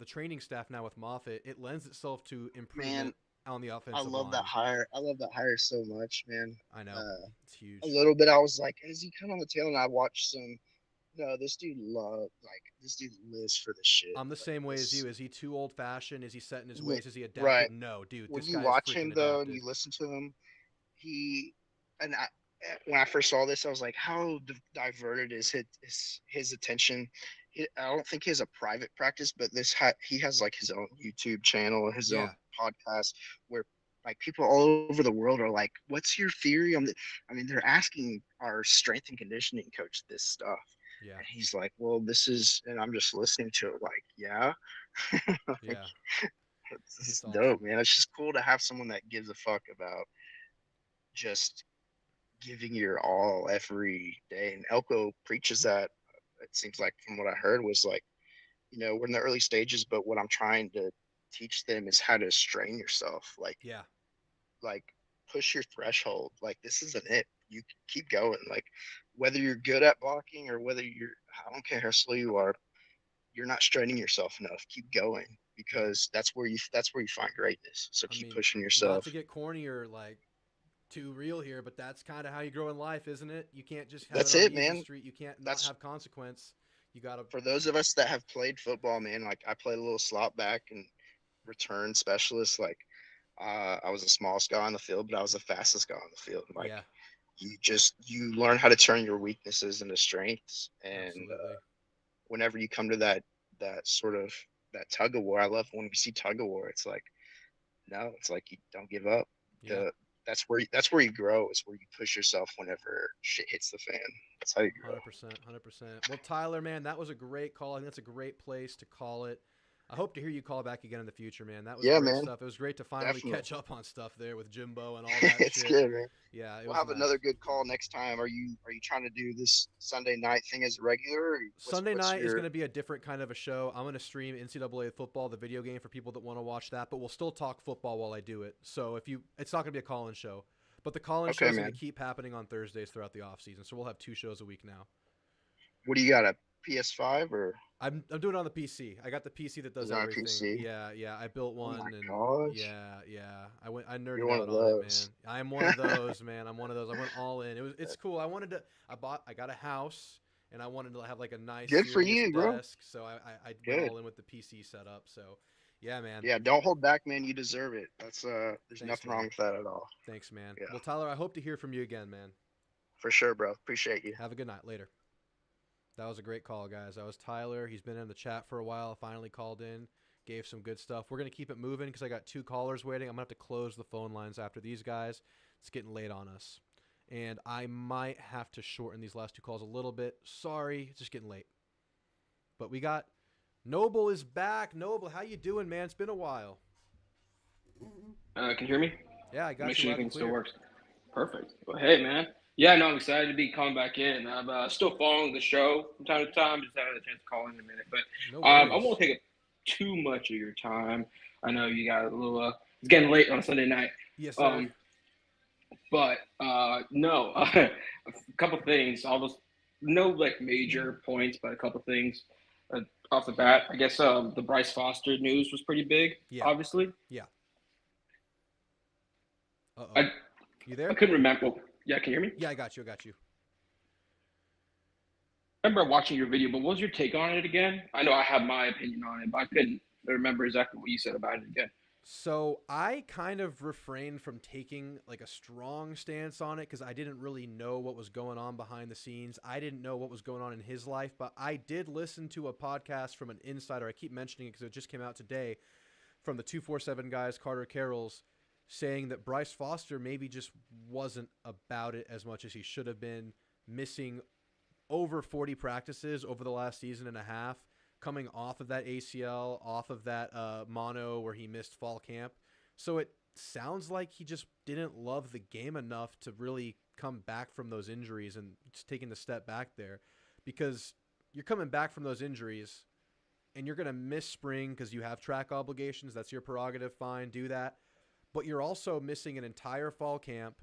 training staff now with Moffitt, it lends itself to man. improvement on the I offensive love that line. hire. I love that hire so much, man. I know. It's A huge. little bit, I was like, is he kind of on the tail? And I watched some. No, this dude lives for the shit. I'm the Like same way as this, you. Is he too old fashioned? Is he set in his ways? Is he right. adapted? No, dude. When This you guy is watch him freaking though, and adapted. you listen to him, he and I, when I first saw this, I was like, how diverted is his attention? I don't think he has a private practice, but he has like his own YouTube channel and his own Yeah. podcast where like people all over the world are like, "What's your theory on the?" I mean, they're asking our strength and conditioning coach this stuff, Yeah. and he's like, "Well, this is," and I'm just listening to it, like, "Yeah." Like, Yeah. it's It's dope, awesome. man. It's just cool to have someone that gives a fuck about just giving your all every day. And Elko preaches that. It seems like from what I heard was like, we're in the early stages, but what I'm trying to teach them is how to strain yourself. Yeah. Like push your threshold. Like this isn't it. You keep going. Like whether you're good at blocking or whether I don't care how slow you are, you're not straining yourself enough. Keep going Yeah. because that's where you find greatness. So I keep mean, pushing not yourself. to get corny or like too real here, but that's kind of how you grow in life, isn't it? You can't just have it That's on it, easy man. street. You can't not That's have consequence. You gotta. for those of us that have played football, man. Like I played a little slot back and return specialist. Like I was the smallest guy on the field, but I was the fastest guy on the field. Like Yeah. you learn how to turn your weaknesses into strengths, and Absolutely. whenever you come to that sort of that tug of war, I love when we see tug of war. It's like no, it's like you don't give up. Yeah. The that's where you grow is where you push yourself whenever shit hits the fan. That's how you grow. 100%. 100%. Well, Tyler, man, that was a great call. I think that's a great place to call it. I hope to hear you call back again in the future, man. That was Yeah, great man. stuff. It was great to finally Definitely. catch up on stuff there with Jimbo and all that It's shit. good, man. Yeah, it We'll was have nice. another good call next time. Are you trying to do this Sunday night thing as regular? Or Sunday what's night is your... going to be a different kind of a show. I'm going to stream NCAA football, the video game, for people that want to watch that, but we'll still talk football while I do it. So it's not going to be a call-in show, but the call-in show is going to keep happening on Thursdays throughout the off season. So we'll have 2 shows a week now. What do you got, a PS5 or? I'm doing it on the PC. I got the PC that does Is it on everything. PC? Yeah. I built one. Oh my and gosh. Yeah. I nerded You're one out of on it, man. those. I am one of those, man. I'm one of those. I went all in. It's cool. I got a house, and I wanted to have like a nice Good for serious you, bro. desk, so I went Good. all in with the PC setup. So, yeah, man. Yeah, don't hold back, man. You deserve it. That's there's Thanks, nothing man. wrong with that at all. Thanks, man. Yeah. Well, Tyler, I hope to hear from you again, man. For sure, bro. Appreciate you. Have a good night. Later. That was a great call, guys. That was Tyler. He's been in the chat for a while. Finally called in. Gave some good stuff. We're going to keep it moving because I got 2 callers waiting. I'm going to have to close the phone lines after these guys. It's getting late on us. And I might have to shorten these last 2 calls a little bit. Sorry. It's just getting late. But we got Noble is back. Noble, how you doing, man? It's been a while. Can you hear me? Yeah, I got Make you sure loud you and can still clear. works. Perfect. Well, hey, man. Yeah, no, I'm excited to be calling back in. I'm still following the show from time to time. Just haven't had a chance to call in a minute. But No I worries. won't take up too much of your time. I know you got a little it's getting late on a Sunday night. Yes, sir. But no, a couple things. Almost no like major points, but a couple things off the bat. I guess the Bryce Foster news was pretty big. Yeah. Obviously. Yeah. Uh-oh. You there? I couldn't remember. Well, yeah, can you hear me? Yeah, I got you. I remember watching your video, but what was your take on it again? I know I have my opinion on it, but I couldn't remember exactly what you said about it again. So I kind of refrained from taking like a strong stance on it because I didn't really know what was going on behind the scenes. I didn't know what was going on in his life, but I did listen to a podcast from an insider. I keep mentioning it because it just came out today from the 247 guys, Carter Carroll's, saying that Bryce Foster maybe just wasn't about it as much as he should have been, missing over 40 practices over the last season and a half, coming off of that ACL, off of that mono where he missed fall camp. So it sounds like he just didn't love the game enough to really come back from those injuries and just taking the step back there, because you're coming back from those injuries and you're going to miss spring because you have track obligations. That's your prerogative. Fine, do that. But you're also missing an entire fall camp.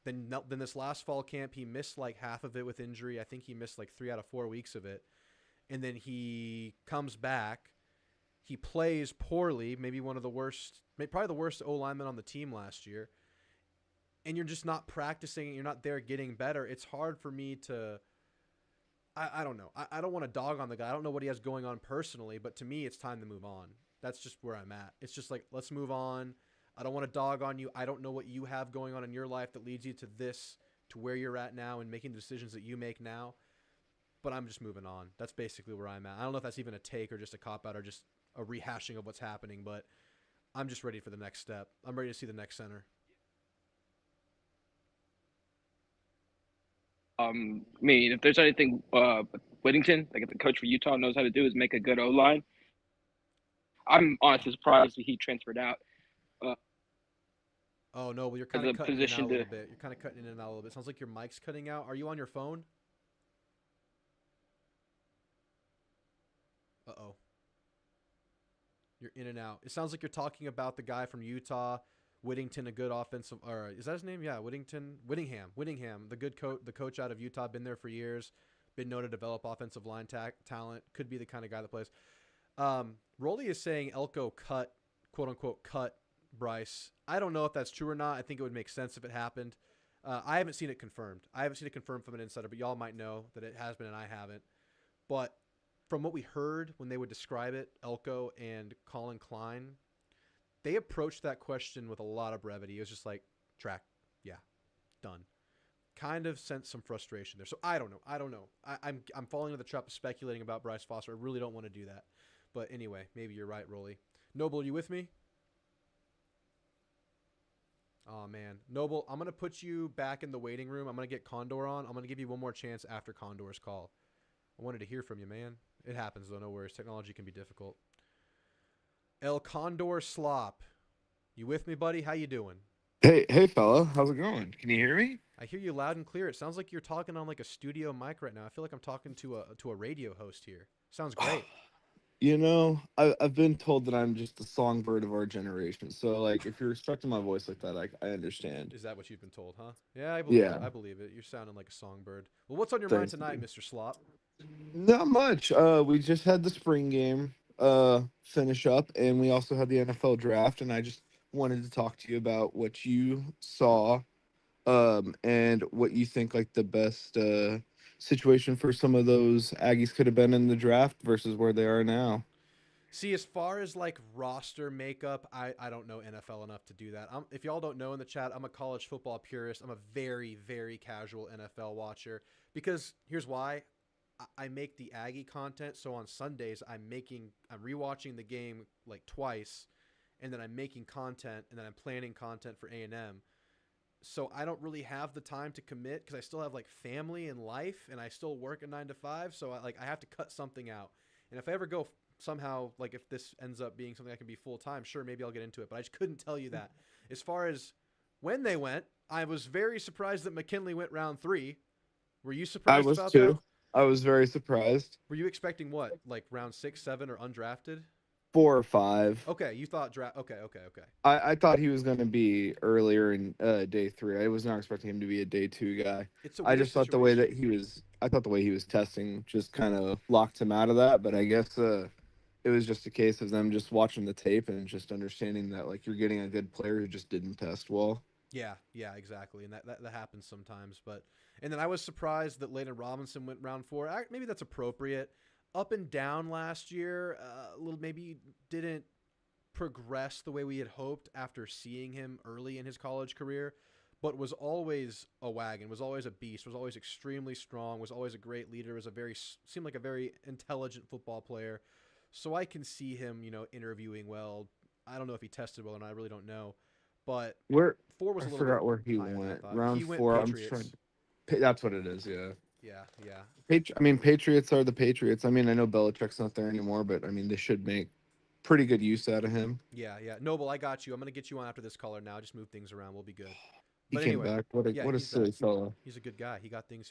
Then this last fall camp, he missed like half of it with injury. I think he missed like 3 out of 4 weeks of it. And then he comes back. He plays poorly, maybe one of the worst, probably the worst O-lineman on the team last year. And you're just not practicing. You're not there getting better. It's hard for me to, I don't know. I don't want to dog on the guy. I don't know what he has going on personally, but to me, it's time to move on. That's just where I'm at. It's just like, let's move on. I don't want to dog on you. I don't know what you have going on in your life that leads you to this, to where you're at now and making the decisions that you make now. But I'm just moving on. That's basically where I'm at. I don't know if that's even a take or just a cop-out or just a rehashing of what's happening, but I'm just ready for the next step. I'm ready to see the next center. I mean, if there's anything Whittington, like if the coach for Utah knows how to do, is make a good O-line. I'm honestly surprised that he transferred out. Oh, no, well, you're kind As of a cutting in and out a position little to- bit. You're kind of cutting in and out a little bit. Sounds like your mic's cutting out. Are you on your phone? Uh-oh. You're in and out. It sounds like you're talking about the guy from Utah, Whittington, a good offensive, or is that his name? Yeah, Whittingham, the good the coach out of Utah, been there for years, been known to develop offensive line talent, could be the kind of guy that plays. Rolly is saying Elko cut, quote unquote, cut Bryce. I don't know if that's true or not. I think it would make sense if it happened. I haven't seen it confirmed. I haven't seen it confirmed from an insider, but y'all might know that it has been and I haven't. But from what we heard when they would describe it, Elko and Colin Klein, they approached that question with a lot of brevity. It was just like, track, yeah, done. Kind of sent some frustration there. So I don't know. I'm falling into the trap of speculating about Bryce Foster. I really don't want to do that. But anyway, maybe you're right, Rolly. Noble, are you with me? Oh, man. Noble, I'm going to put you back in the waiting room. I'm going to get Condor on. I'm going to give you one more chance after Condor's call. I wanted to hear from you, man. It happens, though. No worries. Technology can be difficult. El Condor Slop. You with me, buddy? How you doing? Hey, fella, how's it going? Can you hear me? I hear you loud and clear. It sounds like you're talking on like a studio mic right now. I feel like I'm talking to a radio host here. Sounds great. I've been told that I'm just the songbird of our generation. So, like, if you're respecting my voice like that, I understand. Is that what you've been told, huh? Yeah, I believe it. Yeah, I believe it. You're sounding like a songbird. Well, what's on your mind thanks, tonight, dude. Mr. Slop? Not much. We just had the spring game finish up, and we also had the NFL draft, and I just wanted to talk to you about what you saw, and what you think like the best situation for some of those Aggies could have been in the draft versus where they are now. See, as far as like roster makeup, I don't know NFL enough to do that. If y'all don't know in the chat, I'm a college football purist. I'm a very, very casual NFL watcher because here's why. I make the Aggie content, so on Sundays I'm rewatching the game like twice, and then I'm making content, and then I'm planning content for A&M. So I don't really have the time to commit because I still have like family and life, and I still work a 9 to 5. So I have to cut something out. And if I ever go somehow, like if this ends up being something I can be full time, sure, maybe I'll get into it. But I just couldn't tell you that. As far as when they went, I was very surprised that McKinley went round 3. Were you I surprised was about that? too. I was very surprised. Were you expecting what, like round 6, 7, or undrafted? 4 or 5. Okay, you thought draft. Okay, okay, okay. I thought he was going to be earlier in day 3. I was not expecting him to be a day 2 guy. It's a I weird just thought the way that situation. he was. I thought the way he was testing just kind of locked him out of that. But I guess it was just a case of them just watching the tape and just understanding that like you're getting a good player who just didn't test well. Yeah, yeah, exactly, and that happens sometimes. But and then I was surprised that Layden Robinson went round 4. Maybe that's appropriate. Up and down last year, a little maybe didn't progress the way we had hoped after seeing him early in his college career, but was always a wagon, was always a beast, was always extremely strong, was always a great leader, seemed like a very intelligent football player. So I can see him, interviewing well. I don't know if he tested well or not. I really don't know. But Where 4 was I a little bit forgot where he higher than I went. thought. Round He went 4. I'm trying. Patriots. That's what it is. Yeah. Yeah, yeah, I mean, Patriots are the Patriots. I mean, I know Belichick's not there anymore, but I mean, they should make pretty good use out of him. yeah, yeah. Noble, I got you. I'm gonna get you on after this caller now. Just move things around. We'll be good. He But came anyway, back. yeah, What a silly fella. he's a good guy. He got things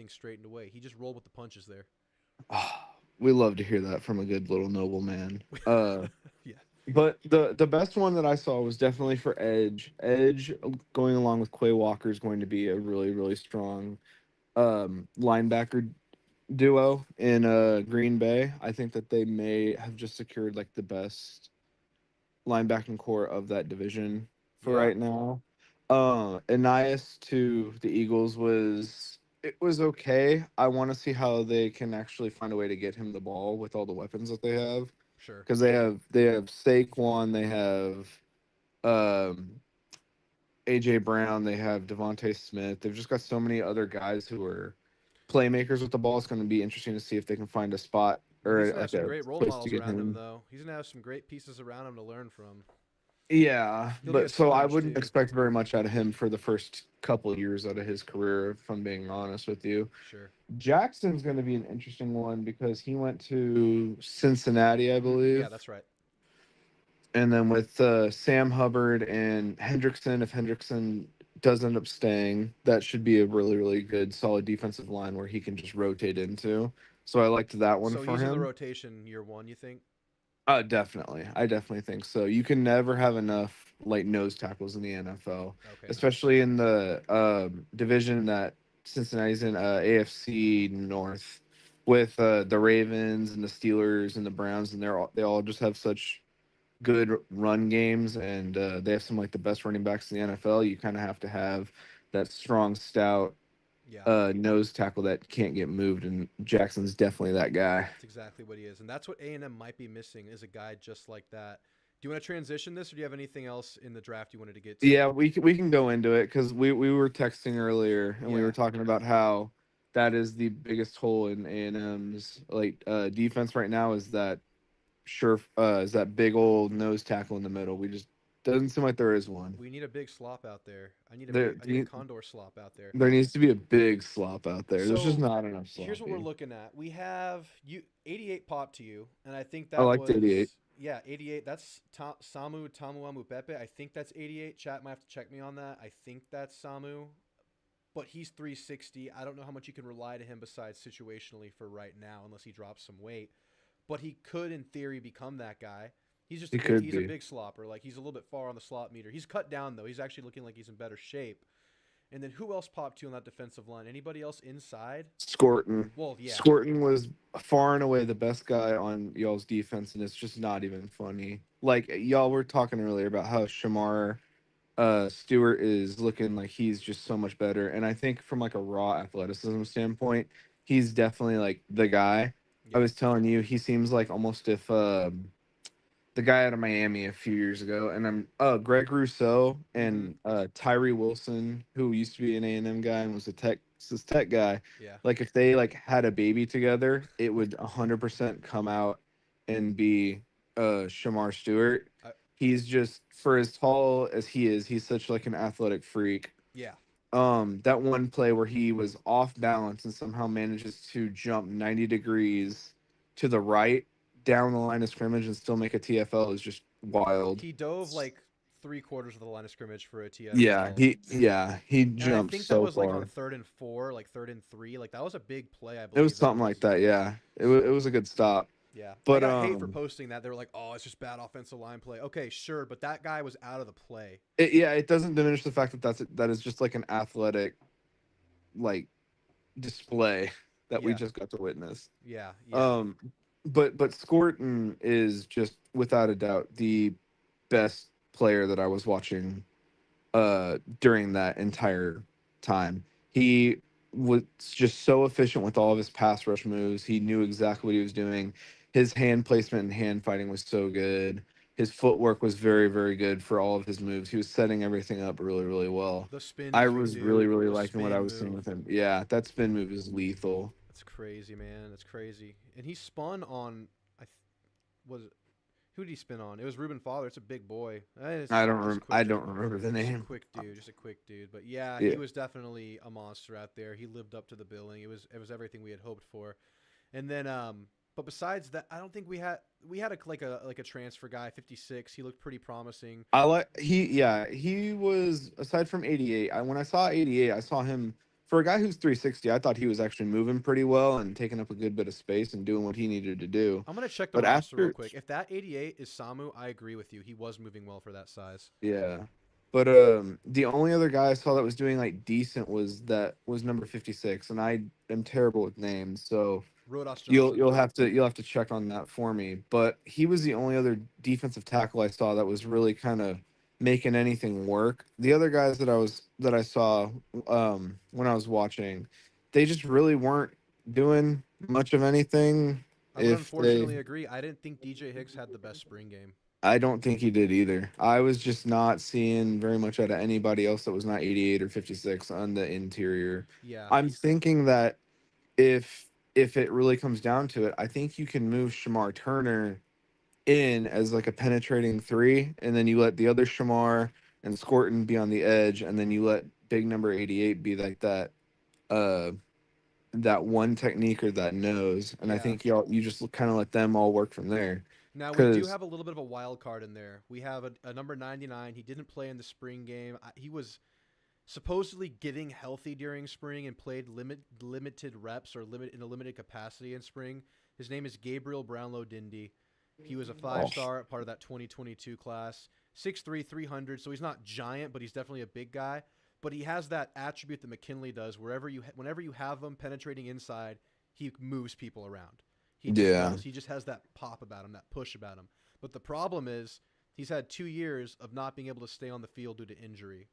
straightened away. He just rolled with the punches there. We love to hear that from a good little noble man. Yeah. But the best one that I saw was definitely for Edge. Edge going along with Quay Walker is going to be a really really strong linebacker duo in Green Bay. I think that they may have just secured like the best linebacking core of that division for Yeah. right now. Anais to the Eagles was okay. I want to see how they can actually find a way to get him the ball with all the weapons that they have Sure. because they have Saquon, they have um, AJ Brown, they have Devontae Smith. They've just got so many other guys who are playmakers with the ball. It's going to be interesting to see if they can find a spot or He's gonna have like some a great role place to models get around him, him. though. He's gonna have some great pieces around him to learn from. Yeah, He'll be a but so I sponge wouldn't too. expect very much out of him for the first couple years out of his career, if I'm being honest with you. Sure. Jackson's going to be an interesting one because he went to Cincinnati, I Yeah, believe. that's right. And then with Sam Hubbard and Hendrickson, if Hendrickson does end up staying, that should be a really, really good, solid defensive line where he can just rotate into. So I liked that one So for he's in the him. rotation year 1. You think? Definitely. I definitely think so. You can never have enough like nose tackles in the NFL, Okay, nice. especially in the division that Cincinnati's in, AFC North, with the Ravens and the Steelers and the Browns, and they all just have such good run games, and they have some like the best running backs in the NFL. You kind of have to have that strong, stout Yeah. nose tackle that can't get moved, and Jackson's definitely that guy. That's exactly what he is, and that's what A&M might be missing is a guy just like that. Do you want to transition this, or do you have anything else in the draft you wanted to get to? Yeah, we can go into it because we were texting earlier and we Yeah. were talking about how that is the biggest hole in A&M's like defense right now is that big old nose tackle in the middle. We just doesn't seem like there is one. We need a big slop out there. There I need a Condor slop out there. there needs to be a big slop out there. There's just So not enough here's what we're slopping. looking at. We have you 88 pop to you, and I think I that like the 88. was Yeah, 88. That's Samu Tamuamu Pepe. I think that's 88. Chat might have to check me on that. I think that's Samu. But he's 360. I don't know how much you can rely to him besides situationally for right now, unless he drops some weight. But he could, in theory, become that guy. He's just He a big. could He's a be. big slopper. Like he's a little bit far on the slop meter. He's cut down though. He's actually looking like he's in better shape. And then who else popped to on that defensive line? Anybody else inside? Scorton. Well, yeah. Scorton was far and away the best guy on y'all's defense, and it's just not even funny. Like y'all were talking earlier about how Shamar Stewart is looking like he's just so much better. And I think from like a raw athleticism standpoint, he's definitely like the guy. I Yeah. was telling you, he seems like almost if the guy out of Miami a few years ago, and I'm Greg Rousseau Mm-hmm. and Tyree Wilson, who used to be an A&M guy and was a Texas Tech guy. Yeah. Like if they like had a baby together, it would 100% come out and be Shamar Stewart. I, He's just for as tall as he is, he's such like an athletic freak. yeah. That one play where he was off balance and somehow manages to jump 90 degrees to the right down the line of scrimmage and still make a TFL is just wild. He dove like 3/4 of the line of scrimmage for a Yeah, TFL. he And I jumped think that so was like on far. 3rd and 4, like 3rd and 3. Like that was a big play, I It was believe. That something like was. that, yeah. It was a good stop. Yeah. I But got hate for posting that. They were like, "Oh, it's just bad offensive line play." Okay, sure, but that guy was out of the play. it doesn't diminish the fact that that is just like an athletic like display that we Yeah. just got to witness. Yeah. Yeah. Um, but Scorton is just without a doubt the best player that I was watching during that entire time. He was just so efficient with all of his pass rush moves. He knew exactly what he was doing. His hand placement and hand fighting was so good. His footwork was very, very good for all of his moves. He was setting everything up really, really well. The spin I move, was really, dude. really The liking what I spin was seeing move. with him. Yeah, that spin move is lethal. That's crazy, man. That's crazy. And he spun on. Was it, who did he spin on? It was Ruben Father. It's a big boy. I don't remember the Just a name. quick dude. Just a quick dude. But yeah, Yeah. he was definitely a monster out there. He lived up to the billing. It was everything we had hoped for. And then but besides that, I don't think we had a transfer guy, 56. He looked pretty promising. He was aside from 88. When I saw 88, I saw him for a guy who's 360. I thought he was actually moving pretty well and taking up a good bit of space and doing what he needed to do. I'm gonna check the But roster real after quick. If that 88 is Samu, I agree with you. He was moving well for that size. Yeah. But the only other guy I saw that was doing like decent was number 56, and I am terrible with names, so Rodas you'll Johnson. you'll have to check on that for me. But he was the only other defensive tackle I saw that was really kind of making anything work. The other guys that I saw when I was watching, they just really weren't doing much of anything. I would If they unfortunately agree. I didn't think DJ Hicks had the best spring game. I don't think he did either. I was just not seeing very much out of anybody else that was not 88 or 56 on the interior. Yeah. I'm thinking that if it really comes down to it, I think you can move Shamar Turner in as like a penetrating 3, and then you let the other Shamar and Scorton be on the edge, and then you let big number 88 be like uh that one technique or that nose. And I Yeah. think you just kind of let them all work from there. Now we do Because have a little bit of a wild card in there. We have a number 99. He didn't play in the spring game. He was supposedly getting healthy during spring and played limited reps or in a limited capacity in spring. His name is Gabriel Brownlow Dindy. He was a 5-star part of that 2022 class. 6'3", 300. So he's not giant, but he's definitely a big guy. But he has that attribute that McKinley does. Whenever you have him penetrating inside, he moves people around. He just Yeah. does. He just has that pop about him, that push about him. But the problem is he's had 2 years of not being able to stay on the field due to injury.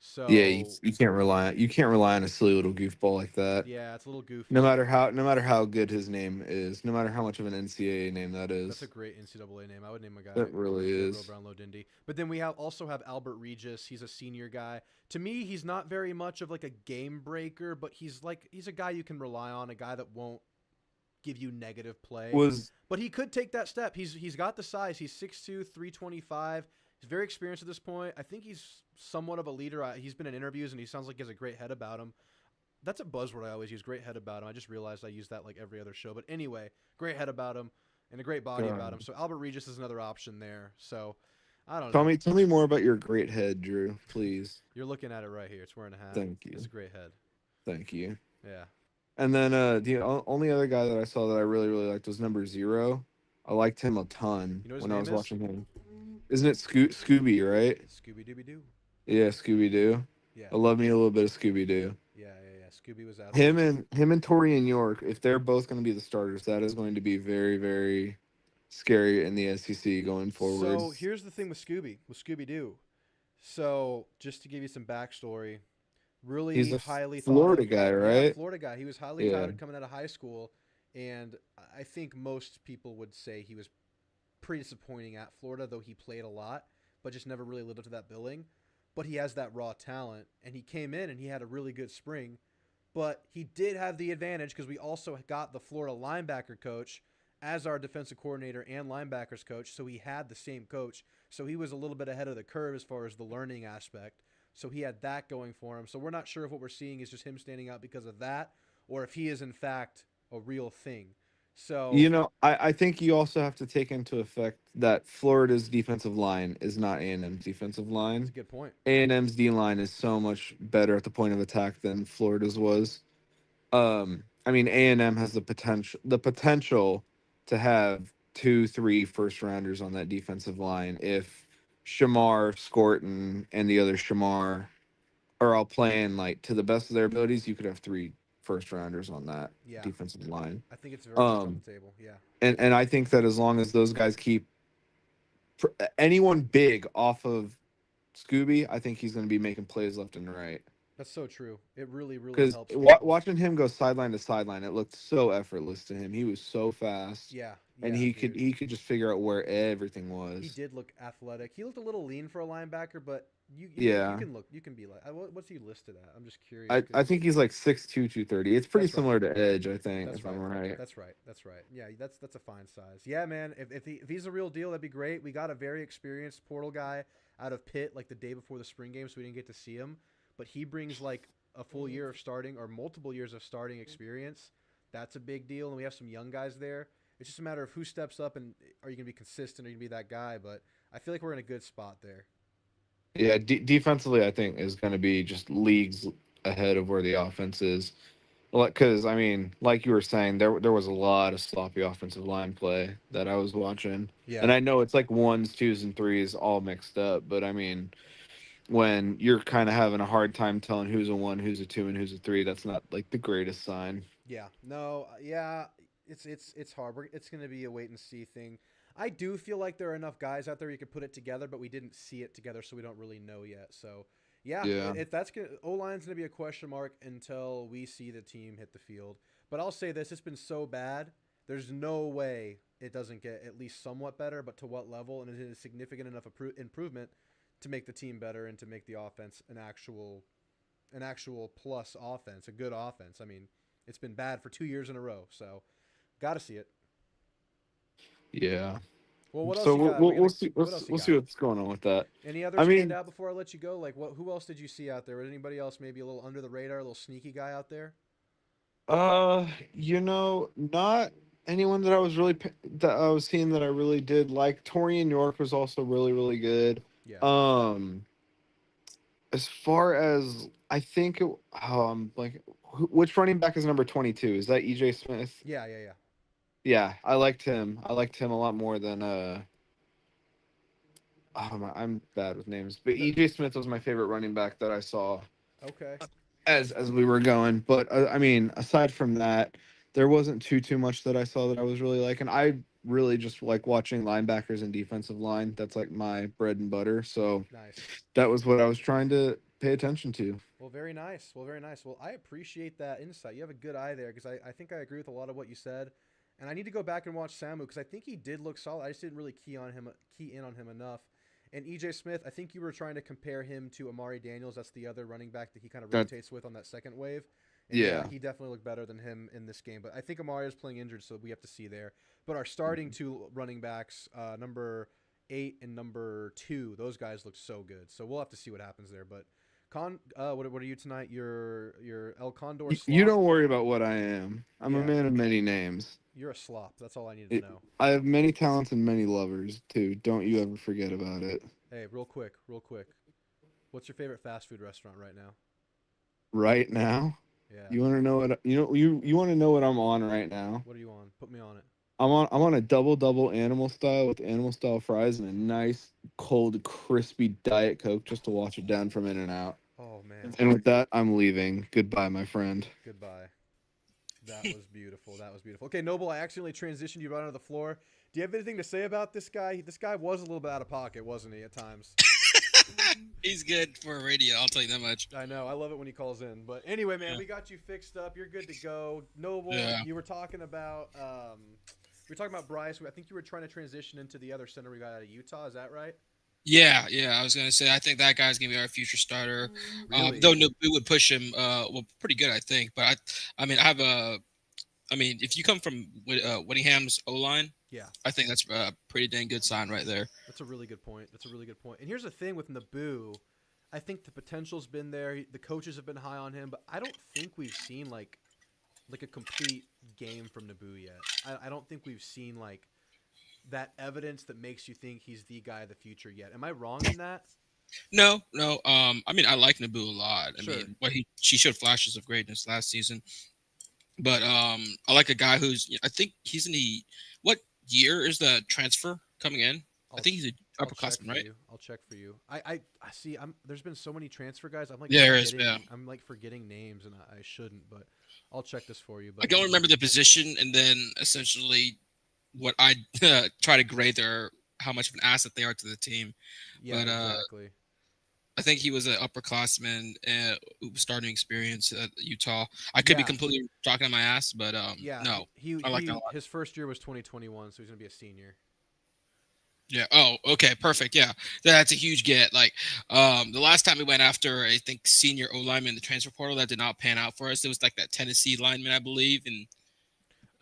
So yeah, you can't rely on a silly little goofball like that. yeah, it's a little goofy. No matter how good his name is, no matter how much of an NCAA name that is. That's a great NCAA name. I would name a guy. That really Gabriel is. Brownlow Dindy. But then we also have Albert Regis. He's a senior guy. To me, he's not very much of like a game breaker, but he's a guy you can rely on, a guy that won't give you negative play. But he could take that step. He's got the size. He's 6'2", 325. He's very experienced at this point. I think he's somewhat of a leader. He's been in interviews, and he sounds like he has a great head about him. That's a buzzword I always use, great head about him. I just realized I use that like every other show. But anyway, great head about him. and a great body about God. him. So Albert Regis is another option there. So I don't Tell know. me, tell me more about your great head, Drew, please. You're looking at it right here. It's wearing a hat. Thank It's you. a great head. Thank you. Yeah. And then only other guy that I saw that I really really liked was number 0. I liked him a ton You know what his when I name was is? watching him. Isn't it Scooby, right? Scooby Dooby Doo. Yeah, Scooby Doo. Yeah. I love me a little bit of Scooby Doo. Yeah. Scooby was out Him there. and Torian York, if they're both going to be the starters, that is going to be very very scary in the SEC going forward. So here's the thing with Scooby Doo. So just to give you some backstory, He's really a highly thought Florida of. guy, Yeah, right? Florida guy. He was highly Yeah. touted coming out of high school, and I think most people would say he was pretty disappointing at Florida, though he played a lot, but just never really lived up to that billing. But he has that raw talent, and he came in and he had a really good spring. But he did have the advantage because we also got the Florida linebacker coach as our defensive coordinator and linebackers coach, so he had the same coach. So he was a little bit ahead of the curve as far as the learning aspect. So he had that going for him. So we're not sure if what we're seeing is just him standing out because of that, or if he is in fact a real thing. So I think you also have to take into effect that Florida's defensive line is not A&M's defensive that's a line. good point. A&M's D line is so much better at the point of attack than Florida's was. I mean, A&M has the potential to have 2, 3 first rounders on that defensive line if Shamar, Scorton, and the other Shamar are all playing like to the best of their abilities. You could have 3 first rounders on that Yeah, defensive line. I think it's very much on Um, the table. Yeah, and I think that as long as those guys keep anyone big off of Scooby, I think he's going to be making plays left and right. that's so true. It really, really Because helps people. watching him go sideline to sideline, it looked so effortless to him. He was so fast, Yeah, and yeah, dude. he could just figure out where everything He was. did look athletic. He looked a little lean for a linebacker, but you Yeah, can be like what's he listed at? I'm just curious I because think he's like 6'2", 230. It's pretty that's right. similar to Edge, I think, That's if I'm right. right. That's right. That's right. Yeah, that's a fine size. Yeah, man. If he's a real deal, that'd be great. We got a very experienced portal guy out of Pitt like the day before the spring game, so we didn't get to see him. But he brings like a full year of starting or multiple years of starting experience. That's a big deal, and we have some young guys there. It's just a matter of who steps up and are you gonna be consistent? Are you gonna be that guy? But I feel like we're in a good spot there. Yeah, defensively, I think is going to be just leagues ahead of where the offense is. Because I mean, like you were saying, there was a lot of sloppy offensive line play that I was watching, Yeah. and I know it's like ones, twos, and threes all mixed up. But I mean, when you're kind of having a hard time telling who's a 1, who's a 2, and who's a 3, that's not like the greatest sign. Yeah, no, yeah, it's hard. It's going to be a wait and see thing. I do feel like there are enough guys out there you could put it together, but we didn't see it together, so we don't really know yet. So, yeah, Yeah, if that's gonna O line's going to be a question mark until we see the team hit the field. But I'll say this: it's been so bad. There's no way it doesn't get at least somewhat better, but to what level? And it is a significant enough improvement to make the team better and to make the offense an actual plus offense, a good offense. I mean, it's been bad for 2 years in a row, so got to see it. yeah. Well, what else So you got? we'll see What else you we'll see got? what's going on with that. Any other I mean, standout before I let you go? Like what? Who else did you see out there? Was anybody else maybe a little under the radar, a little sneaky guy out there? not anyone that I was that I was seeing that I really did like. Torian York was also really really good. Yeah. Um, as far as I think, like which running back is number 22? Is that EJ Smith? Yeah. Yeah, I liked him. I liked him a lot more than I'm bad with names, but No, EJ Smith was my favorite running back that I saw okay. as we were going. But I mean, aside from that, there wasn't too much that I saw that I was really liking. I really just like watching linebackers and defensive line. That's like my bread and butter. So Nice. that was what I was trying to pay attention to. Well, very nice. Well, very nice. Well, I appreciate that insight. You have a good eye there because I think I agree with a lot of what you said. And I need to go back and watch Samu because I think he did look solid. I just didn't really key in on him enough. And EJ Smith, I think you were trying to compare him to Amari Daniels. That's the other running back that he kind of That rotates with on that second wave. And yeah. he definitely looked better than him in this game. But I think Amari is playing injured, so we have to see there. But our starting two running backs, number 8 and number 2, those guys look so good. So we'll have to see what happens there. But What are you tonight? Your El Condor You slop. don't worry about what I am. I'm a Yeah, man of many names. you're a slop. That's all I needed to It, know. I have many talents and many lovers too. Don't you ever forget about it. Hey, real quick. What's your favorite fast food restaurant right now? Right now, Yeah. you want to know what you want to know what I'm on right now? What are you on? Put me on it. I'm on a double animal style with animal style fries and a nice cold crispy diet coke just to wash it down from In and Out. Oh man. And with that, I'm leaving. Goodbye, my friend. Goodbye. That was beautiful. That was beautiful. Okay, Noble, I accidentally transitioned you right onto the floor. Do you have anything to say about this guy? This guy was a little bit out of pocket, wasn't he, at times? He's good for radio. I'll tell you that much. I know. I love it when he calls in. But anyway, man, Yeah. we got you fixed up. You're good to go. Noble, Yeah. you were talking about Bryce. I think you were trying to transition into the other center we got out of Utah. Is that right? Yeah. I was gonna say I think that guy's gonna be our future starter. Really? Though we would push him, pretty good, I think. But if you come from Whittingham's O line, Yeah. I think that's a pretty dang good sign right there. That's a really good point. And here's the thing with Naboo. I think the potential's been there. The coaches have been high on him, but I don't think we've seen like a complete game from Naboo yet. I don't think we've seen like that evidence that makes you think he's the guy of the future yet. Am I wrong in that? No. I like Naboo a lot. Sure. I mean, she showed flashes of greatness last season, but I like a guy who's. I think he's in the what year is the transfer coming in? I think he's an upperclassman, right? I'll check for you. I see. There's been so many transfer guys. I'm like I'm like forgetting names, and I shouldn't, but I'll check this for you. But I don't remember the position, and then essentially what I try to grade their how much of an asset they are to the team. Yeah, but exactly. I think he was an upperclassman starting experience at Utah. I could be completely talking on my ass, but no, I like that a lot. His first year was 2021, so he's gonna be a senior. Yeah. Oh, okay. Perfect. Yeah. That's a huge get. Like, the last time we went after, I think, senior O lineman in the transfer portal, that did not pan out for us. It was like that Tennessee lineman, I believe. And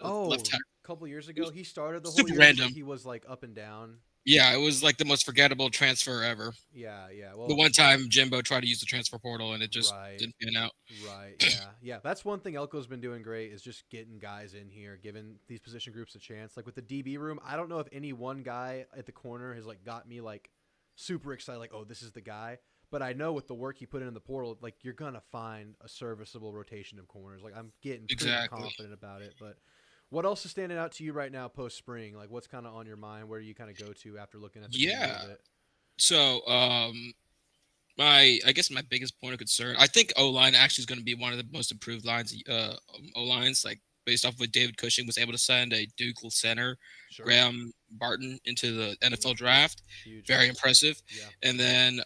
a couple years ago, he started the whole super year. random. He was like up and down. Yeah. It was like the most forgettable transfer ever. Yeah. Well, the one time Jimbo tried to use the transfer portal and it just didn't pan out. Right. Yeah. That's one thing Elko's been doing great is just getting guys in here, giving these position groups a chance. Like with the DB room, I don't know if any one guy at the corner has like got me like super excited, like, oh, this is the guy. But I know with the work he put in the portal, like you're gonna find a serviceable rotation of corners. Like I'm getting pretty confident about it. But what else is standing out to you right now post spring? Like what's kind of on your mind? Where do you kind of go to after looking at the team a little bit? So I guess my biggest point of concern, I think O line actually is going to be one of the most improved lines, O lines, like based off of what David Cushing was able to send a Duke center, Graham Barton into the NFL draft. Huge. Very impressive. Yeah. And then,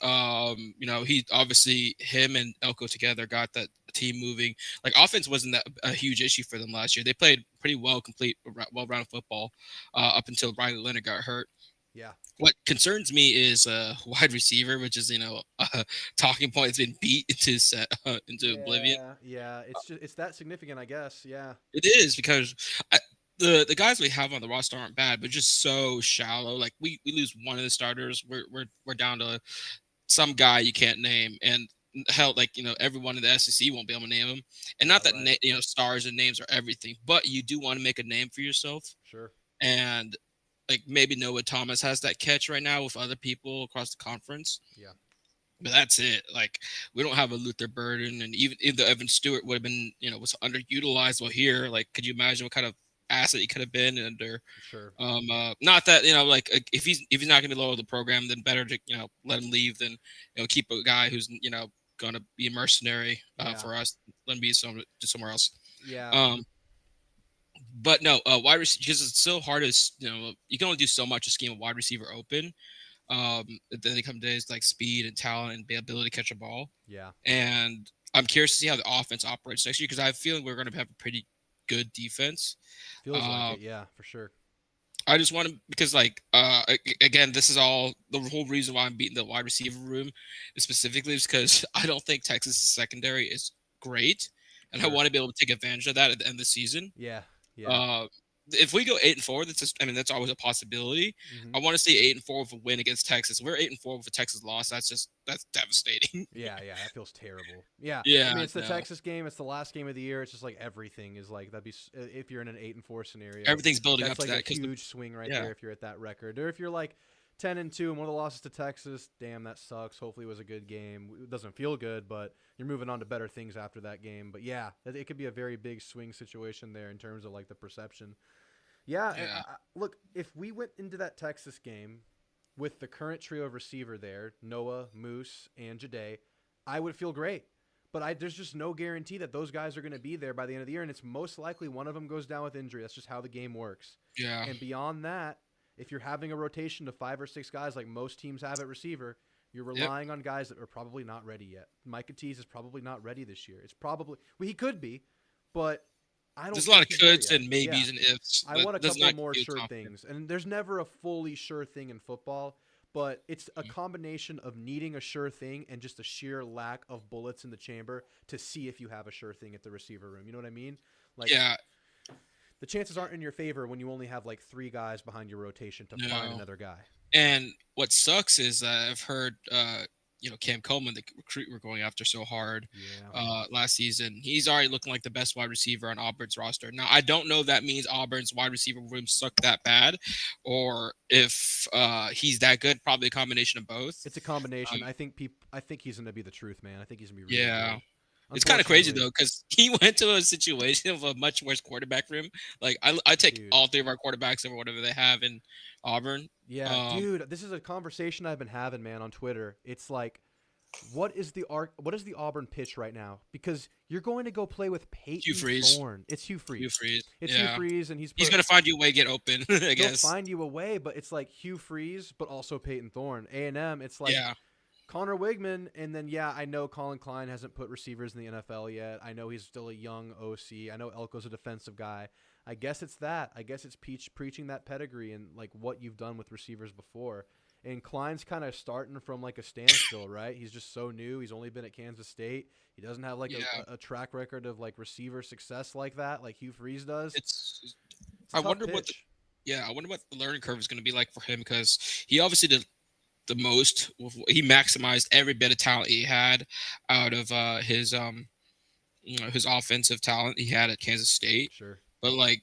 he obviously him and Elko together got that team moving. Like offense wasn't that a huge issue for them last year. They played pretty well-rounded football up until Riley Leonard got hurt. Yeah. What concerns me is wide receiver, which is a talking point that's been beat into oblivion. Yeah, it's that significant, I guess. Yeah, it is because the guys we have on the roster aren't bad, but just so shallow. Like we lose one of the starters, we're down to some guy you can't name, and hell, like everyone in the SEC won't be able to name him. And not that stars and names are everything, but you do want to make a name for yourself. Sure. And like maybe Noah Thomas has that catch right now with other people across the conference. Yeah. But that's it. Like we don't have a Luther Burden, and even if the Evan Stewart would have been, was underutilized while here. Like, could you imagine what kind of asset he could have been under? Sure. Not that like if he's not going to be lower the program, then better to let him leave than keep a guy who's going to be a mercenary for us. Let him be somewhere else. Yeah. But no, wide receiver, because it's so hard as you can only do so much to scheme a wide receiver open. Then they come days like speed and talent and the ability to catch a ball. Yeah. And I'm curious to see how the offense operates next year because I have a feeling we're going to have a pretty good defense. Feels like it, yeah, for sure. I just want to because again, this is all the whole reason why I'm beating the wide receiver room specifically is because I don't think Texas secondary is great, and I want to be able to take advantage of that at the end of the season. Yeah. if we go 8-4, that's just, I mean, that's always a possibility. Mhm. I want to see 8-4 with a win against Texas. We're 8-4 with a Texas loss. That's devastating. Yeah, that feels terrible. Yeah, I Yeah, mean, it's the no. Texas game. It's the last game of the year. It's just like everything is like that'd be if you're in an 8-4 scenario. Everything's building up That's to like that a because huge swing right yeah, there if you're at that record, or if you're like 10-2 and one of the losses to Texas. Damn, that sucks. Hopefully, it was a good game. It doesn't feel good, but you're moving on to better things after that game. But yeah, it could be a very big swing situation there in terms of like the perception. Yeah, and yeah, look, if we went into that Texas game with the current trio of receiver there, Noah, Moose, and Jade, I would feel great. But there's just no guarantee that those guys are going to be there by the end of the year, and it's most likely one of them goes down with injury. That's just how the game works. yeah. And beyond that, if you're having a rotation of 5 or 6 guys like most teams have at receiver, you're Yep. relying on guys that are probably not ready yet. Micah Tease is probably not ready this year. It's probably he could be, but I don't. There's a lot of think he's there coulds yet. and maybes Yeah. and ifs. I want a Does couple not more feel sure confident. things, and there's never a fully sure thing in football. But it's a Mhm. combination of needing a sure thing and just a sheer lack of bullets in the chamber to see if you have a sure thing at the receiver room. You know what I mean? Like Yeah, the chances aren't in your favor when you only have like 3 guys behind your rotation to find no. another guy. And what sucks is I've heard, Cam Coleman, the recruit we're going after so hard Yeah. last season, he's already looking like the best wide receiver on Auburn's roster. Now, I don't know if that means Auburn's wide receiver room sucked that bad, or if he's that good. Probably a combination of both. It's a combination. Um, I think he's going to be the truth, man. I think he's going to be really yeah. good. It's kind of crazy Unfortunately, though, because he went to a situation of a much worse quarterback room. Like I take dude. all 3 of our quarterbacks over whatever they have in Auburn. Yeah, Um, dude, this is a conversation I've been having, man, on Twitter. It's like, what is the Auburn pitch right now? Because you're going to go play with Peyton Freeze. Thorne. It's Hugh Freeze. Hugh Freeze. It's Yeah. Hugh Freeze, and He's gonna find you a way to get open, I he'll guess. find you a way, but it's like Hugh Freeze, but also Peyton Thorne. A&M, it's like Yeah. Connor Wigman, and then I know Colin Klein hasn't put receivers in the NFL yet. I know he's still a young OC. I know Elko's a defensive guy. I guess it's that. I guess it's preaching that pedigree and like what you've done with receivers before. And Klein's kind of starting from like a standstill, right? He's just so new. He's only been at Kansas State. He doesn't have like Yeah. a track record of like receiver success like that, like Hugh Freeze does. It's. It's a I tough wonder what. pitch. I wonder what the learning curve is going to be like for him, because he obviously did the most. He maximized every bit of talent he had out of his his offensive talent he had at Kansas State. Sure. But like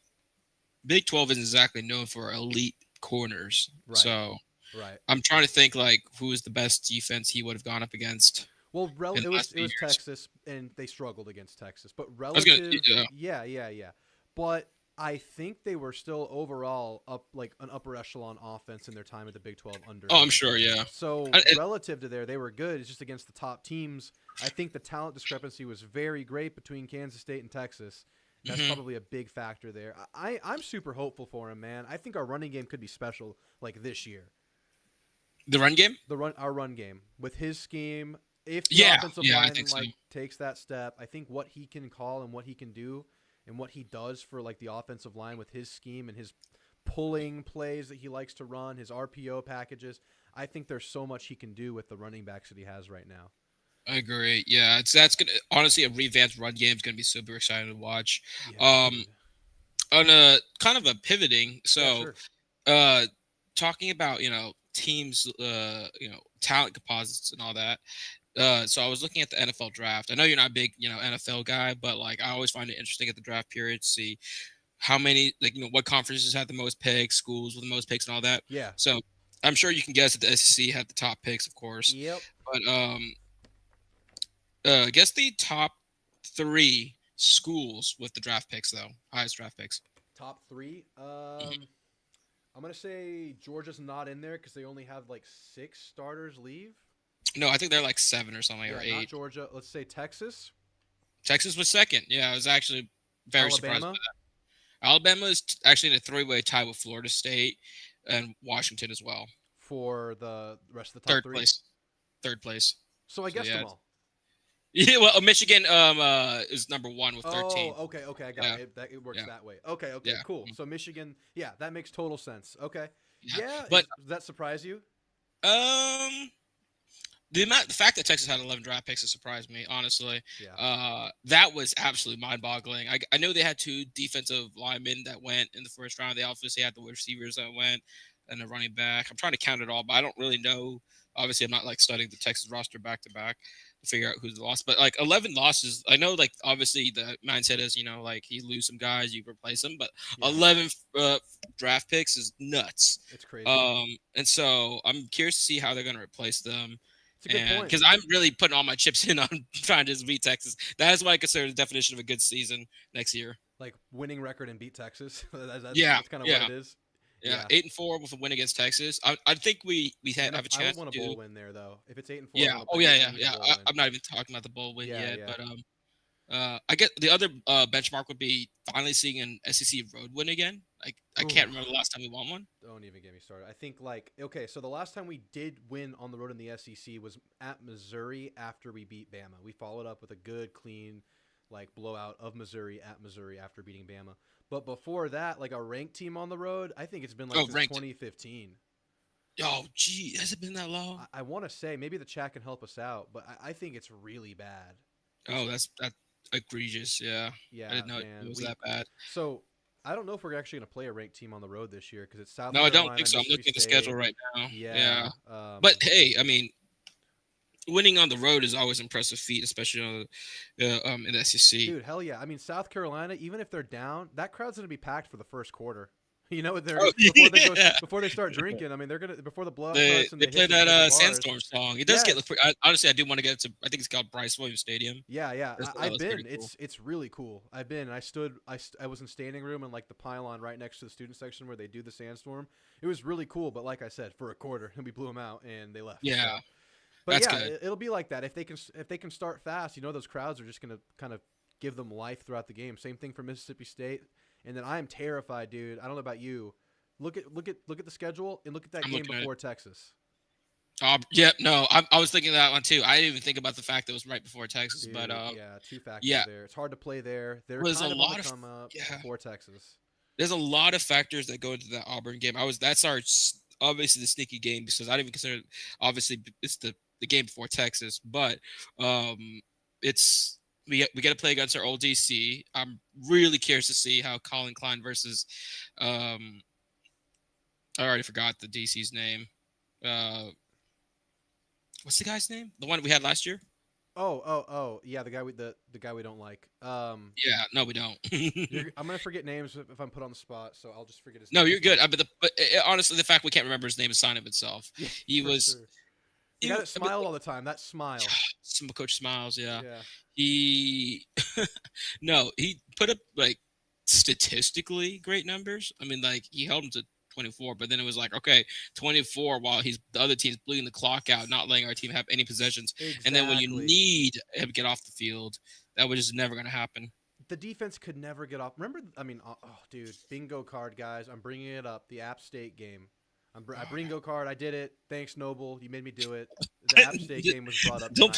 Big 12 isn't exactly known for elite corners, Right. So Right. I'm trying to think like who is the best defense he would have gone up against. Well, in it the was last few years. Texas, and they struggled against Texas. But was gonna- relative, yeah. yeah. But I think they were still overall up like an upper echelon offense in their time at the Big 12 under. Oh, I'm sure, yeah. So And- relative to there, they were good. It's just against the top teams. I think the talent discrepancy was very great between Kansas State and Texas. That's Mhm. probably a big factor there. I'm super hopeful for him, man. I think our running game could be special like this year. The run game? Our run game with his scheme. If the Yeah, offensive I line think so. takes that step, I think what he can call and what he can do and what he does for like the offensive line with his scheme and his pulling plays that he likes to run, his RPO packages, I think there's so much he can do with the running backs that he has right now. I agree. Yeah, that's gonna honestly a revamped run game is gonna be super exciting to watch. Yeah, Um, dude. On a kind of a pivoting, Yeah, so sure. talking about teams, talent composites and all that. So I was looking at the NFL draft. I know you're not a big NFL guy, but like I always find it interesting at the draft period to see how many what conferences had the most picks, schools with the most picks, and all that. Yeah. So I'm sure you can guess that the SEC had the top picks, of course. Yep. But guess the top 3 schools with the draft picks, though. Highest draft picks. Top 3. Mm-hmm. I'm gonna say Georgia's not in there because they only have like 6 starters leave. No, I think they're like 7 or something, or Yeah, not 8. Georgia. Let's say Texas. Texas was second. Yeah, I was actually very surprised by Alabama. that. Alabama is actually in a 3-way tie with Florida State and Washington as well. For the rest of the top Third 3. place. Third place. So I guessed yeah, them all. Yeah, well, Michigan is number 1 with 13. Oh, okay, I got Yeah. it. It works Yeah. that way. Okay, Yeah. cool. So Michigan, yeah, that makes total sense. Okay, Yeah. yeah. But Does that surprise you? Um, the fact that Texas had 11 draft picks has surprised me, honestly. Yeah. That was absolutely mind-boggling. I know they had 2 defensive linemen that went in the first round. They obviously had the receivers that went and the running back. I'm trying to count it all, but I don't really know. Obviously, I'm not like studying the Texas roster back to back to figure out who's lost. But like 11 losses, I know like obviously the mindset is like you lose some guys, you replace them, but Yeah. 11 draft picks is nuts. It's crazy. And so I'm curious to see how they're going to replace them. It's a good point. Because I'm really putting all my chips in on trying to beat Texas. That is what I consider the definition of a good season next year. Like winning record and beat Texas. That's kind of what it is. Yeah, 8-4 with a win against Texas. I think we have a chance. I would want a bowl win there though. If it's 8-4. Yeah. I'm not even talking about the bowl win yet, but I get the other benchmark would be finally seeing an SEC road win again. Like I can't remember the last time we won one. Don't even get me started. I think so the last time we did win on the road in the SEC was at Missouri after we beat Bama. We followed up with a good, clean, blowout of Missouri at Missouri after beating Bama. But before that, a ranked team on the road, I think it's been since 2015. Oh, gee, has it been that long? I want to say maybe the chat can help us out, but I think it's really bad. Oh, that's egregious. Yeah. Yeah. I didn't know it was that bad. So I don't know if we're actually going to play a ranked team on the road this year because it's South. No, I don't think so. I'm looking at the schedule right now. Yeah. But hey, I mean, winning on the road is always an impressive feat, especially in the SEC. Dude, hell yeah! I mean, South Carolina, even if they're down, that crowd's gonna be packed for the first quarter. Before they start drinking. I mean, they're gonna before the blowout starts. And they play that Sandstorm song. It does get. Honestly, I do want to get to. I think it's called Bryce Williams Stadium. Yeah. I've been. Cool. It's really cool. I've been. I was in standing room and the pylon right next to the student section where they do the Sandstorm. It was really cool. But like I said, for a quarter, and we blew them out and they left. Yeah. So. But that's yeah, good. It'll be like that if they can start fast. Those crowds are just gonna kind of give them life throughout the game. Same thing for Mississippi State. And then I am terrified, dude. I don't know about you. Look at the schedule and look at that game before Texas. Yeah, no, I was thinking of that one too. I didn't even think about the fact that it was right before Texas, dude, but yeah, 2 factors there. It's hard to play there. There's kind a lot of come up before Texas. There's a lot of factors that go into that Auburn game. That's our obviously the sneaky game because I don't even consider obviously it's the game before Texas, but it's we got to play against our old DC. I'm really curious to see how Colin Klein versus I already forgot the DC's name. What's the guy's name? The one we had last year? Oh, yeah, the guy we don't like. Yeah, no, we don't. I'm gonna forget names if I'm put on the spot, so I'll just forget his name. No, you're good. But honestly, the fact we can't remember his name is a sign of itself. He was. Sure. The guy that smiled all the time. That smile. Coach Smiles, yeah. Yeah. He put up statistically great numbers. I mean, he held him to 24, but then it was okay, 24 while the other team's bleeding the clock out, not letting our team have any possessions. Exactly. And then when you need him to get off the field, that was just never going to happen. The defense could never get off. Remember, I mean, dude, bingo card, guys. I'm bringing it up. The App State game. I bingo card. I did it. Thanks, Noble. You made me do it. The App State game was brought up. Don't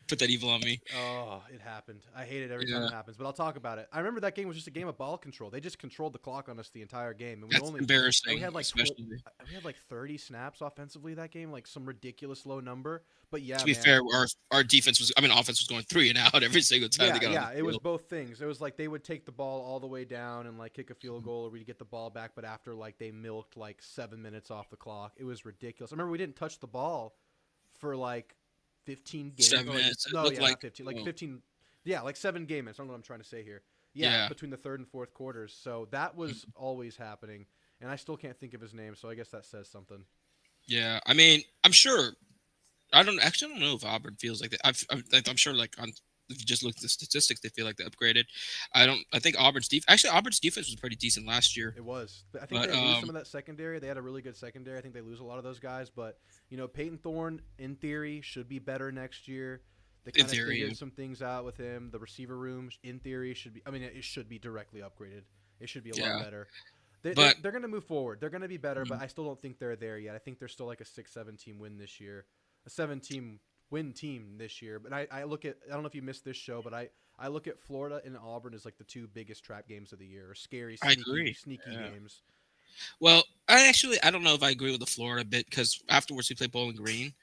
put that evil on me. Oh, it happened. I hate it every time it happens, but I'll talk about it. I remember that game was just a game of ball control. They just controlled the clock on us the entire game, and That's embarrassing. We had we had 30 snaps offensively that game, some ridiculous low number. But yeah, to be fair, our defense offense was going 3 and out every single time they got on the field. It was both things. It was they would take the ball all the way down and kick a field goal, or we'd get the ball back, but after they milked 7 minutes off the clock. It was ridiculous. I remember we didn't touch the ball for 15 games. 7 minutes. No, yeah, not 15. 15. Yeah, 7 game minutes. I don't know what I'm trying to say here. Yeah, between the third and fourth quarters. So that was always happening, and I still can't think of his name. So I guess that says something. Yeah, I mean, I'm sure. I don't know if Auburn feels like that. I'm sure if you just look at the statistics, they feel like they upgraded. I think Auburn's defense was pretty decent last year. It was. I think they lose some of that secondary. They had a really good secondary. I think they lose a lot of those guys. But Peyton Thorne, in theory, should be better next year. They kind of figured some things out with him. The receiver room, in theory, should be. I mean, it should be directly upgraded. It should be a lot better. They're going to move forward. They're going to be better, but I still don't think they're there yet. I think they're still a 6-7 team win this year. A 7-team win team this year. But I look at, I don't know if you missed this show, but I look at Florida and Auburn as the 2 biggest trap games of the year, or scary, sneaky games. Well, I don't know if I agree with the Florida bit, because afterwards we played Bowling Green,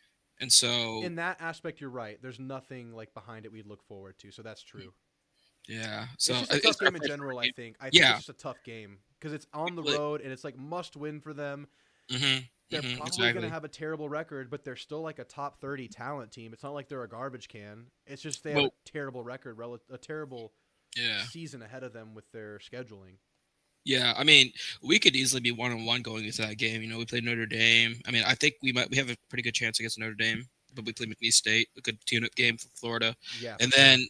And so, In that aspect, you're right. There's nothing like behind it we'd look forward to, so that's true. yeah. So It's just a it's tough our game in first general. road I game. think. I think it's Yeah. just a tough game because it's on the Like, road and it's like must win for them. mhm. They're Mhm. probably going to Exactly. have a terrible record, but they're still like a top 30 talent team. It's not like they're a garbage can. It's just they have a Well, terrible record, a terrible yeah. season ahead of them with their scheduling. Yeah, I mean, we could easily be 1-1 going into that game. We play Notre Dame. I mean, I think we have a pretty good chance against Notre Dame, but we play McNeese State, a good tune-up game for Florida, Yeah, and for sure. then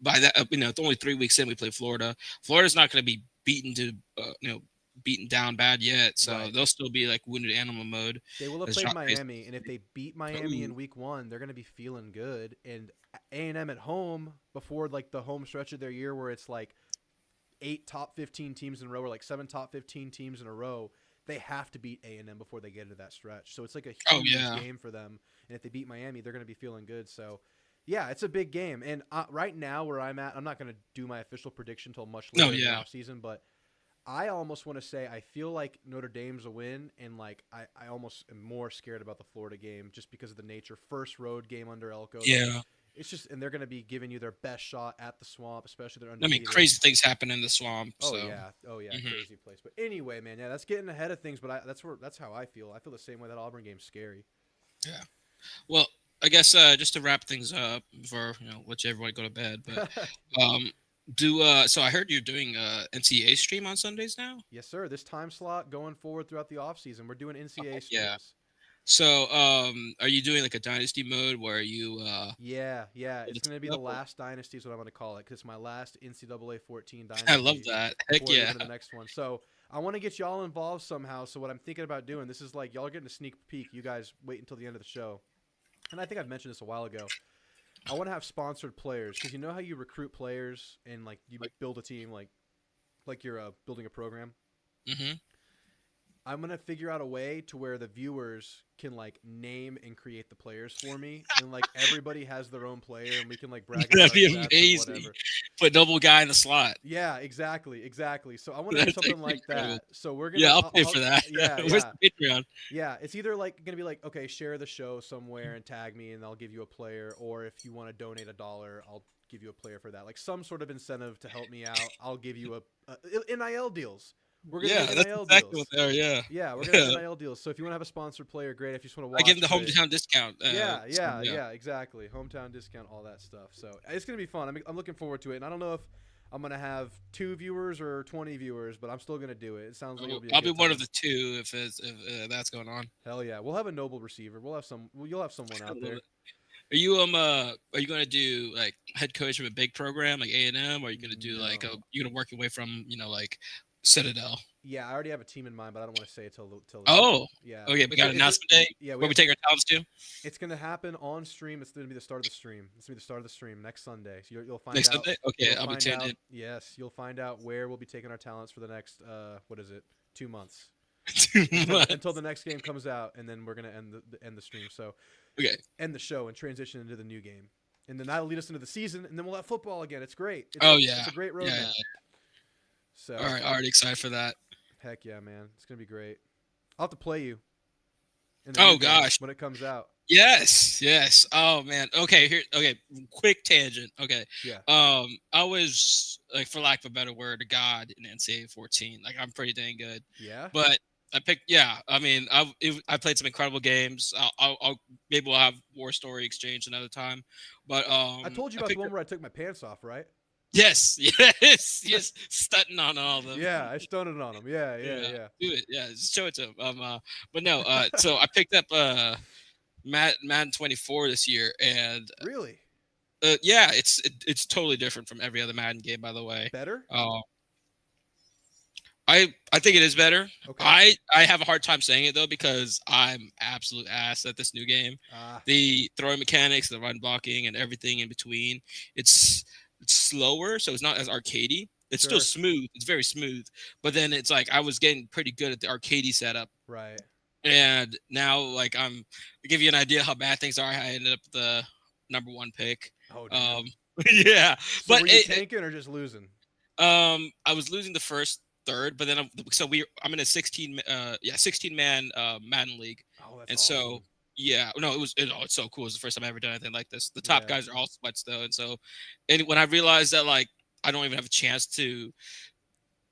by that, it's only 3 weeks in we play Florida. Florida's not going to be beaten down bad yet, so Right. they'll still be like wounded animal mode. They will have As played John Mason Miami, and if they beat Miami in Ooh. week 1, they're going to be feeling good. And A&M at home before like the home stretch of their year where it's like 8 top 15 teams in a row or like 7 top 15 teams in a row, they have to beat A&M before they get into that stretch. So it's like a Oh huge yeah, game for them. And if they beat Miami, they're going to be feeling good. So yeah, it's a big game. And right now where I'm at, I'm not going to do my official prediction until much no, later in the yeah, offseason, but I almost want to say I feel like Notre Dame's a win, and like I almost am more scared about the Florida game just because of the nature. First road game under Elko. yeah. It's just, and they're going to be giving you their best shot at the Swamp, especially they're I mean, undefeated. crazy things happen in the swamp. Oh So yeah, Mhm. crazy place. But anyway, man, yeah, that's getting ahead of things. But that's how I feel. I feel the same way. That Auburn game's scary. yeah. Well, I guess just to wrap things up before let everyone go to bed, but um, so I heard you're doing NCAA stream on Sundays now. Yes, sir. This time slot going forward throughout the off season, we're doing NCAA Yeah. streams. So are you doing like a dynasty mode where you Yeah. It's it's going to be the up or- last dynasty is what I'm going to call it because it's my last NCAA 14 dynasty. I love that. Heck Before I yeah. move into the next one. So I want to get y'all involved somehow. So what I'm thinking about doing, this is like y'all are getting a sneak peek. You guys wait until the end of the show. And I think I've mentioned this a while ago. I want to have sponsored players because you know how you recruit players and like you build a team like you're building a program. Mm-hmm. I'm gonna figure out a way to where the viewers can like name and create the players for me, and like everybody has their own player, and we can like brag about That'd be our stats and amazing. whatever. Put double guy in the slot. Yeah, exactly. So I want to do That's something actually like incredible. that. So we're gonna. Yeah, I'll pay for that. Yeah, Where's yeah. the Patreon? Yeah, it's either like gonna be like, okay, share the show somewhere and tag me, and I'll give you a player, or if you want to donate $1, I'll give you a player for that. Like some sort of incentive to help me out. I'll give you a NIL deals. We're gonna Yeah, make that's NIL exactly deals. what they are. Yeah. Yeah, we're gonna have NIL deals. So if you want to have a sponsored player, great. If you just want to watch, I give them the great. hometown discount. Yeah, exactly. Hometown discount, all that stuff. So it's gonna be fun. I'm looking forward to it, and I don't know if I'm gonna have 2 viewers or 20 viewers, but I'm still gonna do it. It sounds like it'll be. I'll be one of the 2 if that's going on. Hell yeah, we'll have a noble receiver. We'll have some. You'll have someone out there. Are you going to do like head coach of a big program like A&M, or are you going to do like you're going to work your way from like Citadel? Yeah, I already have a team in mind, but I don't want to say it till. Oh, yeah. Okay, we got an announcement day. Yeah, where we take our talents to. It's gonna happen on stream. It's gonna be the start of the stream. It's gonna be the start of the stream next Sunday. So you'll find Next out. Sunday. Okay, I'll be find tuned out, in. Yes, you'll find out where we'll be taking our talents for the next 2 months. 2 months. Until the next game comes out, and then we're gonna end the stream. So okay, end the show and transition into the new game, and then that'll lead us into the season, and then we'll have football again. It's great. It's a great roadmap. Yeah. So all right, already excited for that. Heck yeah, man! It's gonna be great. I'll have to play you. Oh gosh, when it comes out. Yes. Oh man. Okay, quick tangent. Okay. Yeah. I was like, for lack of a better word, a god in NCAA 14. Like, I'm pretty dang good. Yeah. But I picked. Yeah. I mean, I played some incredible games. I'll maybe we'll have War Story Exchange another time. But I told you about the one where I took my pants off, right? Yes. Stunting on all of them. Yeah, I stunted on them. Yeah. Do it. Yeah, just show it to him. But no. So I picked up Madden 24 this year, and really, yeah, it's totally different from every other Madden game. By the way, better. I think it is better. Okay. I have a hard time saying it though because I'm absolute ass at this new game. The throwing mechanics, the run blocking, and everything in between. It's slower, so it's not as arcadey. It's still smooth. It's very smooth. But then it's like I was getting pretty good at the arcadey setup. Right. And now, like, to give you an idea how bad things are, I ended up the number 1 pick. Oh, damn. Yeah. So but were you tanking or just losing? I was losing the first third, but then I'm in a 16 man Madden league. Oh, that's and awesome. so Yeah, no, it's so cool. It's the first time I ever done anything like this. The top Yeah. guys are all sweats though, and so, and when I realized that like I don't even have a chance to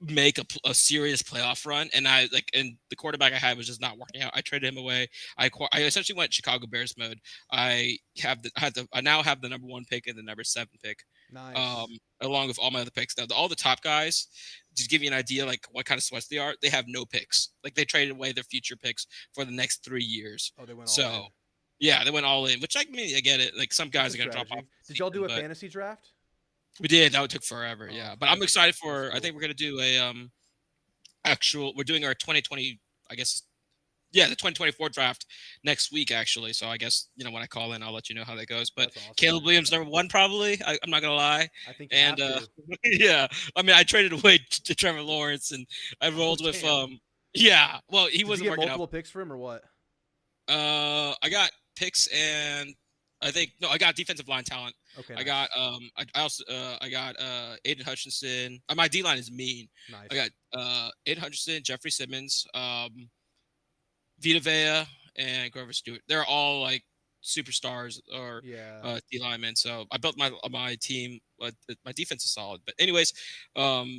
make a serious playoff run, and and the quarterback I had was just not working out. I traded him away. I essentially went Chicago Bears mode. I now have the number 1 pick and the number 7 pick, Nice. along with all my other picks. Now all the top guys, just give you an idea like what kind of sweats they are. They have no picks. Like they traded away their future picks for the next 3 years. Oh, they went all So in. yeah, they went all in, which I get it. Like some That's guys a are gonna drop off. strategy. Did y'all do a but fantasy draft? we did. That took forever. Oh, Yeah, but I'm excited for. that's I think cool. we're gonna do a We're doing our 2020. I guess. Yeah, the 2024 draft next week actually. So I guess when I call in, I'll let you know how that goes. But That's awesome, Caleb man. Williams number 1 probably. I'm not gonna lie. I think you And have to. yeah, I mean I traded away to Trevor Lawrence and I rolled with damn. Yeah, well he Did you wasn't get working multiple picks for him or what? out. I got picks and I got defensive line talent. Okay. I Nice. got I also I got Aiden Hutchinson. My D line is mean. Nice. I got Aiden Hutchinson, Jeffrey Simmons, Vita Vea, and Grover Stewart. They're all like superstars or Yeah. D linemen. So I built my team. My defense is solid. But anyways, I'll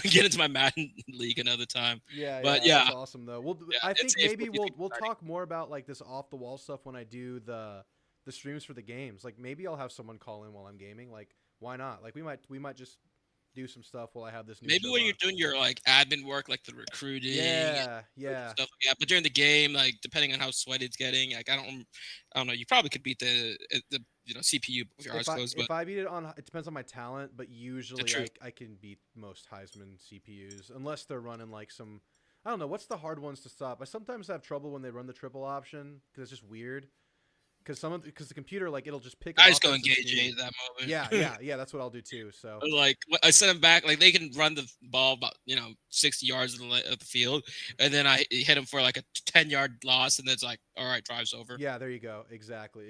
get into my Madden league another time. Yeah, But yeah, yeah, that's awesome though. I think maybe we'll talk more about like this off the wall stuff when I do the streams for the games. Like maybe I'll have someone call in while I'm gaming. Like why not? Like we might just do some stuff while I have this new maybe show when on. you're doing your like admin work, like the recruiting, Yeah, stuff like that. But during the game, like depending on how sweaty it's getting, like I don't know. You probably could beat the CPU with your eyes closed. But If I beat it on, it depends on my talent, but usually I can beat most Heisman CPUs unless they're running like some. I don't know what's the hard ones to stop. I sometimes have trouble when they run the triple option because it's just weird. Because the computer like it'll just pick. I just go engage at that moment. Yeah. That's what I'll do too. So like I send them back, like they can run the ball about 60 yards of the field, and then I hit them for like a 10-yard loss, and then it's like, all right, drive's over. Yeah, there you go. Exactly.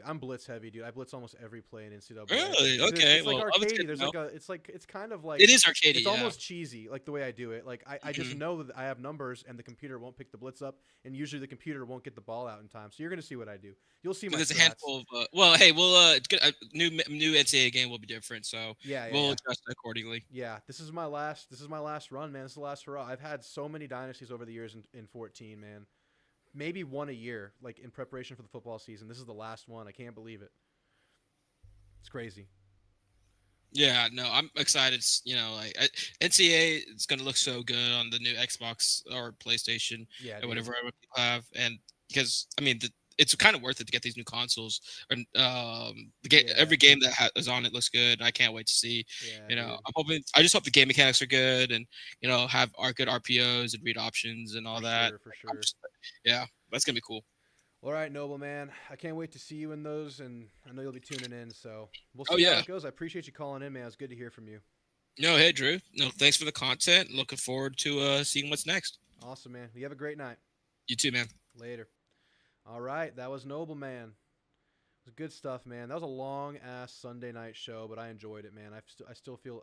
I'm blitz heavy, dude. I blitz almost every play in NCAA. Really? Okay. It's like well, arcadey. There's it's kind of like it is arcadey. It's almost cheesy, like the way I do it. Like I just know that I have numbers, and the computer won't pick the blitz up, and usually the computer won't get the ball out in time. So you're gonna see what I do. You'll see my. There's strats. a handful of. Well, hey, we'll new NCAA game will be different, so we'll adjust accordingly. Yeah, this is my last run, man. This is the last hurrah. I've had so many dynasties over the years in 14, man. Maybe one a year, like in preparation for the football season. This is the last one. I can't believe it. It's crazy. Yeah, no, I'm excited. NCAA is gonna look so good on the new Xbox or PlayStation, or whatever people have, and because I mean it's kind of worth it to get these new consoles. And every game that is on it looks good. I can't wait to see. I'm hoping. I just hope the game mechanics are good, and have good RPOs and read options and all that. For sure. Yeah, that's gonna be cool. All right, Noble man. I can't wait to see you in those, and I know you'll be tuning in. So we'll see how it goes. I appreciate you calling in, man. It's good to hear from you. No, hey Drew. No, thanks for the content. Looking forward to seeing what's next. Awesome, man. You have a great night. You too, man. Later. All right, that was Noble, man. It was good stuff, man. That was a long ass Sunday night show, but I enjoyed it, man. I still feel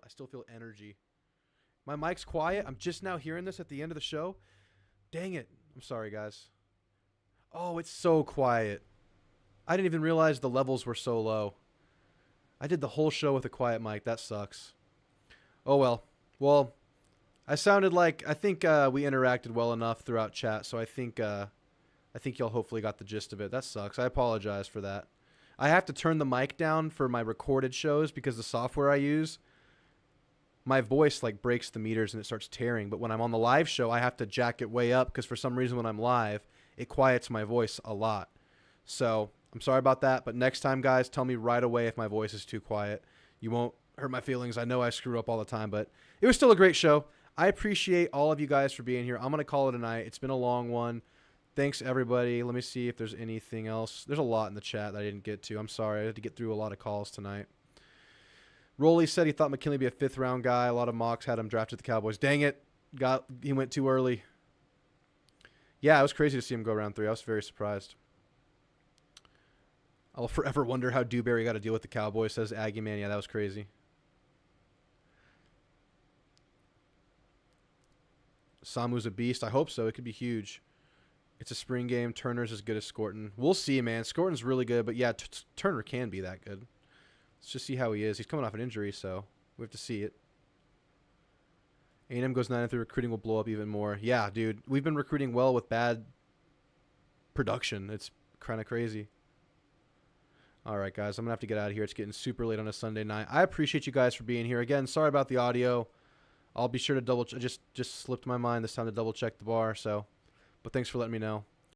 energy. My mic's quiet. I'm just now hearing this at the end of the show. Dang it. I'm sorry, guys. Oh, it's so quiet. I didn't even realize the levels were so low. I did the whole show with a quiet mic. That sucks. Oh well. Well, I think we interacted well enough throughout chat, so I think y'all hopefully got the gist of it. That sucks. I apologize for that. I have to turn the mic down for my recorded shows because the software I use, my voice like breaks the meters and it starts tearing. But when I'm on the live show, I have to jack it way up because for some reason when I'm live, it quiets my voice a lot. So I'm sorry about that. But next time, guys, tell me right away if my voice is too quiet. You won't hurt my feelings. I know I screw up all the time, but it was still a great show. I appreciate all of you guys for being here. I'm going to call it a night. It's been a long one. Thanks, everybody. Let me see if there's anything else. There's a lot in the chat that I didn't get to. I'm sorry. I had to get through a lot of calls tonight. Rolly said he thought McKinley would be a fifth-round guy. A lot of mocks had him drafted the Cowboys. Dang it. He went too early. Yeah, it was crazy to see him go round 3. I was very surprised. I'll forever wonder how Dewberry got to deal with the Cowboys, says Aggie Man. Yeah, that was crazy. Samu's a beast. I hope so. It could be huge. It's a spring game. Turner's as good as Scorton. We'll see, man. Scorton's really good, but yeah, Turner can be that good. Let's just see how he is. He's coming off an injury, so we have to see it. A&M goes 9-3. Recruiting will blow up even more. Yeah, dude. We've been recruiting well with bad production. It's kind of crazy. All right, guys. I'm going to have to get out of here. It's getting super late on a Sunday night. I appreciate you guys for being here. Again, sorry about the audio. I'll be sure to double check. Just slipped my mind this time to double check the bar, so. But thanks for letting me know.